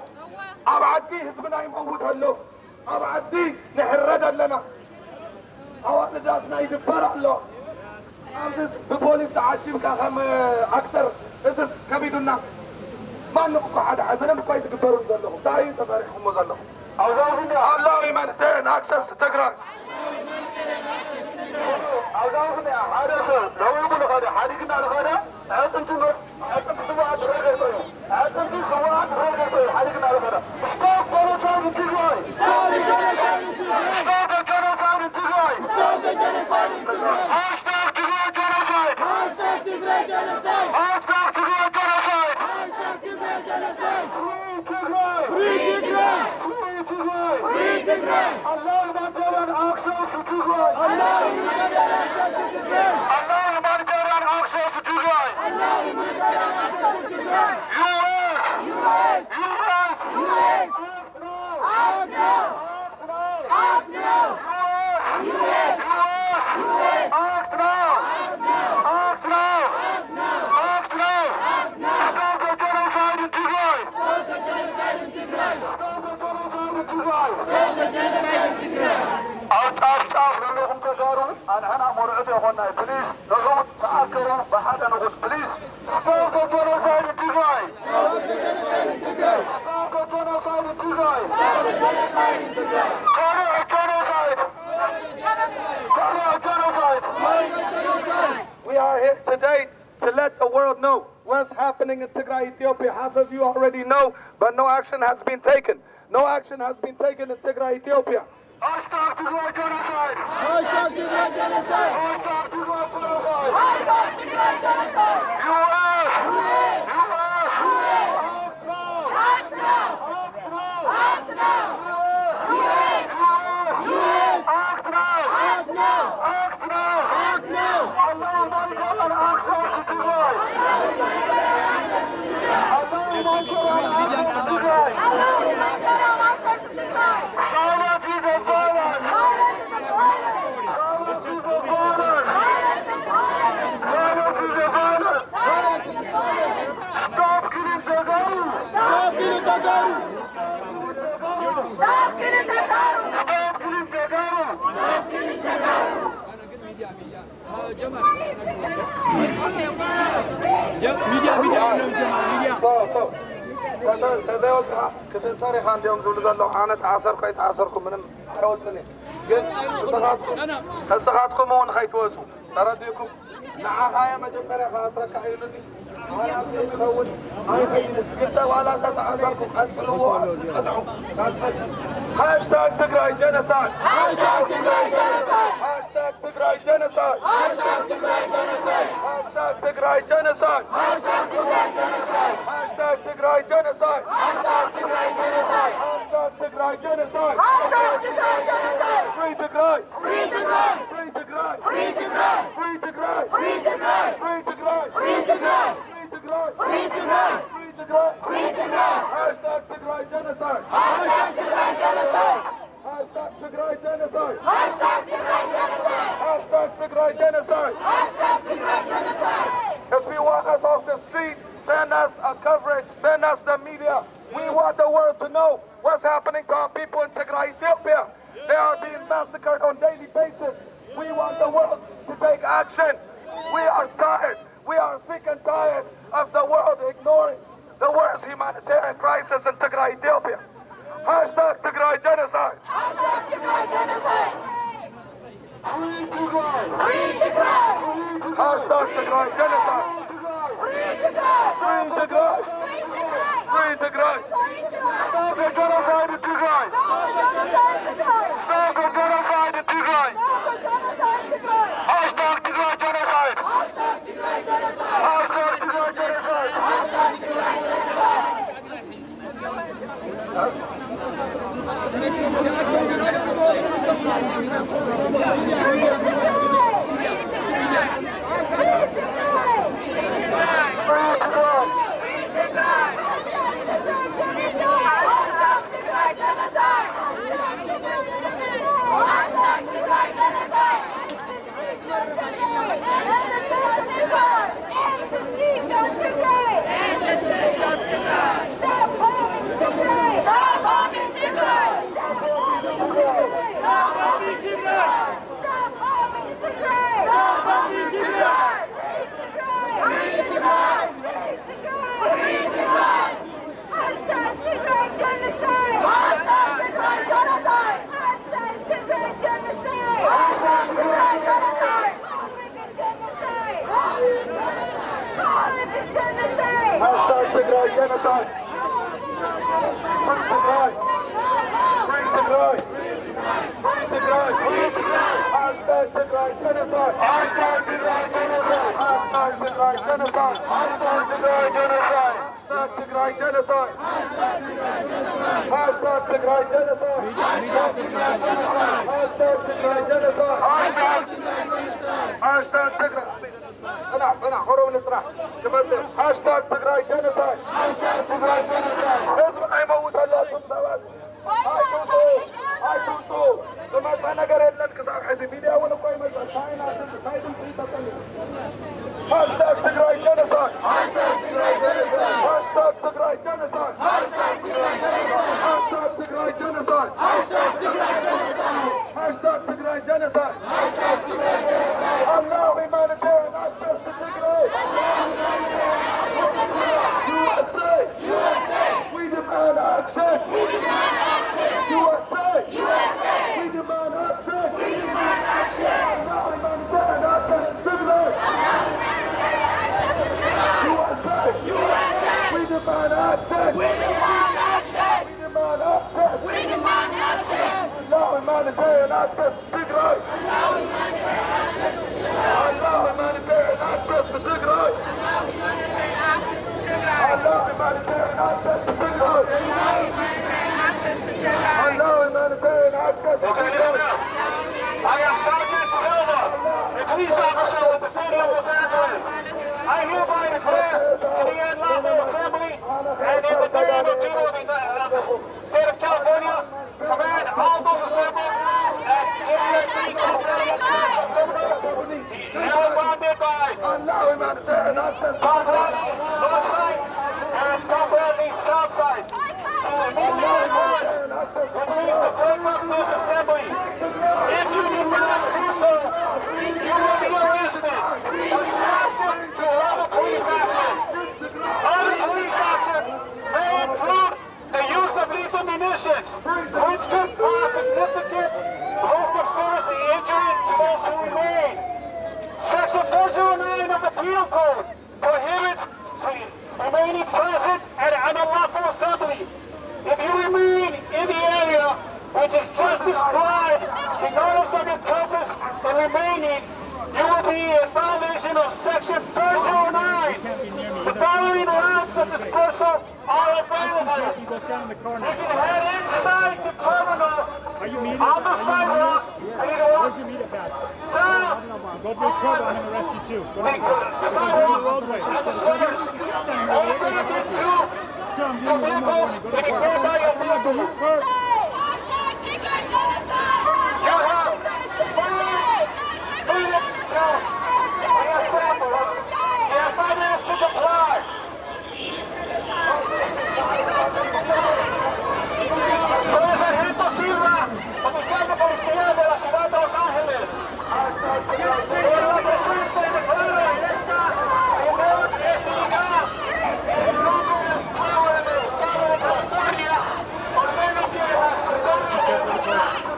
ابعدي حزبنا يموت هلو ابعدي نحرد لنا اوقات ذاتنا يدبر له امس ببوليس تعجب كخم اكثر اسس كبيدنا ما نبقى حدا حزبنا بقى يتكبروا زلهم داعي تفارحهم زلهم الله humanitarian access to Tigray. Allah humanitarian access to Tigray. Allow humanitarian access to Tigray. Allah humanitarian access to Tigray. Allow humanitarian access to Tigray. US. US. US. Act now. Act now. US. US. Act now. Act now. Act now. Stop the genocide in Tigray. Stop the genocide in Tigray. Stop the genocide in Tigray. Stop the genocide in Tigray. أرتاح لهم تجارب أنا مرعب يا أخواننا بليز نقول تأكلوا بحدا نقول بليز stop the genocide in Tigray. Stop the genocide in Tigray. Stop the genocide in Tigray. Stop the genocide in Tigray. Call it a genocide. Call it a genocide. Genocide. We are here today to let the world know what's happening in Tigray, Ethiopia. Half of you already know, but no action has been taken. No action has been taken in Tigray, Ethiopia. Hashtag Tigray genocide. Hashtag Tigray genocide. Hashtag Tigray genocide. Hashtag Tigray genocide. US. US. US. Act now. Act Act now. now. Act now. US. US. Act now. Act now. Act now. Act now. Allah humanitarian access to Tigray. Allah humanitarian access to Tigray. Allow humanitarian access to Tigray. Silence is a violence. Silence is a violence. Silence is a violence. Silence is violence. Silence is a violence. Silence is violence. Stop killing Tagaru. Stop killing Tagaru. Stop killing Tagaru. Stop killing Tagaru. Stop killing Tagaru. So. تزاوز كيف صار خان اليوم زول زلوا أنا تعاصركم يتعاصركم من حوسني قصاتكم هون خيتوزوا ترديكم نعاها يا مجمرة خاصرك عيلتي أنا أبغى أقول هاي خيلت كنت ولا تتعاصركم أسلوه أسدعوا Hashtag Tigray genocide. Hashtag Tigray genocide. Hashtag Tigray genocide. Hashtag Tigray genocide. Hashtag Tigray genocide. Hashtag Tigray genocide. Hashtag Tigray genocide. Hashtag Tigray genocide. Hashtag Tigray genocide. Hashtag Tigray genocide. Free Tigray. Free Tigray. Free Tigray. Free Tigray. Free Tigray. Free Tigray. Free Tigray. Free Tigray. Free Tigray. Free Tigray. Free Tigray. Free Tigray. Hashtag Tigray genocide. Hashtag Tigray genocide. Hashtag Tigray genocide. Hashtag Tigray genocide. Hashtag Tigray genocide. Hashtag Tigray genocide. If you want us off the street, send us a coverage, send us the media. We want the world to know what's happening to our people in Tigray, Ethiopia. They are being massacred on a daily basis. We want the world to take action. We are tired. We are sick and tired of the world ignoring the worst humanitarian crisis in Tigray, Ethiopia. Hashtag Tigray genocide. Hashtag Tigray genocide. Free Tigray. Free Tigray. Hashtag Tigray genocide. Free Tigray. Free Tigray. Free Tigray. Stop the genocide in Tigray. Stop the genocide in Tigray. Stop the genocide in Tigray. Stop the genocide in Tigray. Hashtag Tigray genocide. Hashtag Tigray genocide. Hashtag Tigray genocide. Hashtag Tigray genocide. Stop bombing Tigray! Stop bombing Tigray! Stop bombing Tigray! Stop bombing Tigray! Free Tigray! Free Tigray! Hashtag Tigray genocide! Hashtag Tigray genocide! Hashtag Tigray genocide! Hashtag Tigray genocide! Hashtag Tigray genocide. Free Tigray. Free Tigray. Free Tigray. Free Tigray. Hashtag Tigray genocide. Hashtag Tigray genocide. Hashtag Tigray genocide. Hashtag Tigray genocide. Hashtag Tigray genocide. Hashtag Tigray genocide. Hashtag Tigray genocide. Hashtag Tigray genocide. Hashtag Tigray. صنع خرم الاسرع هاشتاج تجراي جينوسايد هاشتاج تجراي جينوسايد لازم يموت هلا السمسمات هاي توصو سمعت انا قريت لك كسر حزب ميديا ولا قوي مثلا هاي هاشتاج تجراي جينوسايد هاشتاج تجراي جينوسايد هاشتاج تجراي جينوسايد هاشتاج تجراي جينوسايد هاشتاج تجراي جينوسايد هاشتاج تجراي جينوسايد هاشتاج تجراي جينوسايد الله humanitarian access to Tigray. USA, USA, we demand action. We demand action. USA, USA, we demand action. We demand action. Allah humanitarian access to Tigray. USA, USA, we demand action. We demand action. We demand action. We demand action. Allah humanitarian access to Tigray. Allah humanitarian access to Tigray. Allah humanitarian access to Tigray. Allah humanitarian access to Tigray. I am Sergeant Silva, a police officer with the city of Los Angeles. I hereby declare to the Anlamo Assembly and in the name of the state of California, command all those assembled at now bonded by Allah humanitarian access to Conrad north side and Conrad the south side. So immediately force the police to break up this assembly. If you do not do so, you will be arrested. Restricted to other police action. Other police action may include the use of lethal munitions, which could cause significant risk of serious injury to those who remain. Section 409 of the Penal Code prohibits remaining present at an unlawful assembly. If you remain in the area of dispersal are available. Jesse, go stand in the corner. You can head inside the terminal Are you meeting? on the sidewalk. And you know Where's what? your meter pass? Sir, Go to your cover. I'm going to arrest you too. Go ahead. the Go to the sidewalk roadway. is dispersed. Open it to Sir, I'm your giving you one more vehicles. warning. Go You to can the go by your cover. vehicle. First. Hashtag Tigray genocide! You have 5 minutes now. We have sample. You have 5 minutes to comply. Soy el sargento Silva, oficial de policía de la ciudad de Los Ángeles. Por la presencia declaro esta reunión es ilegal. En nombre del pueblo del estado de California, ordeno que las personas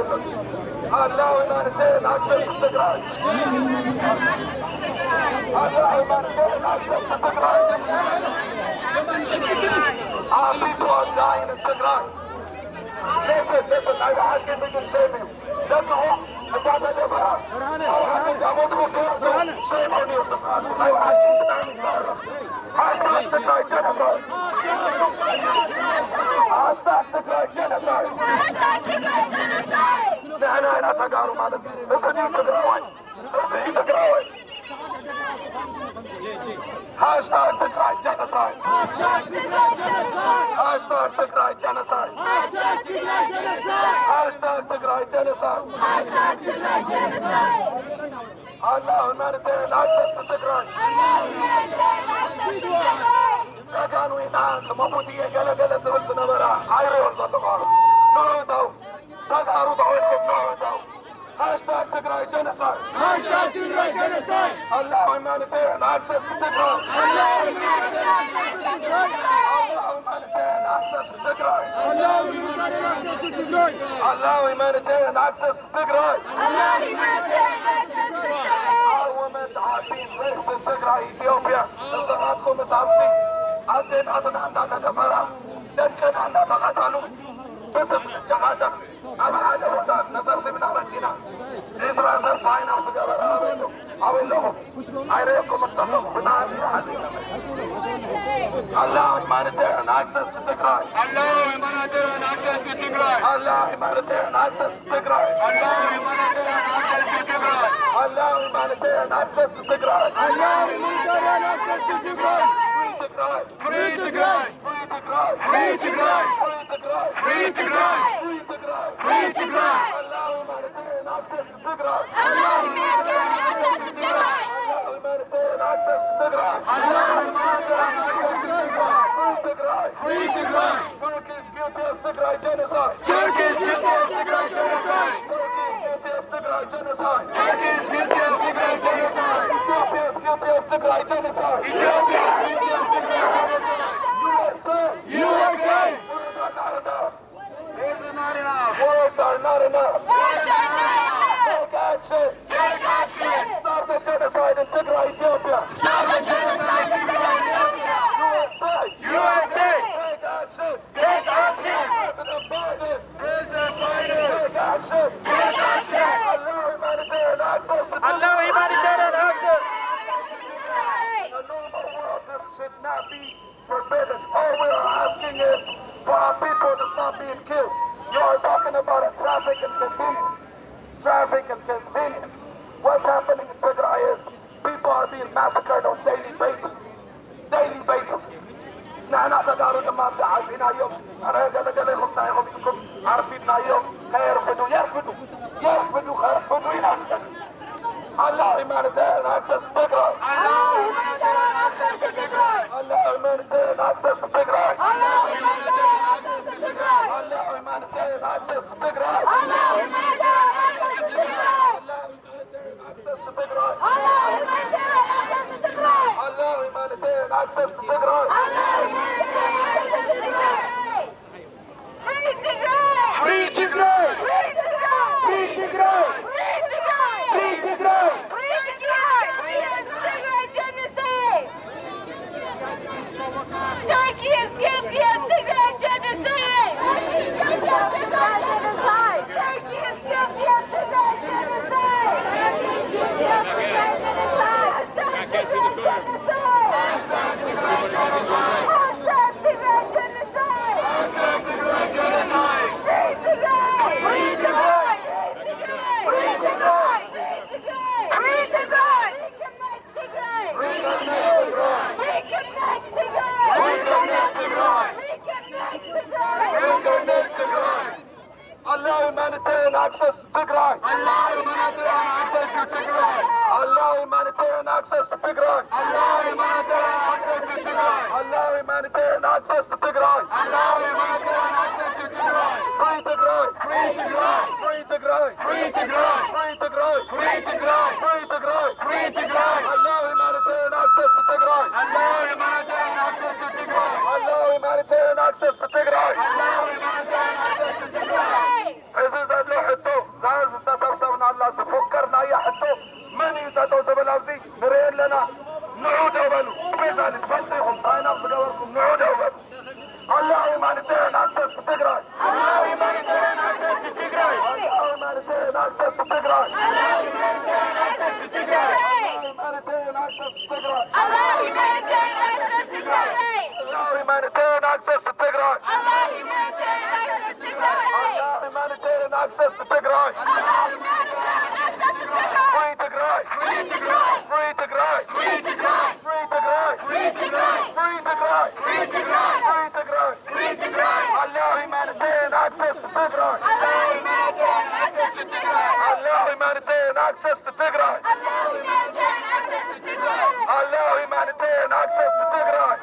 allow humanitarian access to Tigray. Allow humanitarian access to Tigray. Our people are dying in Tigray. Listen, I have to get saving. لأنهم بعد الإبرار شيء معني واتصال لا يحاكي هاشتاج تكراي جنسايد هاشتاج تكراي جنسايد نحن هنا تقارب على إذا دي تقراوي هاشتاج تكراي جنسايد هاشتاج تكراي جنسايد هاشتاج تكراي جنسايد allow humanitarian access to Tigray. كانوا ينام مبوتية جل سبب سنبرة عيري والزلقار نوعتو تقارو تعويلكم نوعتو هاشتاج Tigray genocide. هاشتاج Tigray genocide. allow humanitarian access to Tigray. allow humanitarian access to Tigray. allow humanitarian access to Tigray. Our women are being raped in Tigray, Ethiopia. نسخاتكم مسامسي عدت عدنا عندها تدفرة لكن عندها تقاتلوا بس جغاجة أما حاجة وطاق نسامسي من أمسينا إسرائيل سامساينا وسجابة أوين لهم عيريكم متصفق بتاعي حسينا allow humanitarian access to Tigray. allow humanitarian access to Tigray. allow humanitarian access to Tigray. allow humanitarian access to Tigray. allow humanitarian access to Tigray. allow humanitarian access to Tigray. Free Tigray. Free Tigray. Free Tigray. Free Tigray. Free Tigray. Free Tigray. Free Tigray. allow humanitarian access to Tigray. allow humanitarian access to Tigray. allow humanitarian access to Tigray. allow humanitarian access to Tigray. Free Tigray. Free Tigray. Turkey is guilty of Tigray genocide. Turkey is guilty of Tigray genocide. Turkey is guilty of Tigray genocide. Turkey is guilty of Tigray genocide. Ethiopia is guilty of Tigray genocide. Ethiopia is guilty of Tigray genocide. USA. USA. Words are not enough. Words are not enough. Words are not enough. Words are not enough. Take action. Take action. Stop the genocide in Tigray, Ethiopia. Stop the genocide in Tigray, Ethiopia. USA. USA. Take action. Take action. President Biden. President Biden. Take action. Take action. Allow humanitarian access to Tigray. Allow humanitarian access. In a normal world, this should not be forbidden. All we are asking is for our people to stop being killed. You are talking about a traffic and convenience. traffic and convenience. What's happening in Tigray is people are being massacred on daily basis. Daily basis. نحن تداروا لما عايزين اليوم انا قال لهم تايهم انكم عارفين اليوم كيرفضوا يرفضوا الى Allah humanitarian access to Tigray. Allah humanitarian access to Tigray. Allah humanitarian access to Tigray. Allah humanitarian access to Tigray. Allah humanitarian access to Tigray. Allah humanitarian access to Tigray. Allah humanitarian access to Tigray. Allah humanitarian access to Tigray. Allah humanitarian access to Tigray. Allah humanitarian access to Tigray. Free Tigray. Free Tigray! Free Tigray. Free Tigray! Free Tigray. Free Tigray! Free Tigray. Free Tigray genocide. Turkey is guilty of Tigray genocide. Turkey is guilty of Tigray genocide. Turkey is guilty of Tigray genocide. Turkey is guilty of Tigray genocide. Tigray genocide. Tigray genocide. Tigray genocide. Tigray genocide! Free Tigray. Free Tigray! Free Tigray. Free Tigray. Reconnect Tigray! Reconnect Tigray. Reconnect Tigray! Reconnect Tigray. Reconnect Tigray! Allah humanitarian access to Tigray. Allah humanitarian access to Tigray! Allah humanitarian access to Tigray. Allah humanitarian access to Tigray! Allah humanitarian access to Tigray. Allah humanitarian access to Tigray! Free Tigray. Free Tigray! Free Tigray. Free Tigray! Free Tigray. Free Tigray! Free Tigray. Free Tigray! Allah humanitarian access to Tigray. Allah humanitarian access to Tigray! Allah humanitarian access to Tigray. Allah humanitarian access to Tigray! عزيز اللو حتو زاز استسبسبنا الله سفكرنا يا حتو من يتاتو زبل أوزي نرين لنا نعود أولو سبيشالي تفلتيهم ساين أبس قبلكم نعود أولو الله humanitarian access to Tigray. Allah humanitarian access to Tigray! Allah humanitarian access to Tigray. Allah humanitarian access to Tigray! Humanitarian access to Tigray. Allah humanitarian access to Tigray. Allah humanitarian access to Tigray. Allah humanitarian access to Tigray. Allah humanitarian access to Tigray. Allah humanitarian access to Tigray. Free Tigray. Free Tigray! Free Tigray. Free Tigray! Free Tigray. Free Tigray! Free Tigray. Free Tigray! Free Tigray. Free Tigray! Allah humanitarian access to Tigray. Allah humanitarian access to Tigray. Allah humanitarian access to Tigray. Allah humanitarian access to Tigray. Allah humanitarian access to Tigray.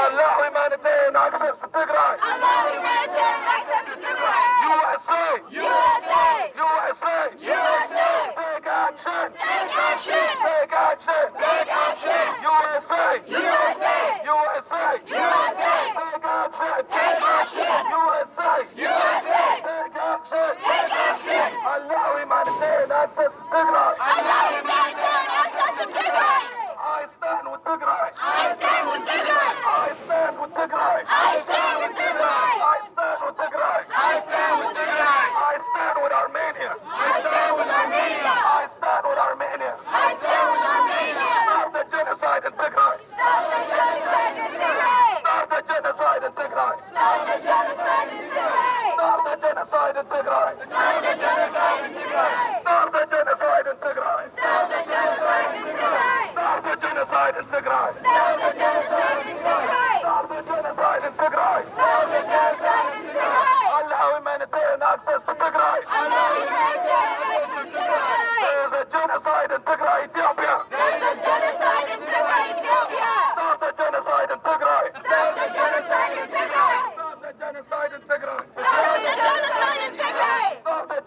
Allah humanitarian access to Tigray. Allah humanitarian access to Tigray. USA. USA. USA. USA. Take action. Take action. Take action. Take action. USA. USA. USA. USA. Take action. Take action. USA. USA. Take action. Take action. Allah humanitarian access to Tigray. Allah humanitarian access to Tigray. I stand with Tigray. I stand with Tigray. I stand with Tigray. I stand with Tigray. I stand with Tigray. I stand with Tigray! I stand with Armenia. I stand with Armenia. I stand with Armenia. I stand with Armenia. Stop the genocide in Tigray. Stop the genocide in Tigray. Stop the genocide in Tigray. Stop the genocide in Tigray. Stop the genocide in Tigray. Stop the genocide in Tigray. Stop the genocide in Tigray. Stop the genocide in Tigray. Stop the genocide in Tigray. Stop the genocide in Tigray. Stop the genocide in Tigray. Stop the genocide in Tigray. Allah humanitarian access to Tigray. Allah humanitarian access to Tigray. There's a genocide in Tigray, Ethiopia. There's a genocide in Tigray, Ethiopia. Stop the genocide in Tigray. Stop the genocide in Tigray. Stop the genocide in Tigray. Stop the genocide in Tigray. Stop the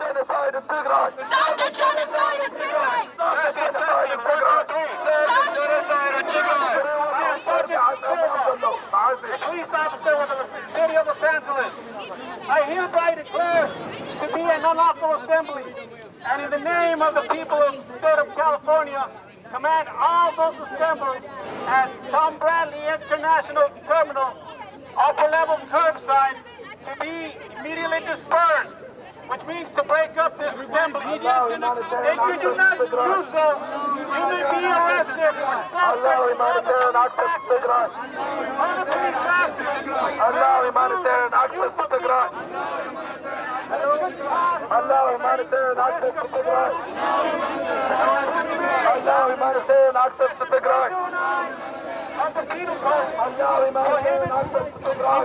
genocide in Tigray. Stop the genocide in Tigray. Stop the genocide in Tigray. Police officer of the city of Los Angeles, I hereby declare to be an unlawful assembly, and in the name of the people of the state of California, command all those assembled at Tom Bradley International Terminal, upper level curbside, to be immediately dispersed, which means to break up this assembly. If you do not do so, you may be arrested for Allah humanitarian access to Tigray. under police action. Allah humanitarian access to Tigray. Allow humanitarian access to Tigray. Allow humanitarian access to Tigray. Allow humanitarian access to Tigray.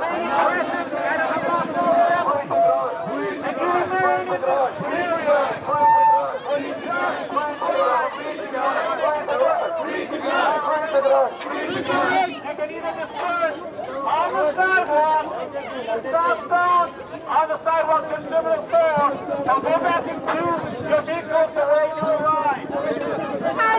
Southbound on the sidewalk to Terminal 4 and go back into your vehicles the way you arrived.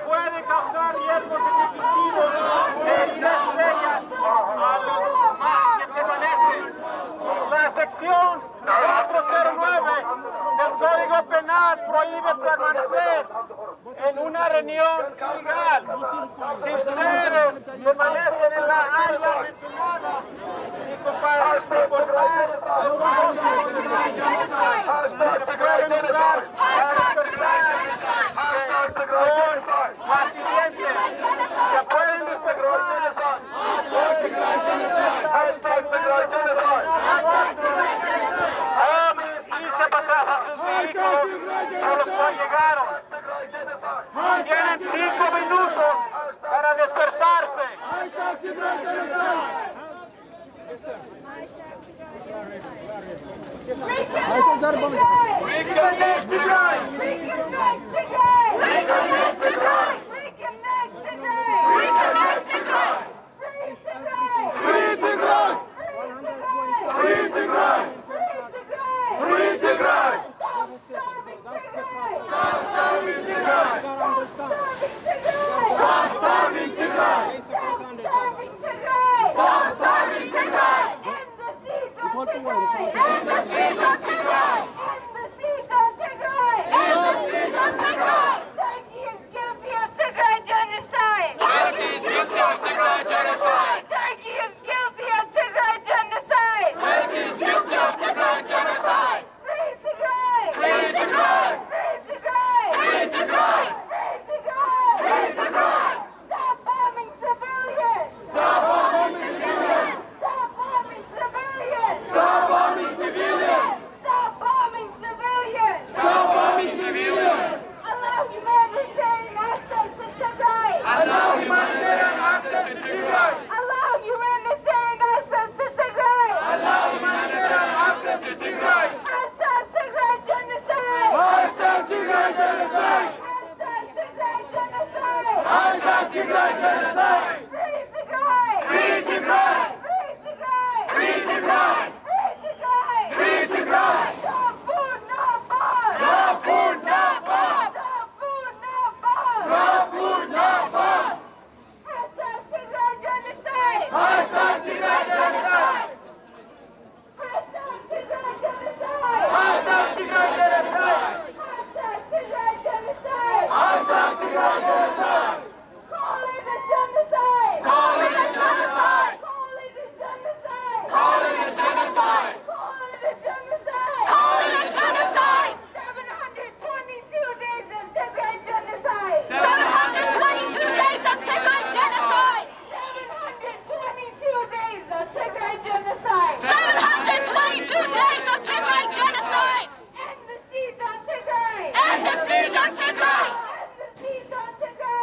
Puede causar riesgos definitivos de heridas serias a los que permanecen. La sección 409 del Código Penal prohíbe permanecer en una reunión ilegal. Si ustedes permanecen en la área mencionada, sin comportar, se pueden entrar accidentes que pueden irse para atrás a sus vehículos a los cuales llegaron. Tienen 5 minutos para dispersarse. Reconnect Tigray! Reconnect Tigray! Reconnect Tigray! Reconnect Tigray! Reconnect Tigray! Free Tigray! Free Tigray! Free Tigray! Free Tigray! Stop starving Tigray! Stop starving Tigray! Stop starving Tigray! Stop starving Tigray! End the siege on Tigray! End the siege on Tigray! Turkey is guilty of Tigray genocide! Turkey is guilty of Tigray genocide! Turkey is guilty of Tigray genocide! Turkey is guilty of Tigray genocide! Free Tigray! Free Tigray! Free Tigray! Free Tigray! Free Tigray! Free Tigray! Stop bombing civilians! Stop bombing civilians! Stop bombing civilians! Stop bombing civilians! Stop bombing civilians! Stop bombing civilians! Allow humanitarian access to Tigray! Allow humanitarian access to Tigray! Allow humanitarian access to Tigray! Allow humanitarian access to Tigray! Hashtag Tigray genocide! Hashtag Tigray genocide! Hashtag Tigray genocide! Hashtag Tigray genocide! Free Tigray! Free Tigray! Free Tigray! Free Tigray! Free Tigray! Free Tigray! No food, no bomb! No food, no bomb! No food, no bomb! No food, no bomb! Hashtag Tigray genocide! Hashtag Tigray genocide! Hashtag Tigray genocide! Hashtag Tigray genocide! Hashtag Tigray genocide! Hashtag Tigray genocide! Call it a genocide! Call it a genocide! Call it a genocide! Call it a genocide! Call it a genocide! Call it a genocide! 722 days of Tigray genocide! 722 days of Tigray genocide! 722 days of Tigray genocide! 722 days of Tigray genocide! End the siege on Tigray! End the siege on Tigray! End the siege on Tigray!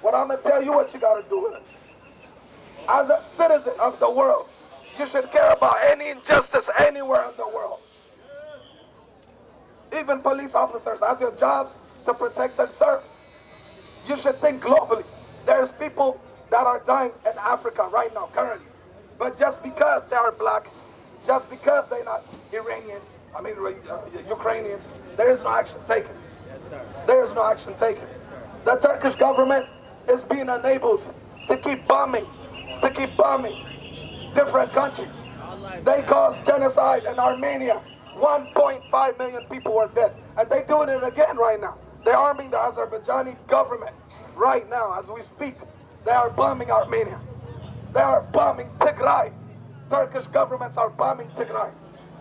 Well, I'm going to tell you what you got to do with it. As a citizen of the world, you should care about any injustice anywhere in the world. Even police officers, as your jobs to protect and serve, you should think globally. There's people that are dying in Africa right now, currently. But just because they are black, just because they're not Ukrainians, there is no action taken. There is no action taken. The Turkish government is being enabled to keep bombing different countries. They caused genocide in Armenia. 1.5 million people were dead. And they're doing it again right now. They're arming the Azerbaijani government right now as we speak. They are bombing Armenia. They are bombing Tigray. Turkish governments are bombing Tigray.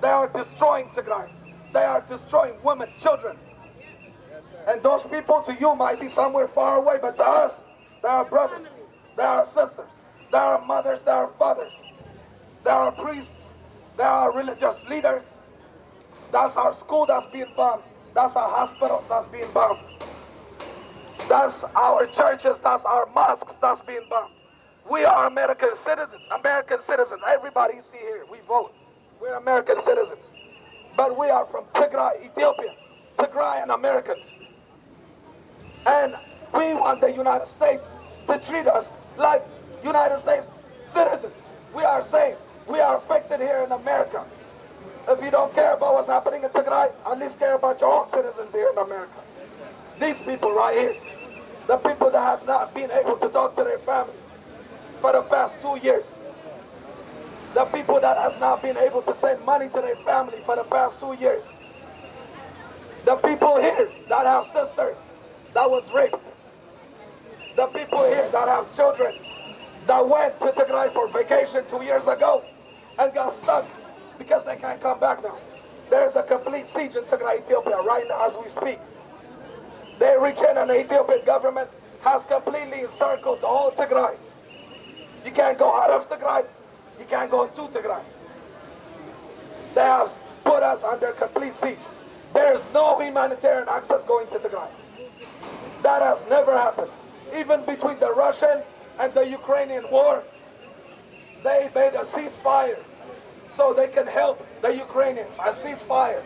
They are destroying Tigray. They are destroying women, children. And those people to you might be somewhere far away, but to us, they are brothers, they are sisters, they are mothers, they are fathers, they are priests, they are religious leaders. That's our school that's being bombed. That's our hospitals that's being bombed. That's our churches, that's our mosques that's being bombed. We are American citizens. Everybody you see here, we vote. We're American citizens. But we are from Tigray, Ethiopia. Tigrayan Americans. And we want the United States to treat us like United States citizens. We are safe. We are affected here in America. If you don't care about what's happening in Tigray, at least care about your own citizens here in America. These people right here, the people that has not been able to talk to their family for the past 2 years. The people that has not been able to send money to their family for the past 2 years. The people here that have sisters that was raped. The people here that have children that went to Tigray for vacation 2 years ago and got stuck because they can't come back now. There's a complete siege in Tigray, Ethiopia right now as we speak. They reach in and the Ethiopian government has completely encircled the whole Tigray. You can't go out of Tigray. You can't go into Tigray. They have put us under complete siege. There's no humanitarian access going to Tigray. That has never happened. Even between the Russian and the Ukrainian war, they made a ceasefire so they can help the Ukrainians. A ceasefire.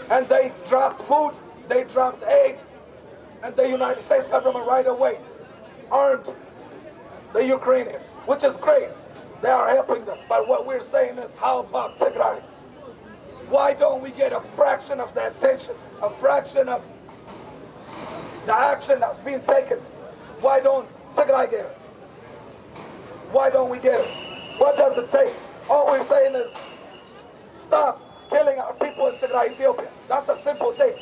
And they dropped food, they dropped aid, and the United States government right away armed the Ukrainians, which is great. They are helping them. But what we're saying is, how about Tigray? Why don't we get a fraction of the attention, a fraction of the action that's being taken? Why don't Tigray get it? Why don't we get it? What does it take? All we're saying is, stop killing our people in Tigray, Ethiopia. That's a simple thing.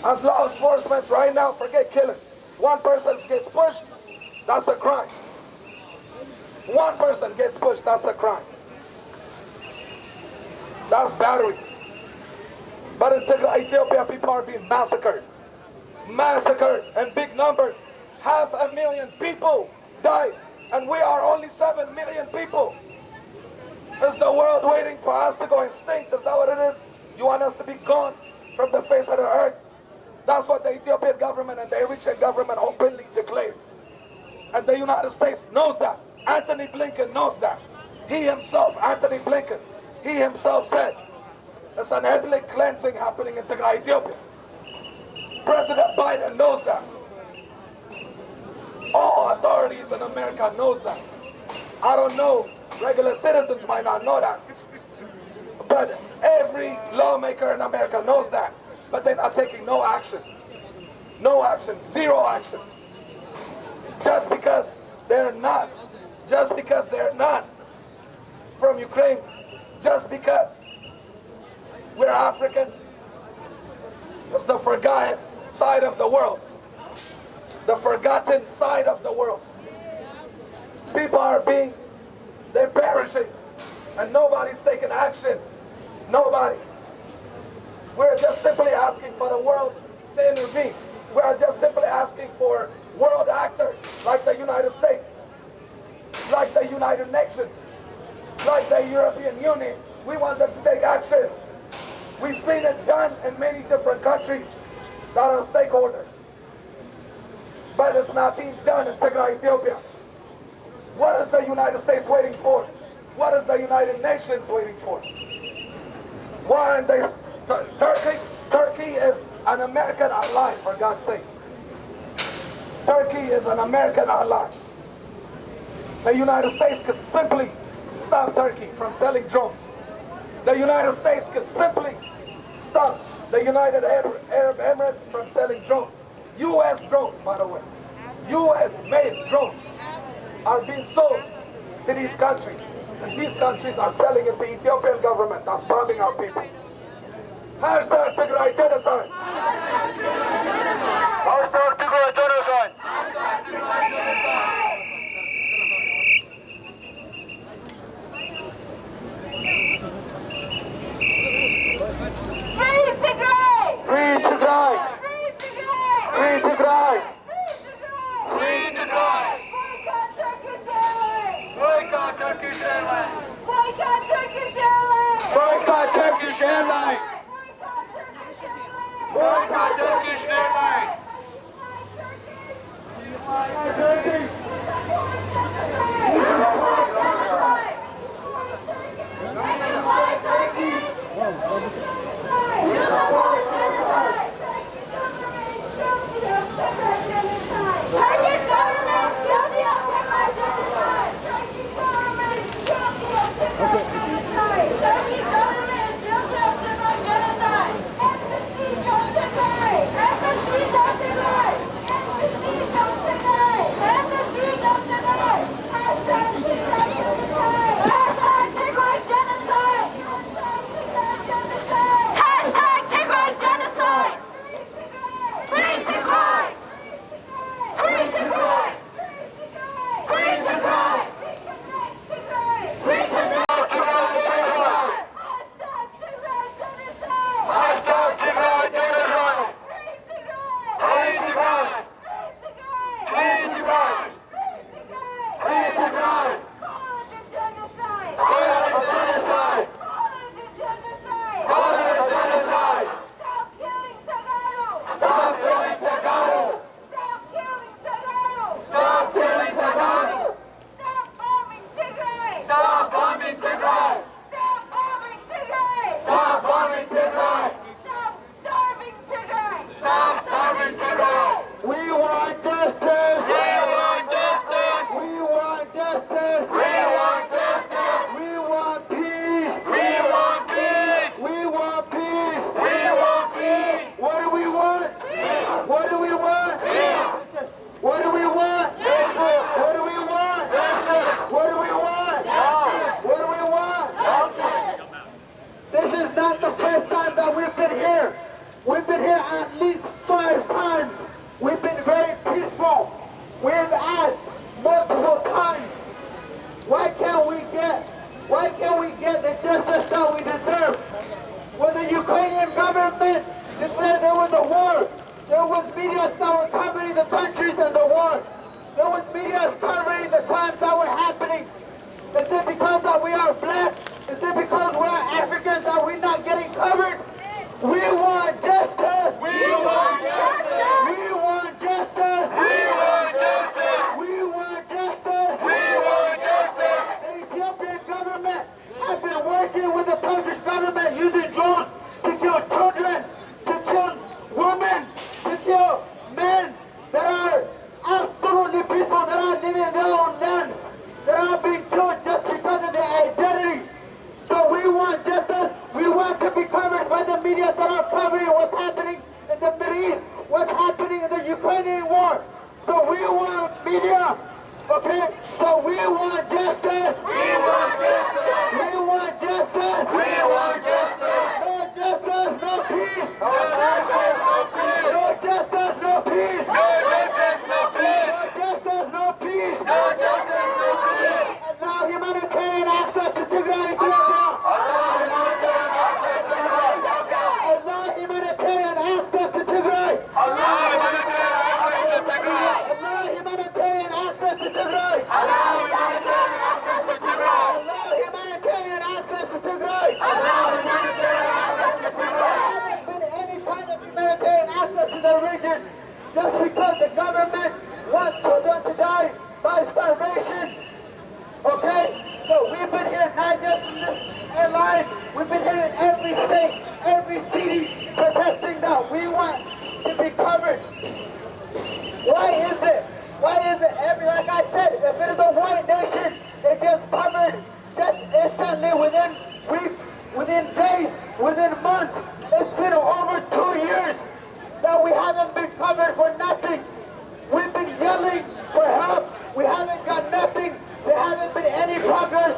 As law enforcement right now, forget killing. One person gets pushed, that's a crime. One person gets pushed, that's a crime. That's battery. But in Tigray, Ethiopia, people are being massacred. Massacred in big numbers. 500,000 people died. And we are only 7 million people. Is the world waiting for us to go extinct? Is that what it is? You want us to be gone from the face of the earth? That's what the Ethiopian government and the Eritrean government openly declared. And the United States knows that. Anthony Blinken knows that. He himself, Anthony Blinken, he himself said, there's an ethnic cleansing happening in Tigray, Ethiopia. President Biden knows that. All authorities in America knows that. I don't know, regular citizens might not know that. But every lawmaker in America knows that. But they're not taking no action. No action, zero action. Just because they're not from Ukraine, just because we're Africans, it's the forgotten side of the world. The forgotten side of the world. People they're perishing, and nobody's taking action. Nobody. We're just simply asking for the world to intervene. We are just simply asking for world actors like the United States, like the United Nations, like the European Union. We want them to take action. We've seen it done in many different countries that are stakeholders. but it's not being done in Tigray, Ethiopia. What is the United States waiting for? What is the United Nations waiting for? Why aren't they? Turkey is an American ally, for God's sake. Turkey is an American ally. The United States could simply stop Turkey from selling drones. The United States could simply stop the United Arab Emirates from selling drones. U.S. drones, by the way. U.S.-made drones are being sold to these countries. And these countries are selling it to the Ethiopian government that's bombing our people. Hashtag Tigray genocide. Hashtag Tigray genocide. Free Tigray! Free Tigray. Free Tigray! Free Tigray. Free Tigray! Boycott Turkish Airlines! Boycott Turkish Airlines! Boycott Turkish Airlines! Boycott Turkish Airlines. Turkish government guilty of Tigray genocide! Turkish government guilty of Tigray genocide! Turkish government is guilty of Tigray genocide! Embassy of Tigray! Embassy of Tigray! Embassy of Tigray! Embassy of Tigray! Hashtag Tigray genocide! Hashtag Tigray genocide! Hashtag Tigray genocide! Free Tigray! Free Tigray! Free Tigray! Free Tigray! Hashtag Tigray genocide. Free Tigray. Free Tigray. Free Tigray. Call it a genocide. Call it a genocide. Stop killing Tagaro! Stop killing Tagaro. Stop killing Tagaro! Stop killing Tagaro. Stop bombing Tigray! Stop bombing Tigray. Stop bombing Tigray! Stop bombing Tigray. Stop starving Tigray! Stop starving Tigray. We want justice! We want justice. We want justice! We want justice. We want peace! We want peace. We want peace! We want peace. What do we want? What do we want? What do we want? What do we want? What do we want? What do we want? This is not the first time that we've been here. We've been here at least 5 times. We've been very peaceful. We've asked multiple times, why can't we get the justice that we deserve? When the Ukrainian government declared there was a war, there was media that were covering the countries and the war. There was media covering the crimes that were happening. Is it because that we are black? Is it because we are Africans that we're not getting covered? We want justice! We want justice. We want justice! We want justice. We want justice! We want justice. The Ethiopian government has been working with the Turkish government using drones to kill children, to kill women, to kill men that are absolutely peaceful, that are living in their own lands, that are being killed just because of their identity. So we want justice. We want to be covered by the media that are covering what's happening in the Middle East, what's happening in the Ukrainian war. So we want media, okay? So we want justice. We want justice. We want justice. We want justice. No justice, no peace. No justice, no peace. No justice, no peace. No justice, no peace. No justice, no peace. No justice, no peace. Allow humanitarian access to Tigray, Ethiopia. Allah humanitarian access to Tigray. Allow humanitarian access to Tigray. Allah humanitarian access to Tigray. Allow humanitarian access to Tigray. Allah humanitarian access every state, every city protesting that we want to be covered. Why is it? Like I said, if it is a white nation, it gets covered just instantly within weeks, within days, within months. It's been over 2 years that we haven't been covered for nothing. We've been yelling for help. We haven't got nothing. There haven't been any progress.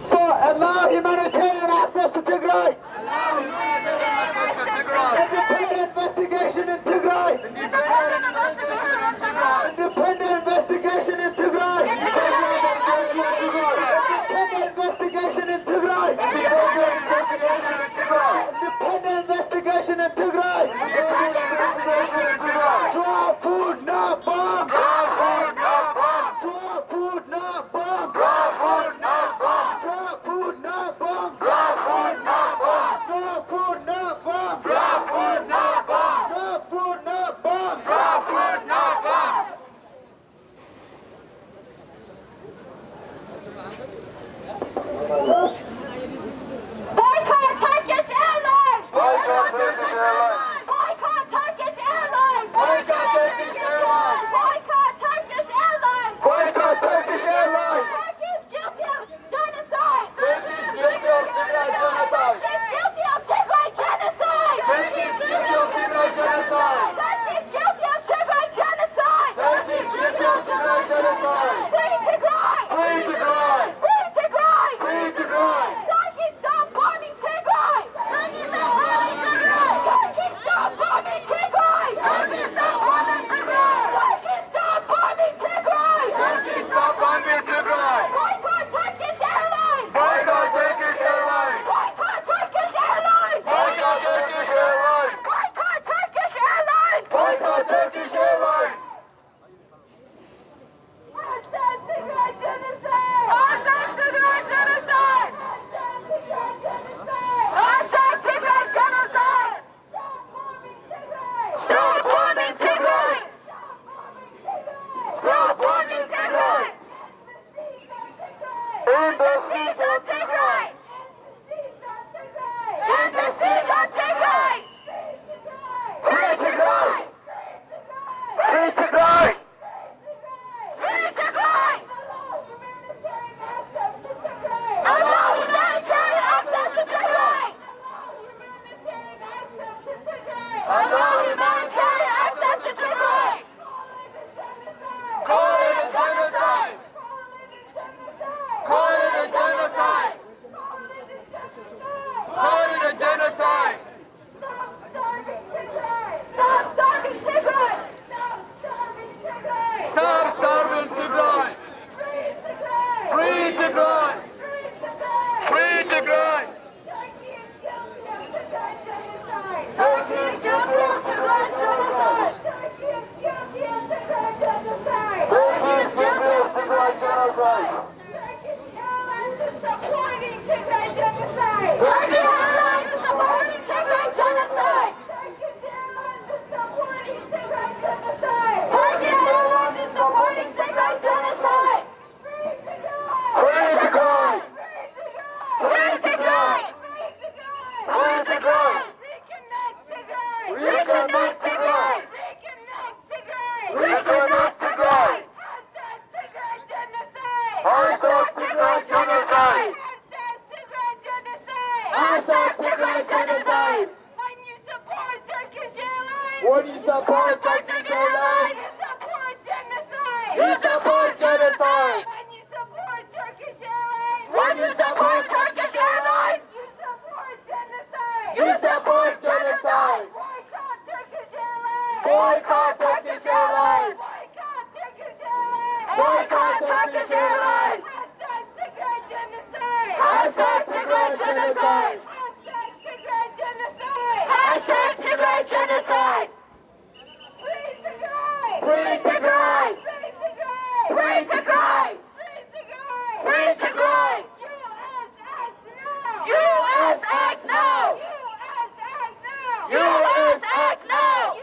So allow humanitarian access to Tigray. Allow humanitarian access to Tigray. Independent investigation in Tigray. Independent investigation in Tigray. Independent investigation in Tigray. Independent investigation in Tigray. Independent investigation in Tigray. Independent investigation in Tigray. Independent investigation in Tigray. Draw food, not bomb. Draw food, not bomb. Draw food, not bomb. Draw food, not bomb. Draw food, not bomb. Draw food, not bomb. Draw food, not bomb. Draw food, not bomb. Draw food, not bomb. Draw food, not bomb. Boycott Turkish Airlines! Boycott Turkish Airlines. Boycott Turkish Airlines! Boycott Turkish Airlines. Boycott Turkish Airlines! Boycott Turkish Airlines. Turkey is guilty of genocide! Turkey is guilty of Tigray genocide. Turkey is guilty of Tigray genocide! Turkey is guilty of Tigray genocide. Turkey is guilty of Tigray genocide! Turkey is guilty of Tigray genocide. Free Tigray! Free Tigray. Free Tigray! Free Tigray. Turkey, stop bombing Tigray! Turkey, stop bombing Tigray! Turkey, stop bombing Tigray! Turkey, stop bombing Tigray. Turkey, stop bombing Tigray! Turkey, stop bombing Tigray. Boycott Turkish Airlines! Boycott Turkish Airlines. Boycott Turkish Airlines! Boycott Turkish Airlines. Boycott Turkish Airlines! Boycott Turkish Airlines. Hashtag Tigray genocide! Hashtag Tigray genocide! Hashtag Tigray genocide! Stop bombing Tigray! Stop bombing Tigray! End the siege on Tigray! End the siege on Tigray! Free Tigray. Free Tigray. Free Tigray! Allow humanitarian access to Tigray! Allow humanitarian access to Tigray! Call it a genocide. Call it a genocide. Call it a genocide. Stop starving Tigray! Stop starving Tigray. Free Tigray. Free Tigray. Turkey is guilty of Tigray genocide! Turkey is guilty of Tigray genocide! Turkey is guilty of Tigray genocide. Turkish Airlines is supporting Tigray genocide! Turkish Airlines is supporting Tigray genocide! Turkish Airlines is supporting Tigray genocide! Turkish Airlines is supporting Tigray genocide! Free Tigray. Free Tigray! Free Tigray. Reconnect Tigray! Reconnect Tigray. Reconnect Tigray! Reconnect Tigray. Hashtag Tigray genocide! Hashtag Tigray genocide. Hashtag Tigray genocide! When you support Turkish Airlines! When you support Turkish Airlines, You support genocide! you support genocide. When you support Turkish Airlines! When you support Turkish Airlines, You support genocide! you support genocide. Boycott Turkish Airlines! Boycott Turkish Airlines. Boycott Turkish Airlines! Boycott Turkish Airlines. Hashtag Tigray genocide! Hashtag Tigray genocide. Hashtag Tigray genocide! Hashtag Tigray genocide. Free Tigray! Free Tigray. Free Tigray! Free Tigray. Free Tigray! Free Tigray. U.S. Act now! U.S. Act now. U.S. Act now!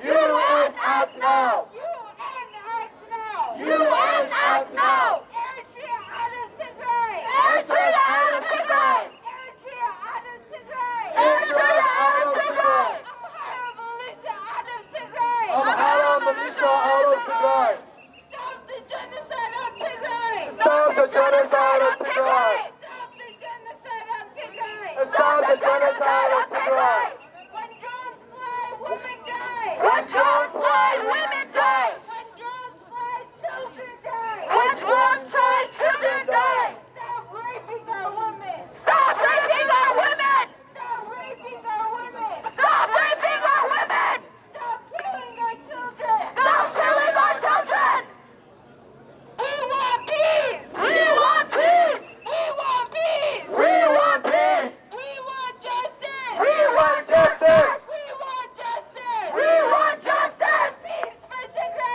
U.S. Act now. U.S. Act now! U.S. Act now. Eritrea out of Tigray! Eritrea out of genocide of Tigray! Stop the genocide of Tigray! Stop the genocide of Tigray! When drones fly, women die! When drones fly, women die! When drones fly, children die! When drones fly, children die! Stop raping our women! Stop raping our women! Stop raping our women! Stop raping our women! Stop killing our children! Stop killing our children! We want peace! We want peace! We want peace! We want peace! We want justice! We want justice! We want justice! We want justice! Peace for Tigray!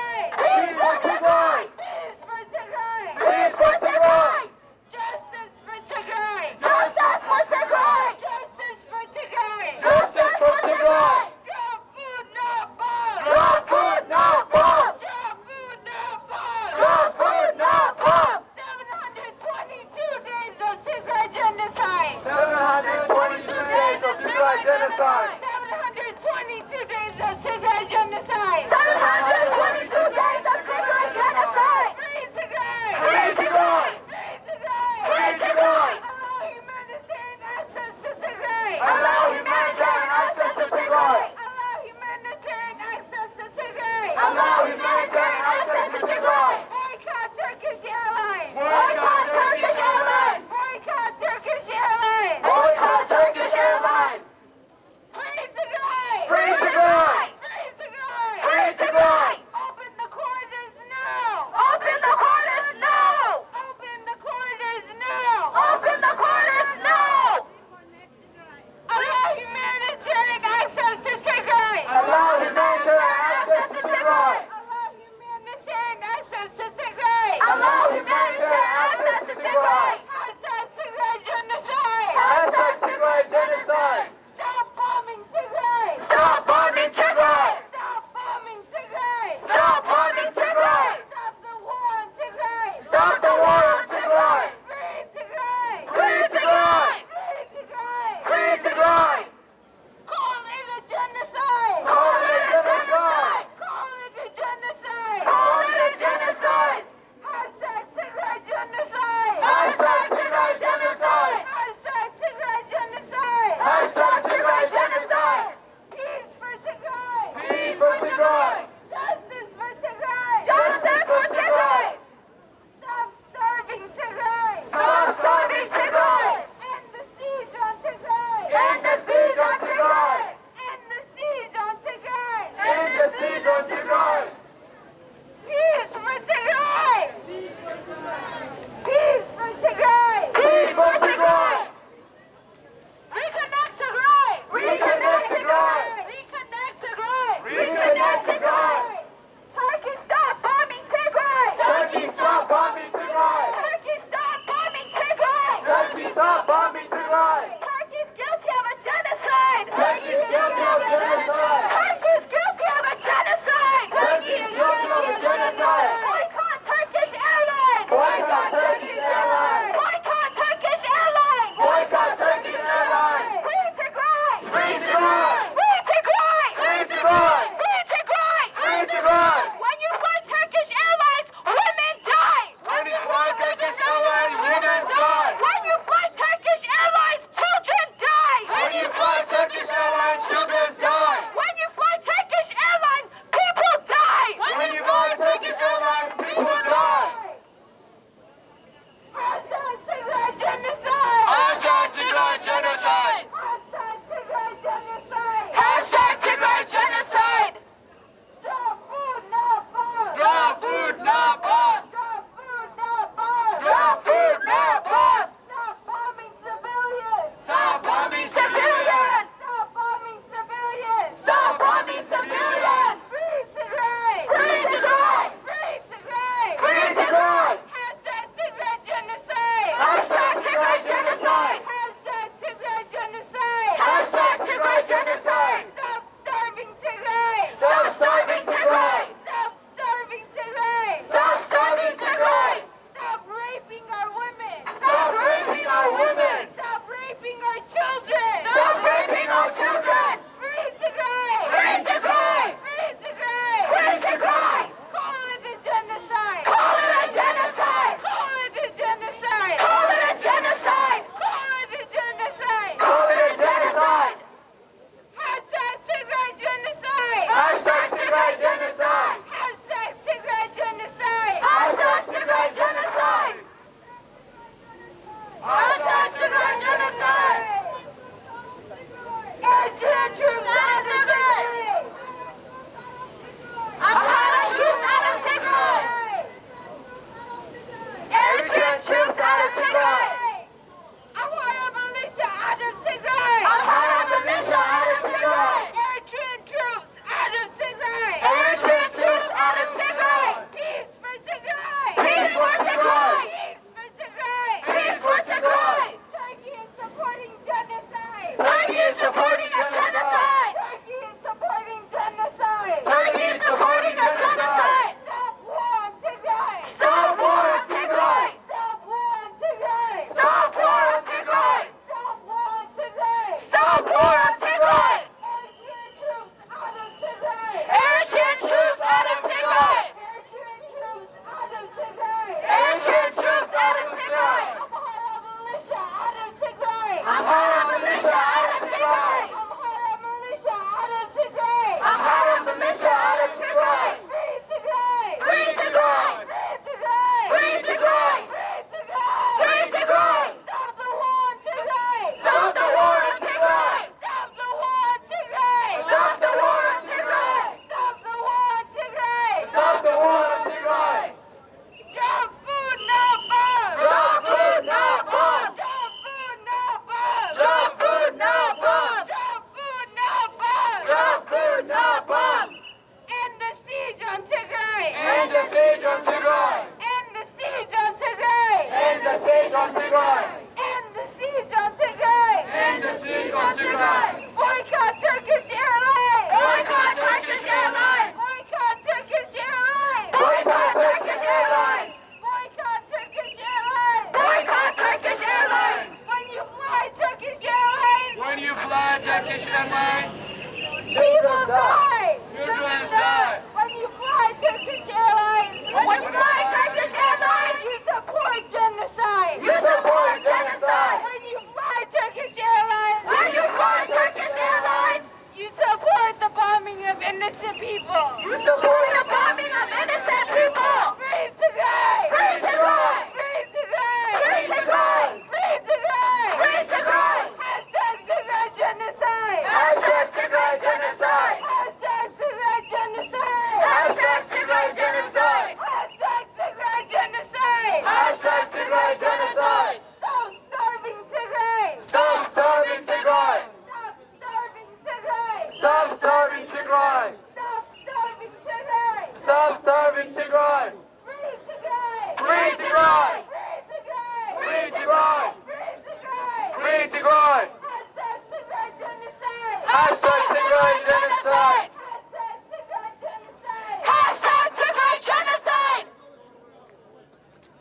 people. You support the bombing of innocent people. Free Tigray. Free Tigray. Free Tigray. Free Tigray. Free Tigray. Free Tigray. Hashtag Tigray genocide. Hashtag Tigray genocide. Hashtag Tigray genocide. Hashtag Tigray genocide. Hashtag Tigray genocide. Hashtag Tigray genocide. Stop starving Tigray. Stop starving Tigray! Stop starving Tigray. Stop starving Tigray! Stop starving Tigray. Stop starving Tigray! Free Tigray. Free Tigray! Free Tigray. Free Tigray! Free Tigray. Free Tigray! Hashtag Tigray genocide. Hashtag Tigray genocide! Hashtag Tigray genocide. Hashtag Tigray genocide.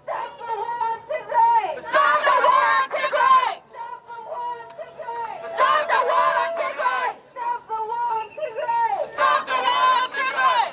Stop the war on Tigray. Stop the war on Tigray. Stop the war on Tigray. Stop the war on Tigray. Stop the war on Tigray. Stop the war on Tigray.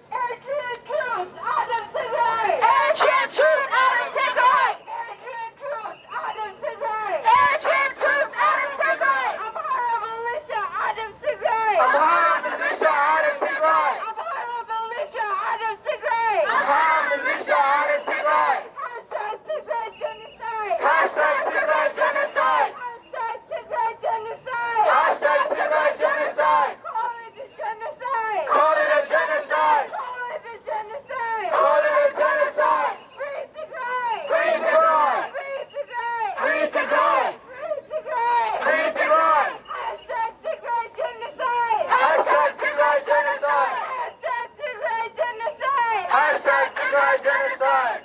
Eritrean troops out of Tigray. Eritrean troops out of Tigray. Eritrean troops out of Tigray. Eritrean troops out of Tigray. Amhara militia out of Tigray. Amhara militia out of Tigray! Amhara militia out of Tigray. Amhara militia out of Tigray! Hashtag Tigray genocide. Hashtag Tigray genocide! Hashtag Tigray genocide. Hashtag Tigray genocide! Call it a genocide. Call it a genocide! Call it a genocide. Call it a genocide! Free Tigray. Free Tigray! Free Tigray. Free Tigray! Free Tigray. Free Tigray! Hashtag Tigray genocide. Hashtag Tigray genocide! Hashtag Tigray genocide. Hashtag Tigray genocide!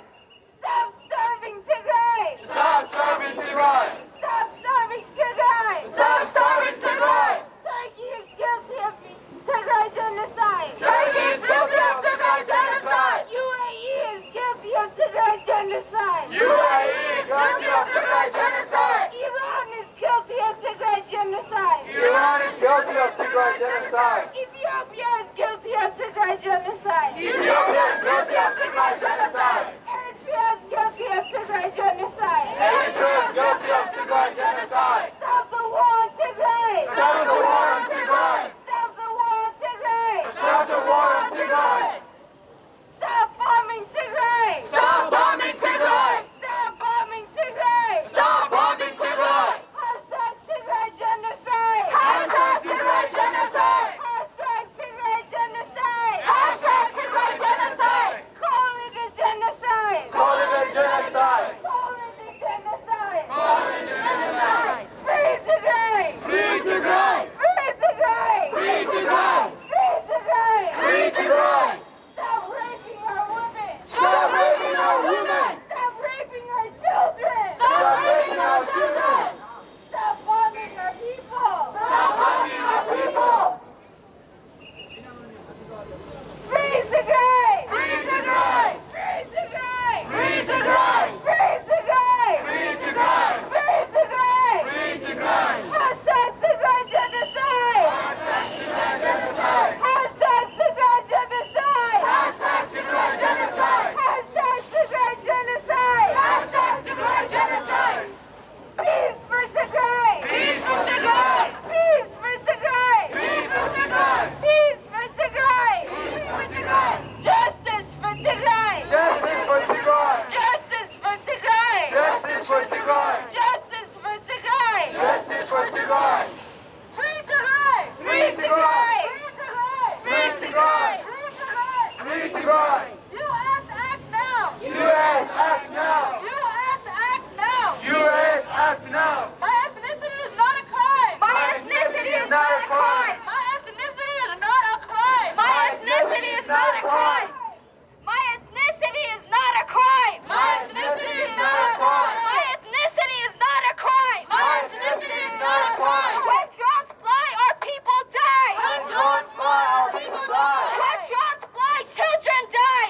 Stop starving Tigray. Stop starving Tigray! Stop starving Tigray. Stop starving Tigray! Turkey is guilty of Tigray genocide. Turkey is guilty of Tigray genocide! UAE is guilty of Tigray genocide. UAE is guilty of Tigray genocide! Iran is guilty of Tigray genocide. Iran is guilty of Tigray genocide! Ethiopia is guilty of Tigray genocide. Ethiopia is guilty of Tigray genocide! Eritrea is guilty of Tigray genocide. Eritrea is guilty of Tigray genocide! Stop the war on Tigray. Stop the war on Tigray! Stop the war on Tigray. Stop the war on Tigray! Stop bombing Tigray. Stop bombing Tigray! Stop bombing Tigray. Stop bombing Tigray! Hashtag Tigray genocide. Hashtag Tigray genocide! Hashtag Tigray genocide. Hashtag Tigray genocide. Call it a genocide. Call it a genocide! Call it a genocide. Call it a genocide! Free Tigray. Free Tigray! Free Tigray. Free Tigray! Free Tigray. Free Tigray! Stop raping our women. Stop raping our women! Stop raping our children. Stop raping our children! Stop bombing our people. Stop bombing our people! Free Tigray. Free Tigray! Free Tigray. Free Tigray! Free Tigray. Free Tigray! Free Tigray. Free Tigray! Hashtag Tigray genocide. Hashtag Tigray genocide! Hashtag Tigray genocide. Hashtag Tigray genocide! Hashtag Tigray genocide. Hashtag Tigray genocide! Peace for Tigray. Peace for Tigray! Peace for Tigray. Peace for Tigray! Peace for Tigray. Peace for Tigray! Justice for Tigray. Justice for Tigray! Justice for Tigray. Justice for Tigray! Justice for Tigray. Justice for Tigray! Free Tigray. Free Tigray! Free Tigray. Free Tigray! U.S. act now. U.S. act now! U.S. act now. U.S. act now! My ethnicity is not a crime. My ethnicity is not a crime! My ethnicity is not a crime. My ethnicity is not a crime. My ethnicity is not a crime. My ethnicity is not a crime! My ethnicity is not a crime. My ethnicity is not a crime! When drones fly, our people die. When drones fly, our people die! When drones fly, children die.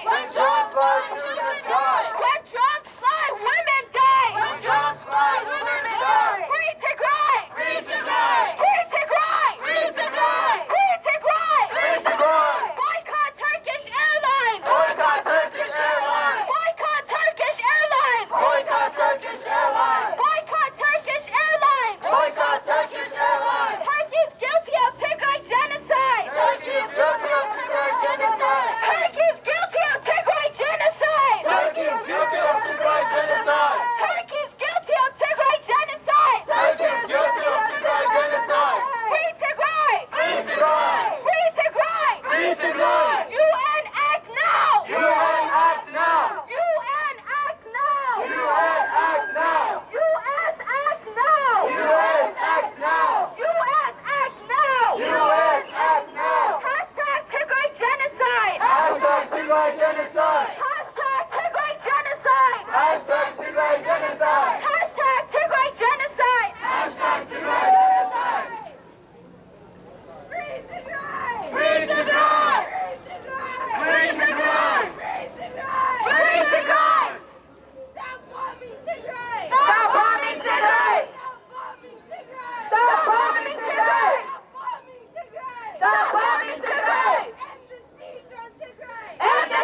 Tigray genocide! Hashtag Tigray genocide! Hashtag Tigray genocide! Hashtag Tigray genocide! Hashtag Tigray genocide! Free Tigray! Free Tigray! Free Tigray! Free Tigray! Free Tigray! Free Tigray! Stop bombing Tigray! Stop bombing Tigray! Stop bombing Tigray! Stop bombing Tigray! Stop bombing Tigray! Stop bombing Tigray! End the siege on Tigray! End the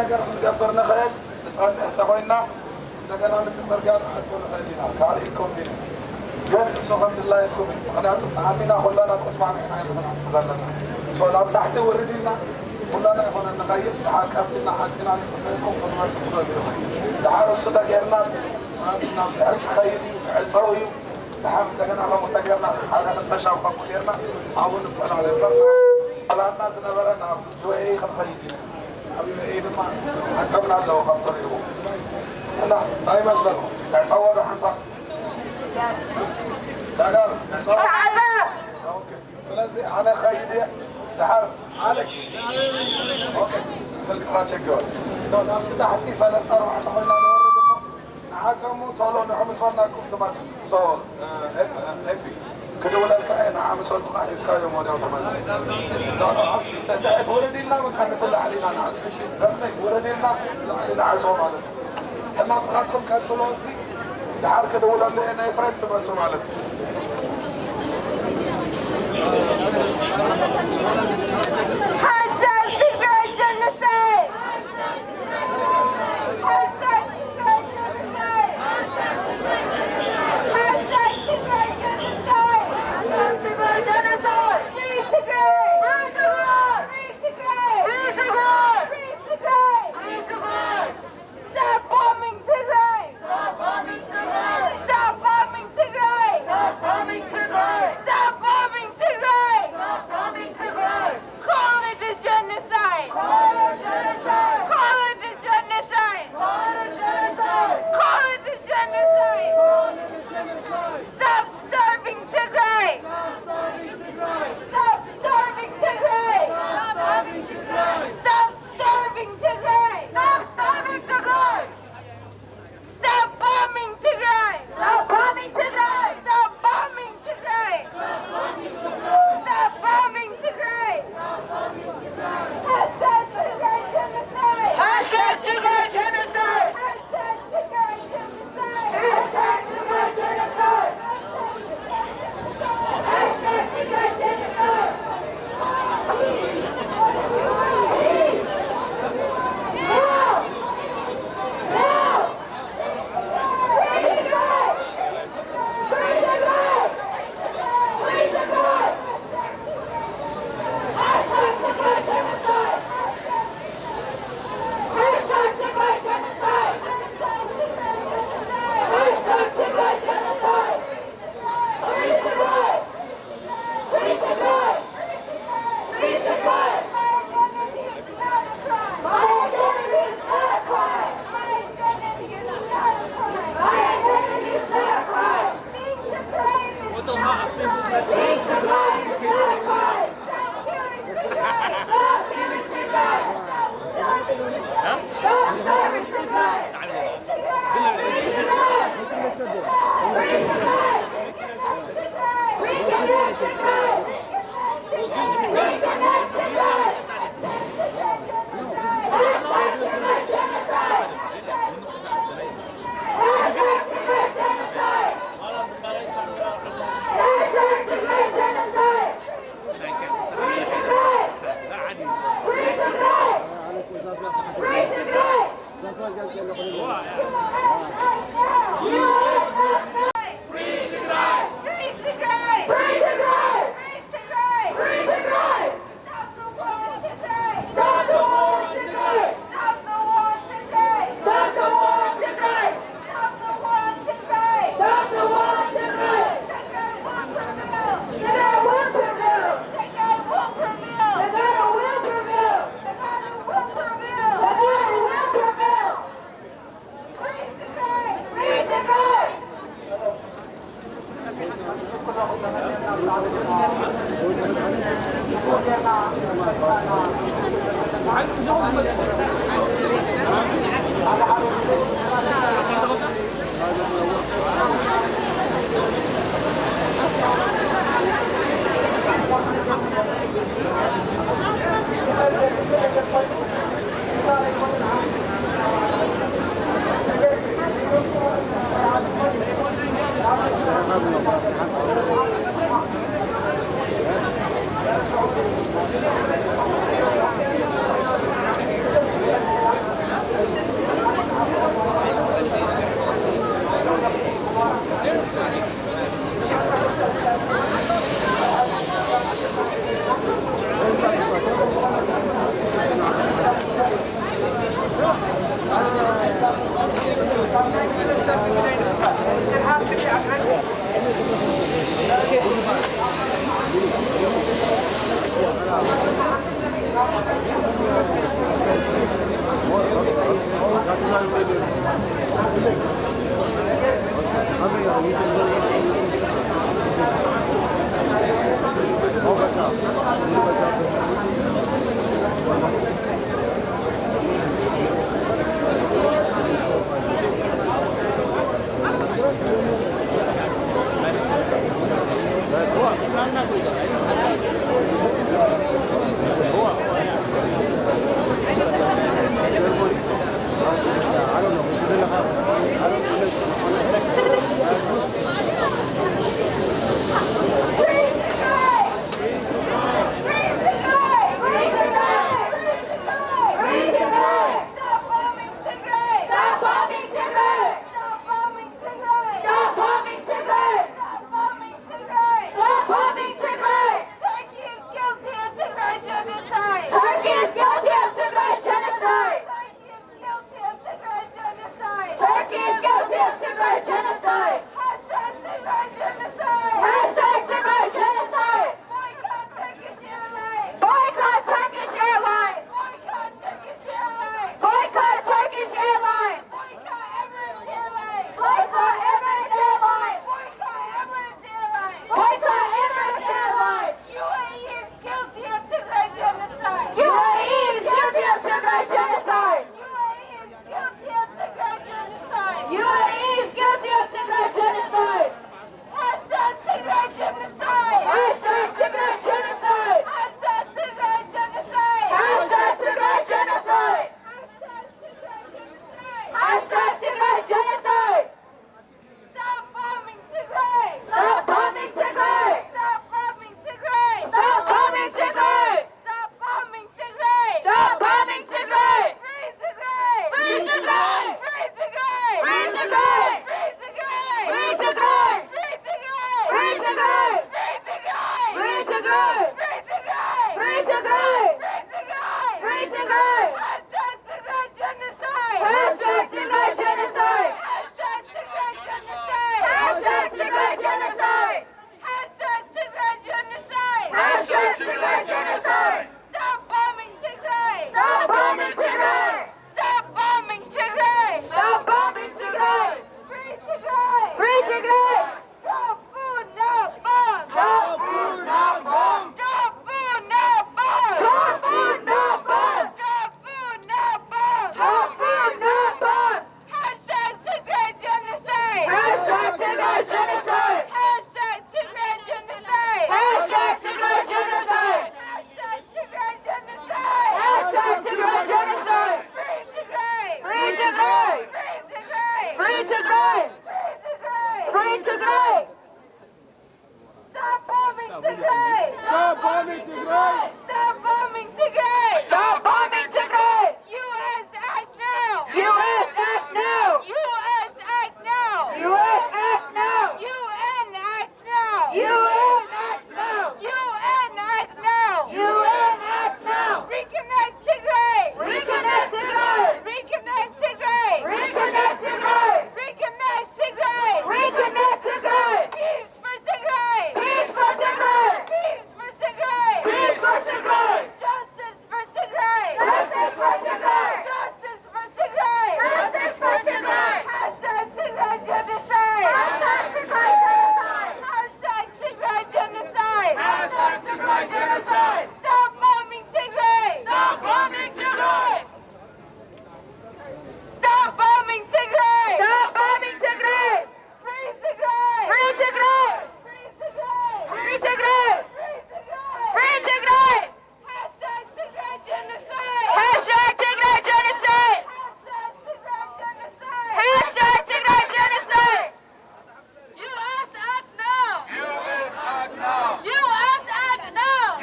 ነገር ክንገብር ንኽእል ንፀንሕ እንተኮይንና እንደገና ንትፅርግያ ንሓስቦ ንኽእል ኢና ካልእ ኢንኮንቪንስ ግን ንሱ ከምድላየትኩም እዩ ምክንያቱ ተዓሚና ኩላና ተስማዕሚዕና ንክንዓቲ ዘለና ናብ ታሕቲ ውርድ ኢልና ኩላና ይኮነ ንኸይድ ድሓር ቀሲልና ሓፂና ንፅፍኩም ክትመፁ ትኽእሉ ድሓር እሱ ተገይርና ናብ ድሕሪ ክኸይድ እዩ ክዕፀው እዩ ድሓር እንደገና ከምኡ ተገይርና ሓደ ፍተሻ ከምኡ ገይርና ኣብኡ ንፍዕል ማለት ጠላትና ዝነበረ ናብ ዩኤ ክንኸይድ ኢና ኣብ ዩኤ ድማ ዓፀብና ኣለዎ ከም ትሪእዎ እና እንታይ ይመስለኩም ዕፀዎ ዶ ሓንሳ داغار اوكي ስለዚህ انا خايد دحر اليكس اوكي سلك هاتشغل لو افتتحت لي 3 4 خوينا نورد نعاسمو تولو نحمسوناكم تماس سو اف كدول لك انا عمسول تقايس كايو موديل تماس لا افتتحت ورد لنا مكان طلع علينا نعاس بس ورد لنا نعاسو مالته الناس خاطرهم كاتلو زي دحر كدول لي انا فرنت تماس مالته Hashtag Tigray genocide! Hashtag Tigray genocide! Hashtag Tigray genocide! Hashtag Tigray genocide! Free Tigray! Free Tigray! Free Tigray! Free Tigray! Free Tigray! Free Tigray! Stop bombing Tigray! Stop bombing Tigray! Stop bombing Tigray! Stop bombing Tigray! Stop bombing Tigray! Stop bombing Tigray! Call it a genocide! Call it genocide! Call it a genocide! Call it genocide! Call it a genocide! Call it a genocide! Stop starving Tigray! Stop starving Tigray! Stop starving Tigray! Stop starving Tigray! Stop starving Tigray! Stop starving Tigray! Stop bombing Tigray! Stop bombing Tigray! Stop bombing Tigray! Stop bombing Tigray! Hashtag Tigray genocide! Hashtag Tigray genocide! Hashtag Tigray genocide! Hashtag Tigray genocide! Hashtag Tigray genocide!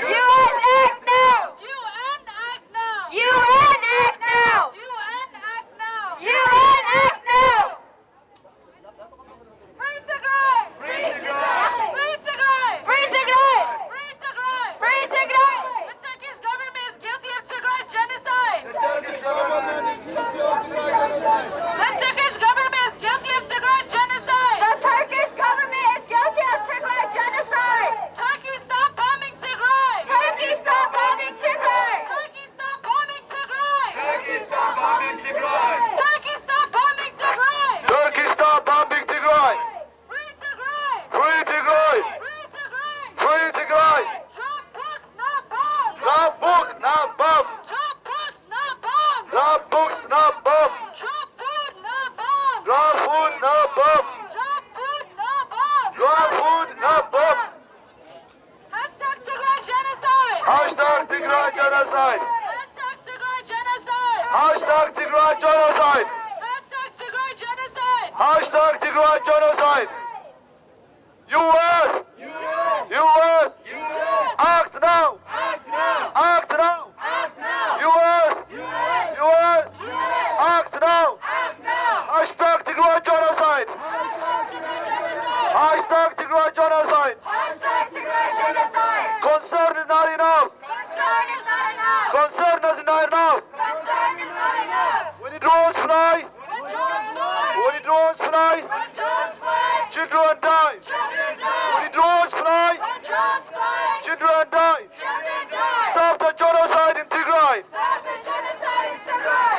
US Tigray genocide. US, US, act now, act now, US, act now. Hashtag Tigray genocide. Hashtag Tigray genocide. Concern is not enough. Concern is not enough. When the drones fly, when the drones fly, children die. When the drones fly, children die. Stop the genocide in Tigray.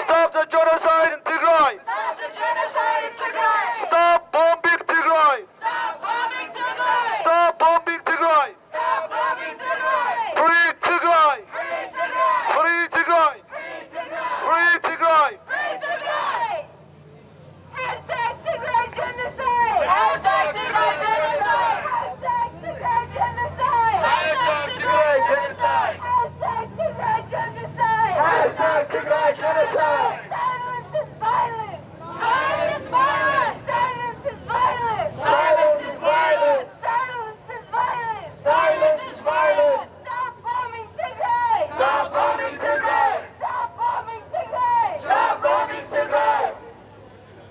Stop the genocide in Tigray. Stop bombing Tigray. Stop bombing Tigray. Free Tigray. Free Tigray. Free Tigray. Hashtag Tigray genocide! Hashtag Tigray genocide! Hashtag Tigray genocide! Hashtag Tigray genocide. Hashtag Tigray genocide! Hashtag Tigray genocide. Silence is violence! Silence is violence! Silence is violence! Silence is violence. Silence is violence! Silence is violence. Stop bombing Tigray! Stop bombing Tigray. Stop bombing Tigray! Stop bombing Tigray.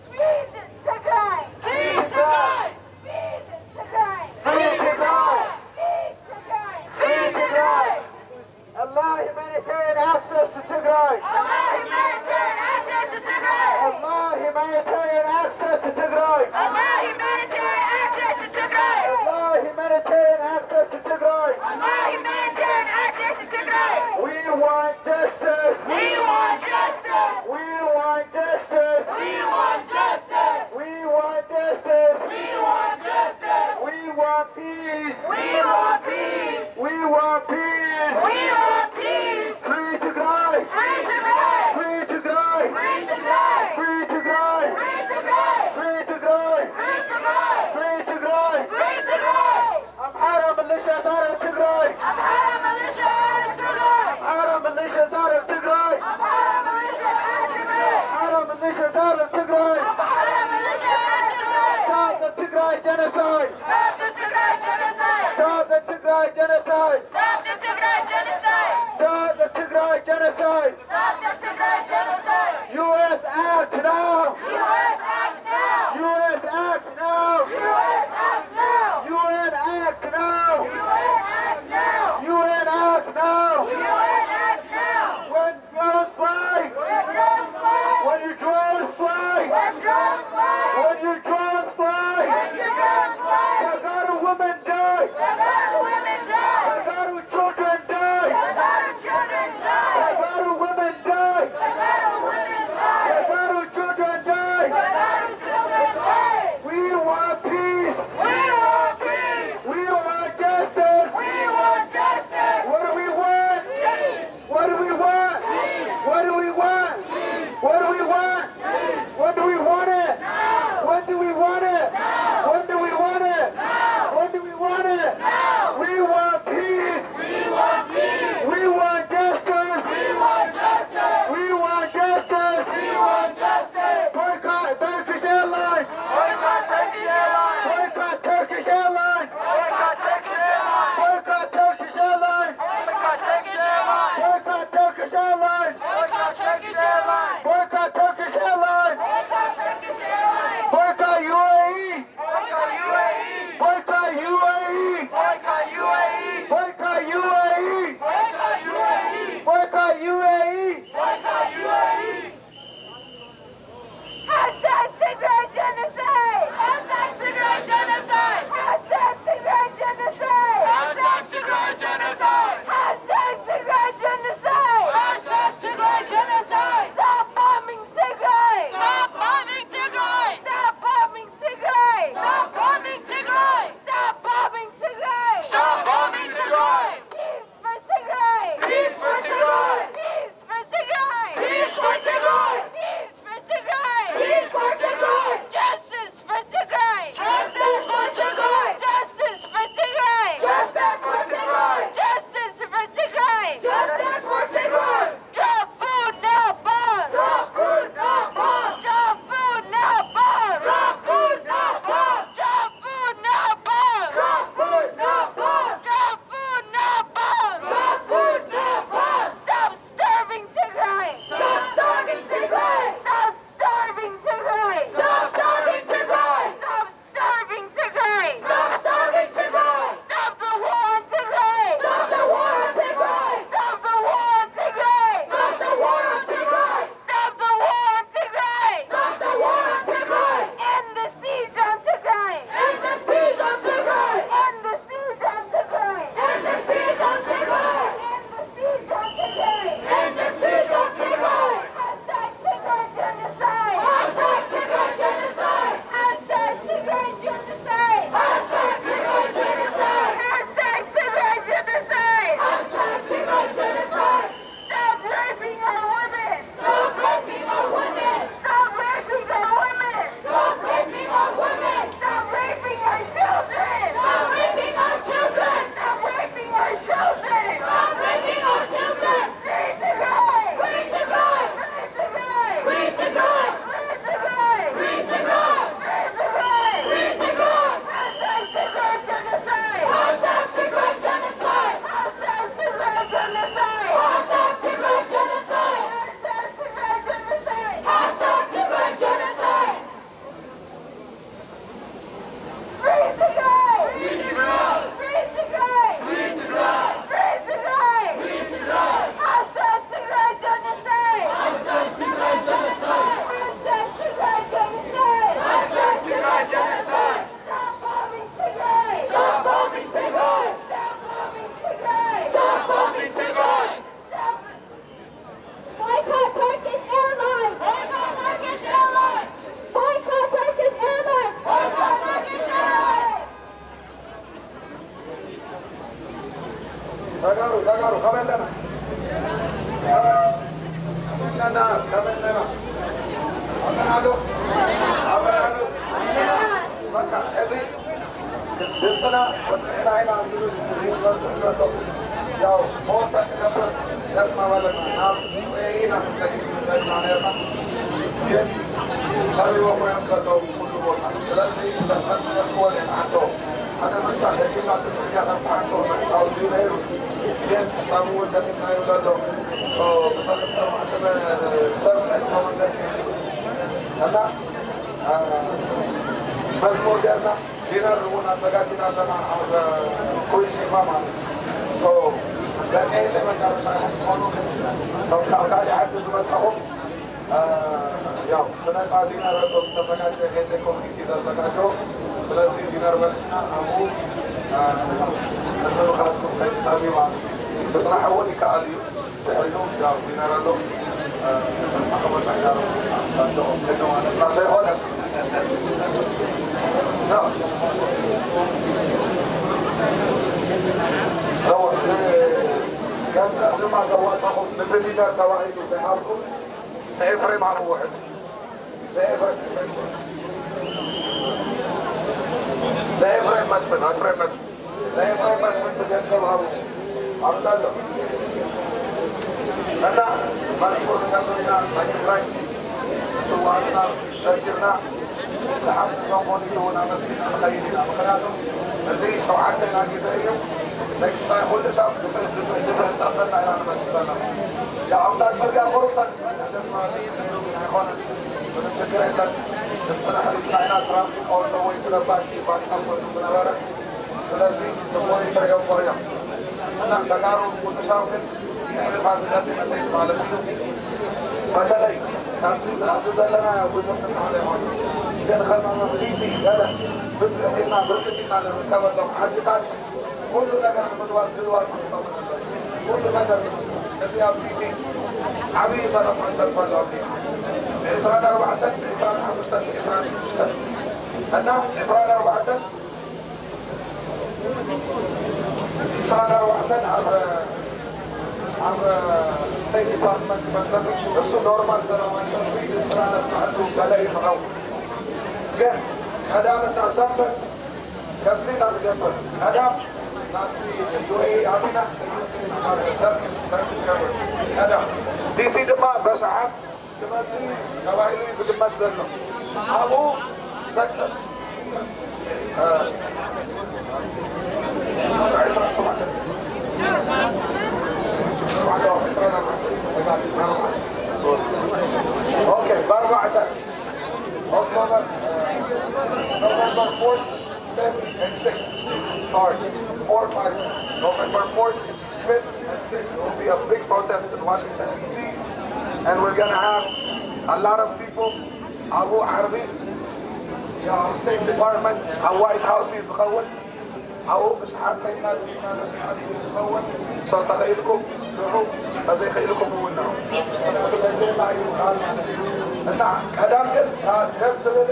Feed Tigray! Feed Tigray. Feed Tigray! Free Tigray. Feed Tigray! Feed Tigray. Allah humanitarian access to Tigray. Allah humanitarian access to Tigray! Allah humanitarian access to Tigray. Allah humanitarian access to Tigray! Allah humanitarian access to Tigray. Allah humanitarian access to Tigray! We want justice. We want justice! We want justice. We want justice! We want justice. We want justice! We want peace. We want peace! We want peace. We want peace! Free Tigray. Free Tigray! Free Tigray. Free Tigray! Free Tigray. Free Tigray! Free Tigray. Free Tigray! Free Tigray. Free Tigray! Amhara militias out of Tigray. Amhara militia out of Tigray! Amhara militias out of Tigray. Amhara militia out of Tigray! Amhara militias out of Tigray. Amhara militia out of Tigray! Stop the Tigray genocide. Stop the Tigray genocide! Stop the Tigray genocide. Stop the Tigray genocide! Stop the Tigray genocide. Stop the Tigray genocide! U.S. act now. U.S. act now! U.S. act now. U.S. act now! UN act now. UN act now! UN act now. UN act now! When drones fly. When drones fly! When your drones fly. When drones fly! When your drones fly. When your drones fly! Tagaru women die. Tagaru women die! Tagaru children die. Tagaru children die! Tagaru women die. Tagaru women die! Tagaru children die. Tagaru ተጋሩ ከበለና በቃ እዚህ ድምፅና ወስዕና ኢና ያው ሞተን ነበር ተስማ ባለና ናብ ኢና ስንተይና ነርና ግን ከሪቦም እዮም ዘለዉ ኩሉ ቦታ ስለዚ ተንትመክወን ንዓቶ ኣነ መጣ ደቂና ተፅርጋ ነፍዓቶ መፃውቲ ነይሩ ግን ሳብ እውን ደቂናዮ ዘሎ ብሰለስተ ማዕተበ ሰብ ዕፅውን ደቂ እና መዝሙር ገርና ዲነር እውን ኣዘጋጅና ኣለና ኣብ ኩይሽማ ማለት ደቀይለ መዳረሻ ይኾኑ ካብ ካሊእ ዓዲ ዝመፅኹም ያው ብነፃ ዲነር ኣሎ ዝተዘጋጀ ሄደ ኮሚኒቲ ዘዘጋጆ ስለዚ ዲነር በሊና ኣብኡ እንምኻትኩም ከይጠሚ ማለት እዩ ብፅናሕ እውን ይከኣል እዩ ድሕሪኡ ያው ዲነር ኣሎ ተስማዕ መፅዒና ማለት ዘይኮነ ገንዘብ ድማ ዘዋፀኹም ንዚ ዲነር ተባሂሉ ዘይሃብጡ ኤፍሬም ኣብዎ ሕዚ ለኤፍሬም መስፍን ለኤፍሬም መስፍን ብገንዘብ ሃቡ ኣብታሎ እና መዝሙር ንገብርና ትግራይ ስዋዕትና ዘጊርና لحد زمان يسوون مسكين مخيلين مخيلاتهم زي شوعتنا جزائرهم next time كل شعب different أفضل إلى مسكيننا يا عمدا ترجع خروطا تسمع لي تقولون يا إخوانا ونشكر لك نصنع حديثنا إلى ترافيق أو نوي كلا باكي باكي أول من أبارك سلاسي نبوي ترجع قرية أنا تجارب كل شعب يعني فازلات مسيد مالكين فجلي تنزيل أفضل لنا يا أبو زمن عليهم كان خلنا نجيسي هذا بس إحنا بركتنا لنكمل لهم حدثات كل نجار مدوار دلوات كل نجار كذي أبديسي عبي صار ما صار فلا أبديسي إسرائيل أربعة إسرائيل خمسة إسرائيل مشتى أنا إسرائيل أربعة إسرائيل أربعة عم ستيت ديبارتمنت مثلا بس نورمال صار ما صار في إسرائيل أسمع له بلا يفهم كان خدام الناسبت كم زين على جنبه خدام ناتي UAE عطينا خدام DC دما بساعات دما زين قبائل زين ما تزلنا أبو سكسر Okay, بأربعة October, November 4th, 5th, and 6th. Sorry, 4, 5. November 4th, 5th, and 6th will be a big protest in Washington, D.C. And we're going to have a lot of people. Abu Arabi, State Department, White House is going. أو مش حتى يخلي اسمها ناس معدين يتخون صوت خيلكم روحوا هذا خيلكم هو النوم مثلا الليل لا يقال أنا كلام كده ناس تقول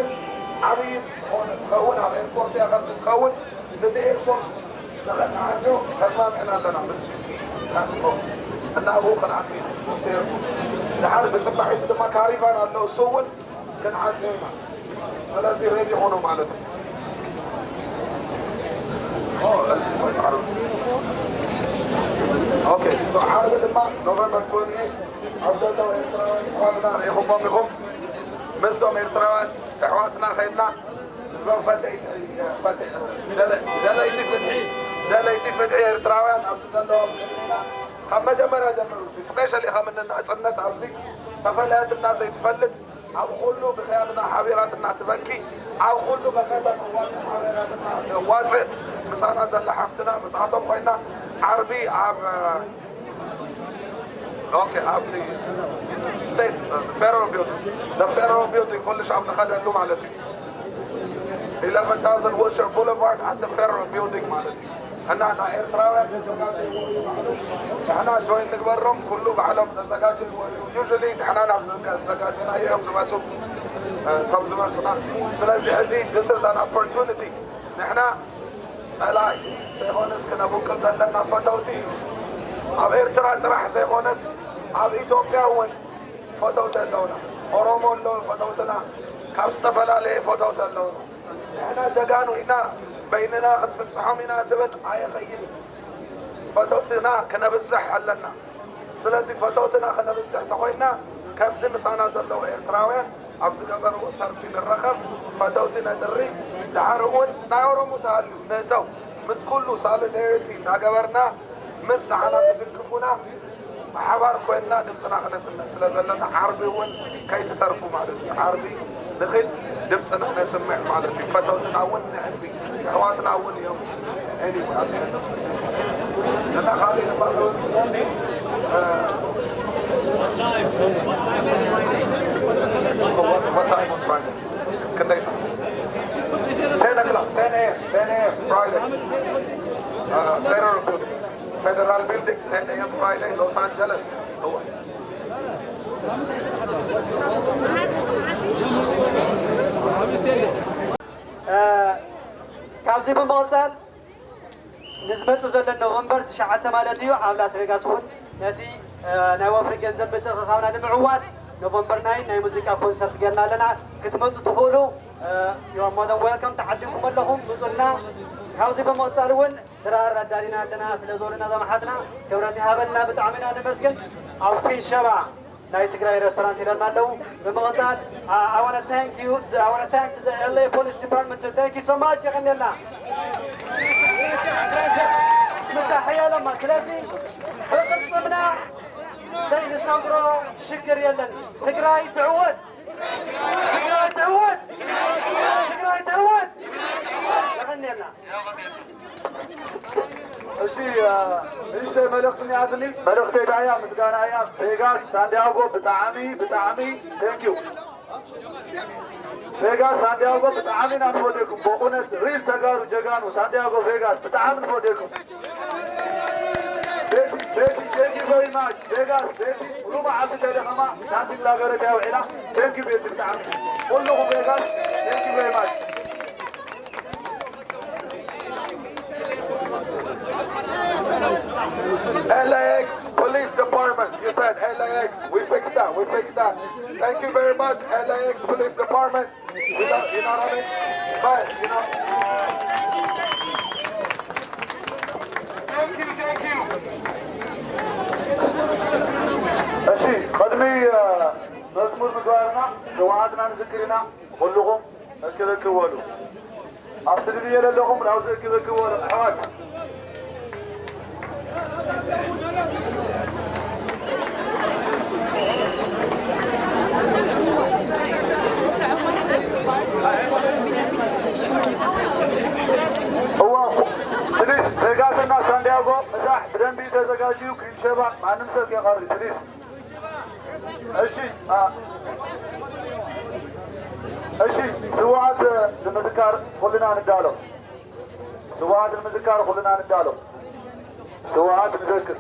عبيد هون تخون على إيربورت يا خمسة تخون نتي إيربورت لا عازمه أسمع من أنا بس مسكين عازمه أنا أبوه كان عبيد نتي إيربورت لحد بسمع حتى لما كاريفان أنه سوون كان عازمه سلاسي ريدي هونو مالته Okay, so حرب الإمام November 28 عوزلنا وإرتراوان إخواتنا ريخم باميخم مسهم إرتراوان إخواتنا خيلنا نظام فتح دليتي فتحي إرتراوان عوزلنا وإرتراوان خم جمرة جمرو especially خم إننا أصنت عوزي تفلات الناس يتفلت أو كله بخياتنا حبيراتنا تبكي أو كله بخياتنا قواتنا حبيراتنا واسع مسانا زل حفتنا مساعتهم قينا عربي عب اوكي عبتي ستيت فيرو بيلدينج ذا فيرو بيلدينج كل شعب دخل لهم مالتي 11000 ووشر بوليفارد at the فيرو بيلدينج مالتي انا ايرتراويان احنا جوين نكبرهم كله بعلم زجاج يوجولي احنا نعرف زجاجنا ايام زماسو زماسونا سلازي هذه this is an opportunity نحنا سلايتي سيهونس كنا بوكل زلنا فتوتي ኣብ ኤርትራ ጥራሕ ዘይኮነስ ኣብ ኢትዮጵያ እውን ፈተውቲ ኣለውና ኦሮሞ ኣሎ ፈተውትና ካብ ዝተፈላለየ ፈተውቲ ኣለውና ንሕና ጀጋኑ ኢና በይንና ክንፍፅሖም ኢና ዝብል ኣየኸይድ ፈተውትና ክነብዝሕ ኣለና ስለዚ ፈተውትና ክነብዝሕ ተኮይንና ከምዚ ምሳና ዘለዉ ኤርትራውያን ኣብ ዝገበርዎ ሰልፊ ንረኸብ ፈተውቲ ነጥሪ ድሓር እውን ናይ ኦሮሞ ተሃልዩ ንእተው ምስ ኩሉ ሳሊዳሪቲ እናገበርና ምስ ንዓና ዝድግፉና ብሓባር ኮይንና ድምፅና ክነስምዕ ስለ ዘለና ዓርቢ እውን ከይትተርፉ ማለት እዩ ዓርቢ ንኽድ ድምፅና ክነስምዕ ማለት እዩ ፈተውትና እውን ንዕንቢ ኣሕዋትና እውን እዮም እና ካሊእ ንባለውን ስለኒ What time on Friday? Can they say? 10 o'clock, 10 a.m., 10 a.m. Friday. Federal Building, 10 a.m. Friday, Los Angeles. ካብዚ ብምቕፃል ንዝመፁ ዘሎ ኖቨምበር 9 ማለት እዩ ኣብ ላስ ቬጋስ እውን ነቲ ናይ ወፍሪ ገንዘብ ምትእኽኻብና ንምዕዋት ኖቨምበር 9 ናይ ሙዚቃ ኮንሰርት ጌርና ኣለና ክትመፁ ትኽእሉ ዩአር ሞር ዛን ዌልካም ተዓዲምኩም ኣለኹም ምፁና ካብዚ ብምቕፃል እውን ድራር ኣዳሊና ኣለና ስለ ዝበሉና ዘማሓትና ክብረት ይሃበልና ብጣዕሚ ኢና ንመስግን ኣብ ኩን ሸባ ናይ ትግራይ ሬስቶራንት ኢለና ኣለዉ ብምቕፃል I want to thank the LA Police Department to thank you so much ይቕኒልና مساحية لما سلازي بقسمنا زي نسمرو شكر يلن تقراي تعود تقراي تعود تقراي تعود غني لنا እሺ ሚኒስተር መልእኽትን ያዝኒ መልእኽተይ ዳያ ምስጋና እያ ቬጋስ ሳንዲያጎ ብጣዕሚ ቴንኪዩ ቬጋስ ሳንዲያጎ ብጣዕሚ ኢና ንፈትየኩም በእውነት ሪል ተጋሩ ጀጋኑ ሳንዲያጎ ቬጋስ ብጣዕሚ ንፈትየኩም Thank you very much. Vegas, ولو ما عبد تلخما شانتي لا غير تاوعنا. Thank you very much. كلكم Vegas. Thank you very much. LAX Police Department. You said LAX. We fixed that. Thank you very much, LAX Police Department. You know what I mean? But, you know. Thank you. እሺ ቀድሚ መዝሙር ምግባርና ሰዋዕትና ንዝክርና ኩልኩም እክብክበሉ ኣብቲ ግዜ ዘለኹም ናብዚ እክብክበሉ ኣሕዋት ፕሊዝ ቬጋስና ሳንዲያጎ እሳሕ ብደንቢ ተዘጋጅዩ ክንሸባ ማንም ሰብ ከይቐሪ ፕሊዝ እሺ ስዋዓት ንምዝካር ኩልና ንዳሎ ስዋዓት ንዘክር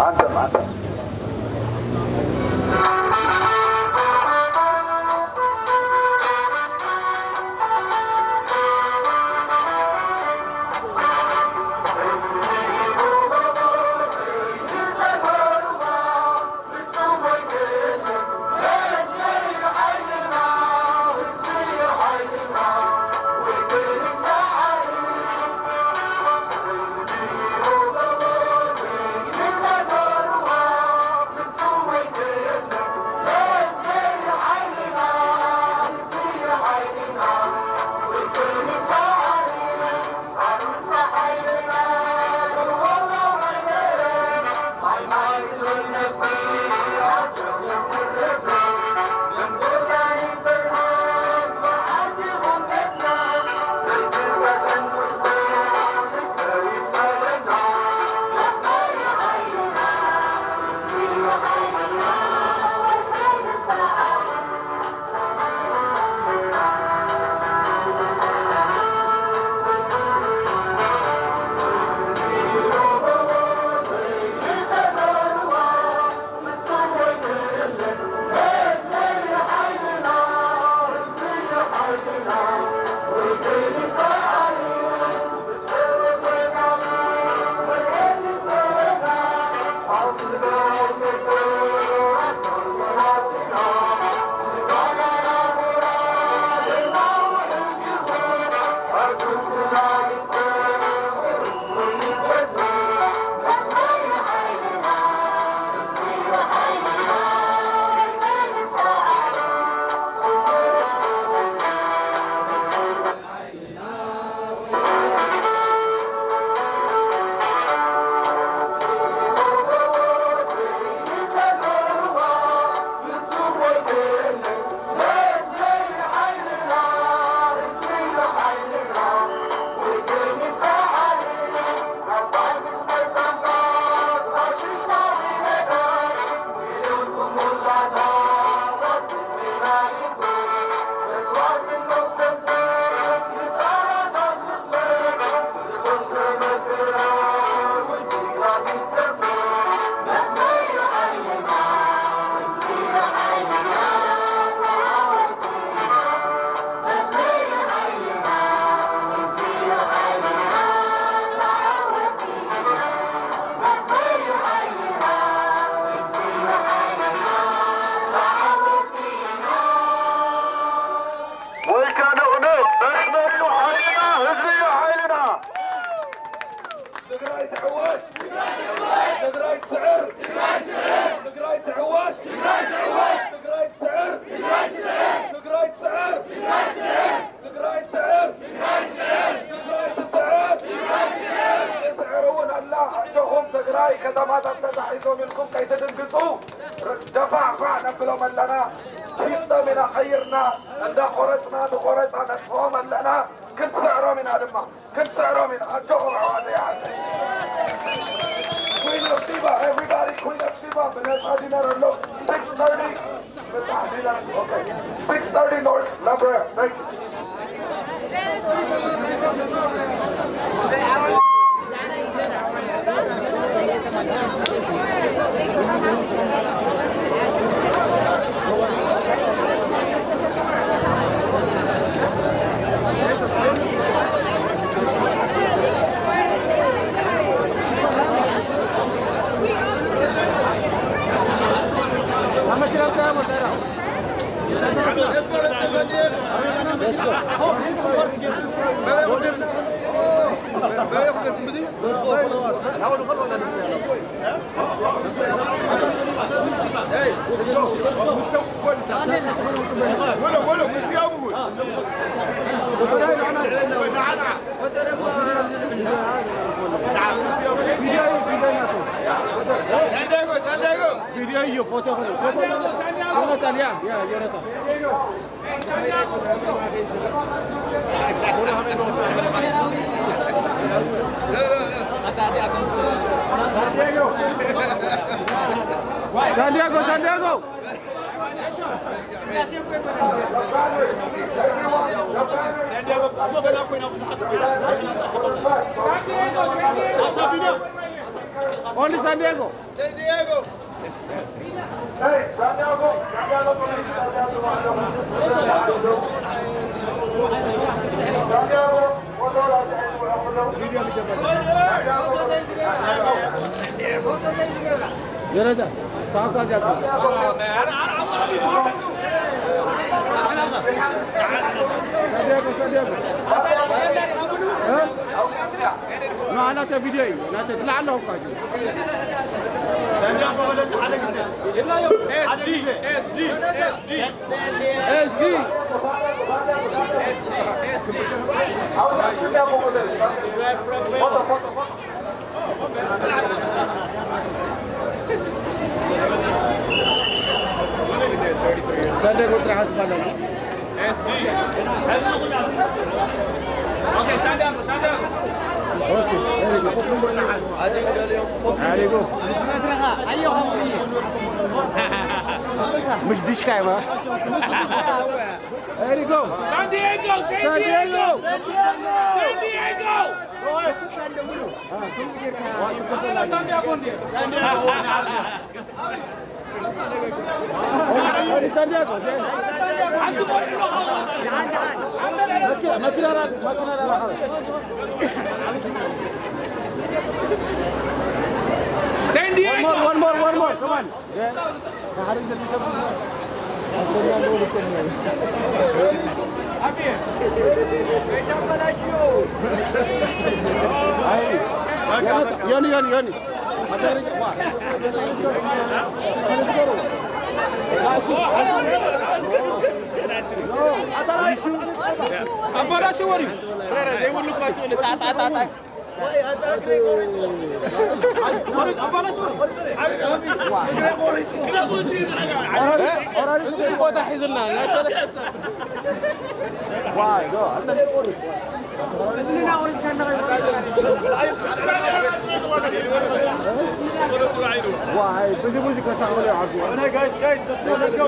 አንተም ትግራይ ትዕወት ትግራይ ትስዕር ትግራይ ትዕወት ትግራይ ትስዕር ትግራይ ትስዕር ትግራይ ትስዕር ትግራይ ትስዕር ትስዕር እውን ኣላ ዓድኹም ትግራይ ከተማታት ተዛሒዞም ኢልኩም ከይትድንግፁ ደፋዕፋዕ ነብሎም ኣለና ሲስተም ኢና ቀይርና እንዳቆረፅና ንቆረፃ ነጥፍኦም ኣለና ክንስዕሮም ኢና ድማ ክንስዕሮም ኢና ኣድኹም ኣሕዋተይ ዓደይ Queen of Sheba, everybody, Queen of Sheba, Vanessa dinner alone, 6:30, dinner, okay, 6:30 North, La Brea, thank you. Video foto Jonathan ya Jonathan Santiago Santiago Only San Diego. San Diego. Hey, Santiago. Yürü de. Sağ kalacak. No, أنا تفيدي، أنا تطلع له كاجو. Santiago بدل حالك زين. SD. Santiago terlihat mana? SD. Okay, Santiago. اوكي عليكم مش ديش كايما عليكم San Diego. Santiago ماكينة San Diego. One more, come on. Yoni. They will look like so.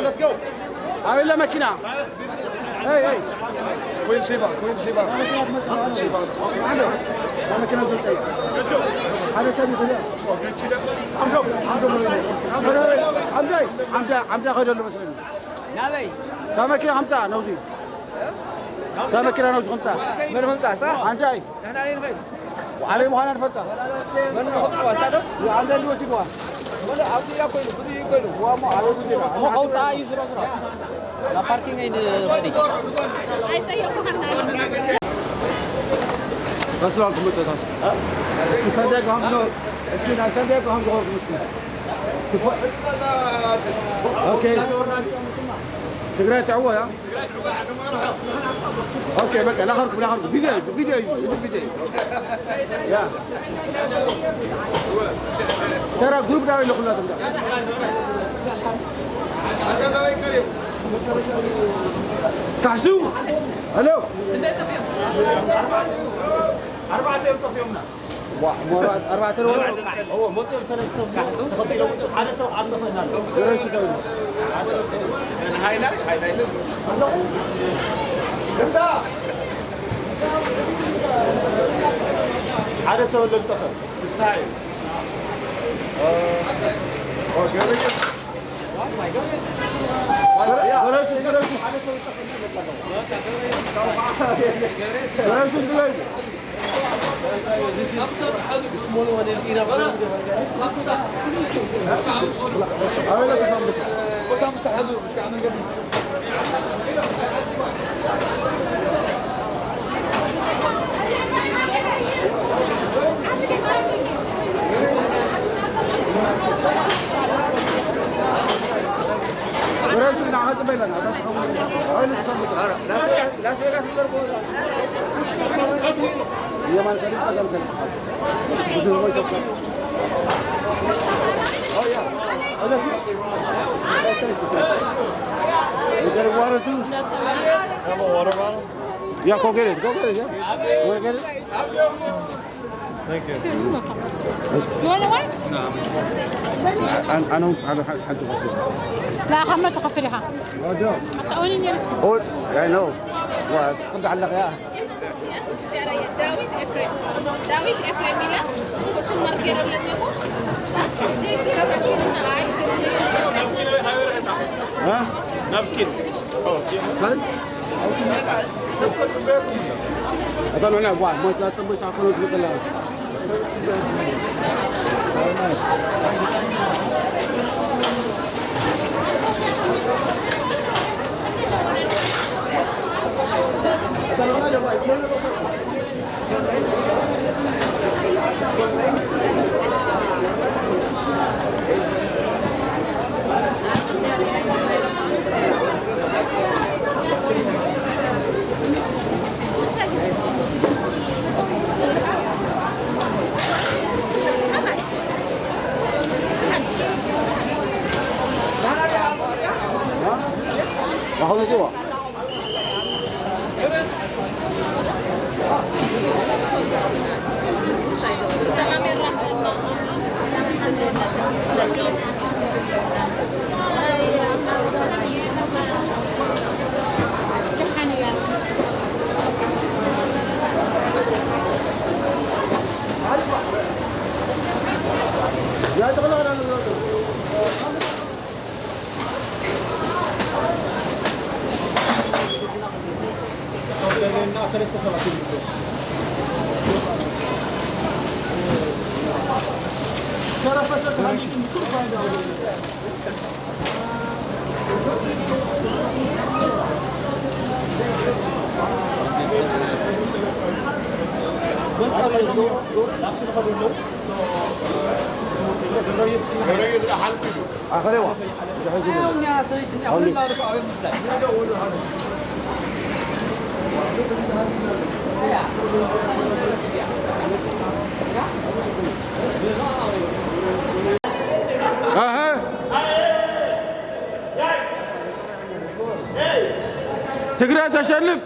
Let's go. أنا ماكينة. Hey. Queen Sheba. أنا كنا نزلت. هذا ثاني كذا. حمزة خير له مثلاً. نادي. كم كنا 5 نوزي. كم كنا نوزي 5. من 5 صح؟ أنت أي. احنا علينا فين؟ وعلي مهنا نفتح. من هو صادق؟ يا عند اللي وسيبوا. ولا أبدي يا كويلو بدي كويلو. هو ما عليه بيجينا. هو أو تاي زرا. لا parking ini ready. بس لا كم تدرس. اسكي صدق هم نور اسكي ناس صدق هم زور مسكين اوكي تقرأ تعوى يا اوكي بقى لا خرق فيديو يا ترى جروب داوي اللي كلها تبدا هذا ما يكرم كحسو الو أربعة يوم في يومنا أربعة يوم هو مطعم سنة كحسو لو هذا سو عبد الله هايلايت كسا هذا سو اللي انتقل السايد Yeah, go get it. Yeah. You want to get it? Thank you. You want one? أنا حد بسيط. لا خمسة قفلها. قطعوني يا. قول يعني نو. وكنت علق يا. داويد إفريم ميلا. وشو مركز ولا نبو؟ ها؟ نفكر. أظن أنا واحد ما تبغى ساكنوا في الكلام. راحوا جوا. يا تغلى على الناس لسه 30 آخر واحد. تقرأ تشلف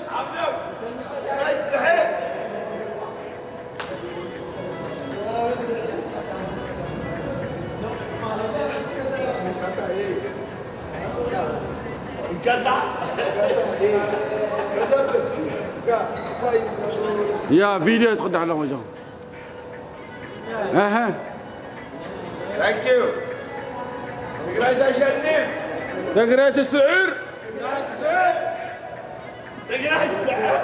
يا فيديو تقطع على وجهه. اها ثانك يو. تقرأ تشنف. تقرأ السعر. تقرأ السعر.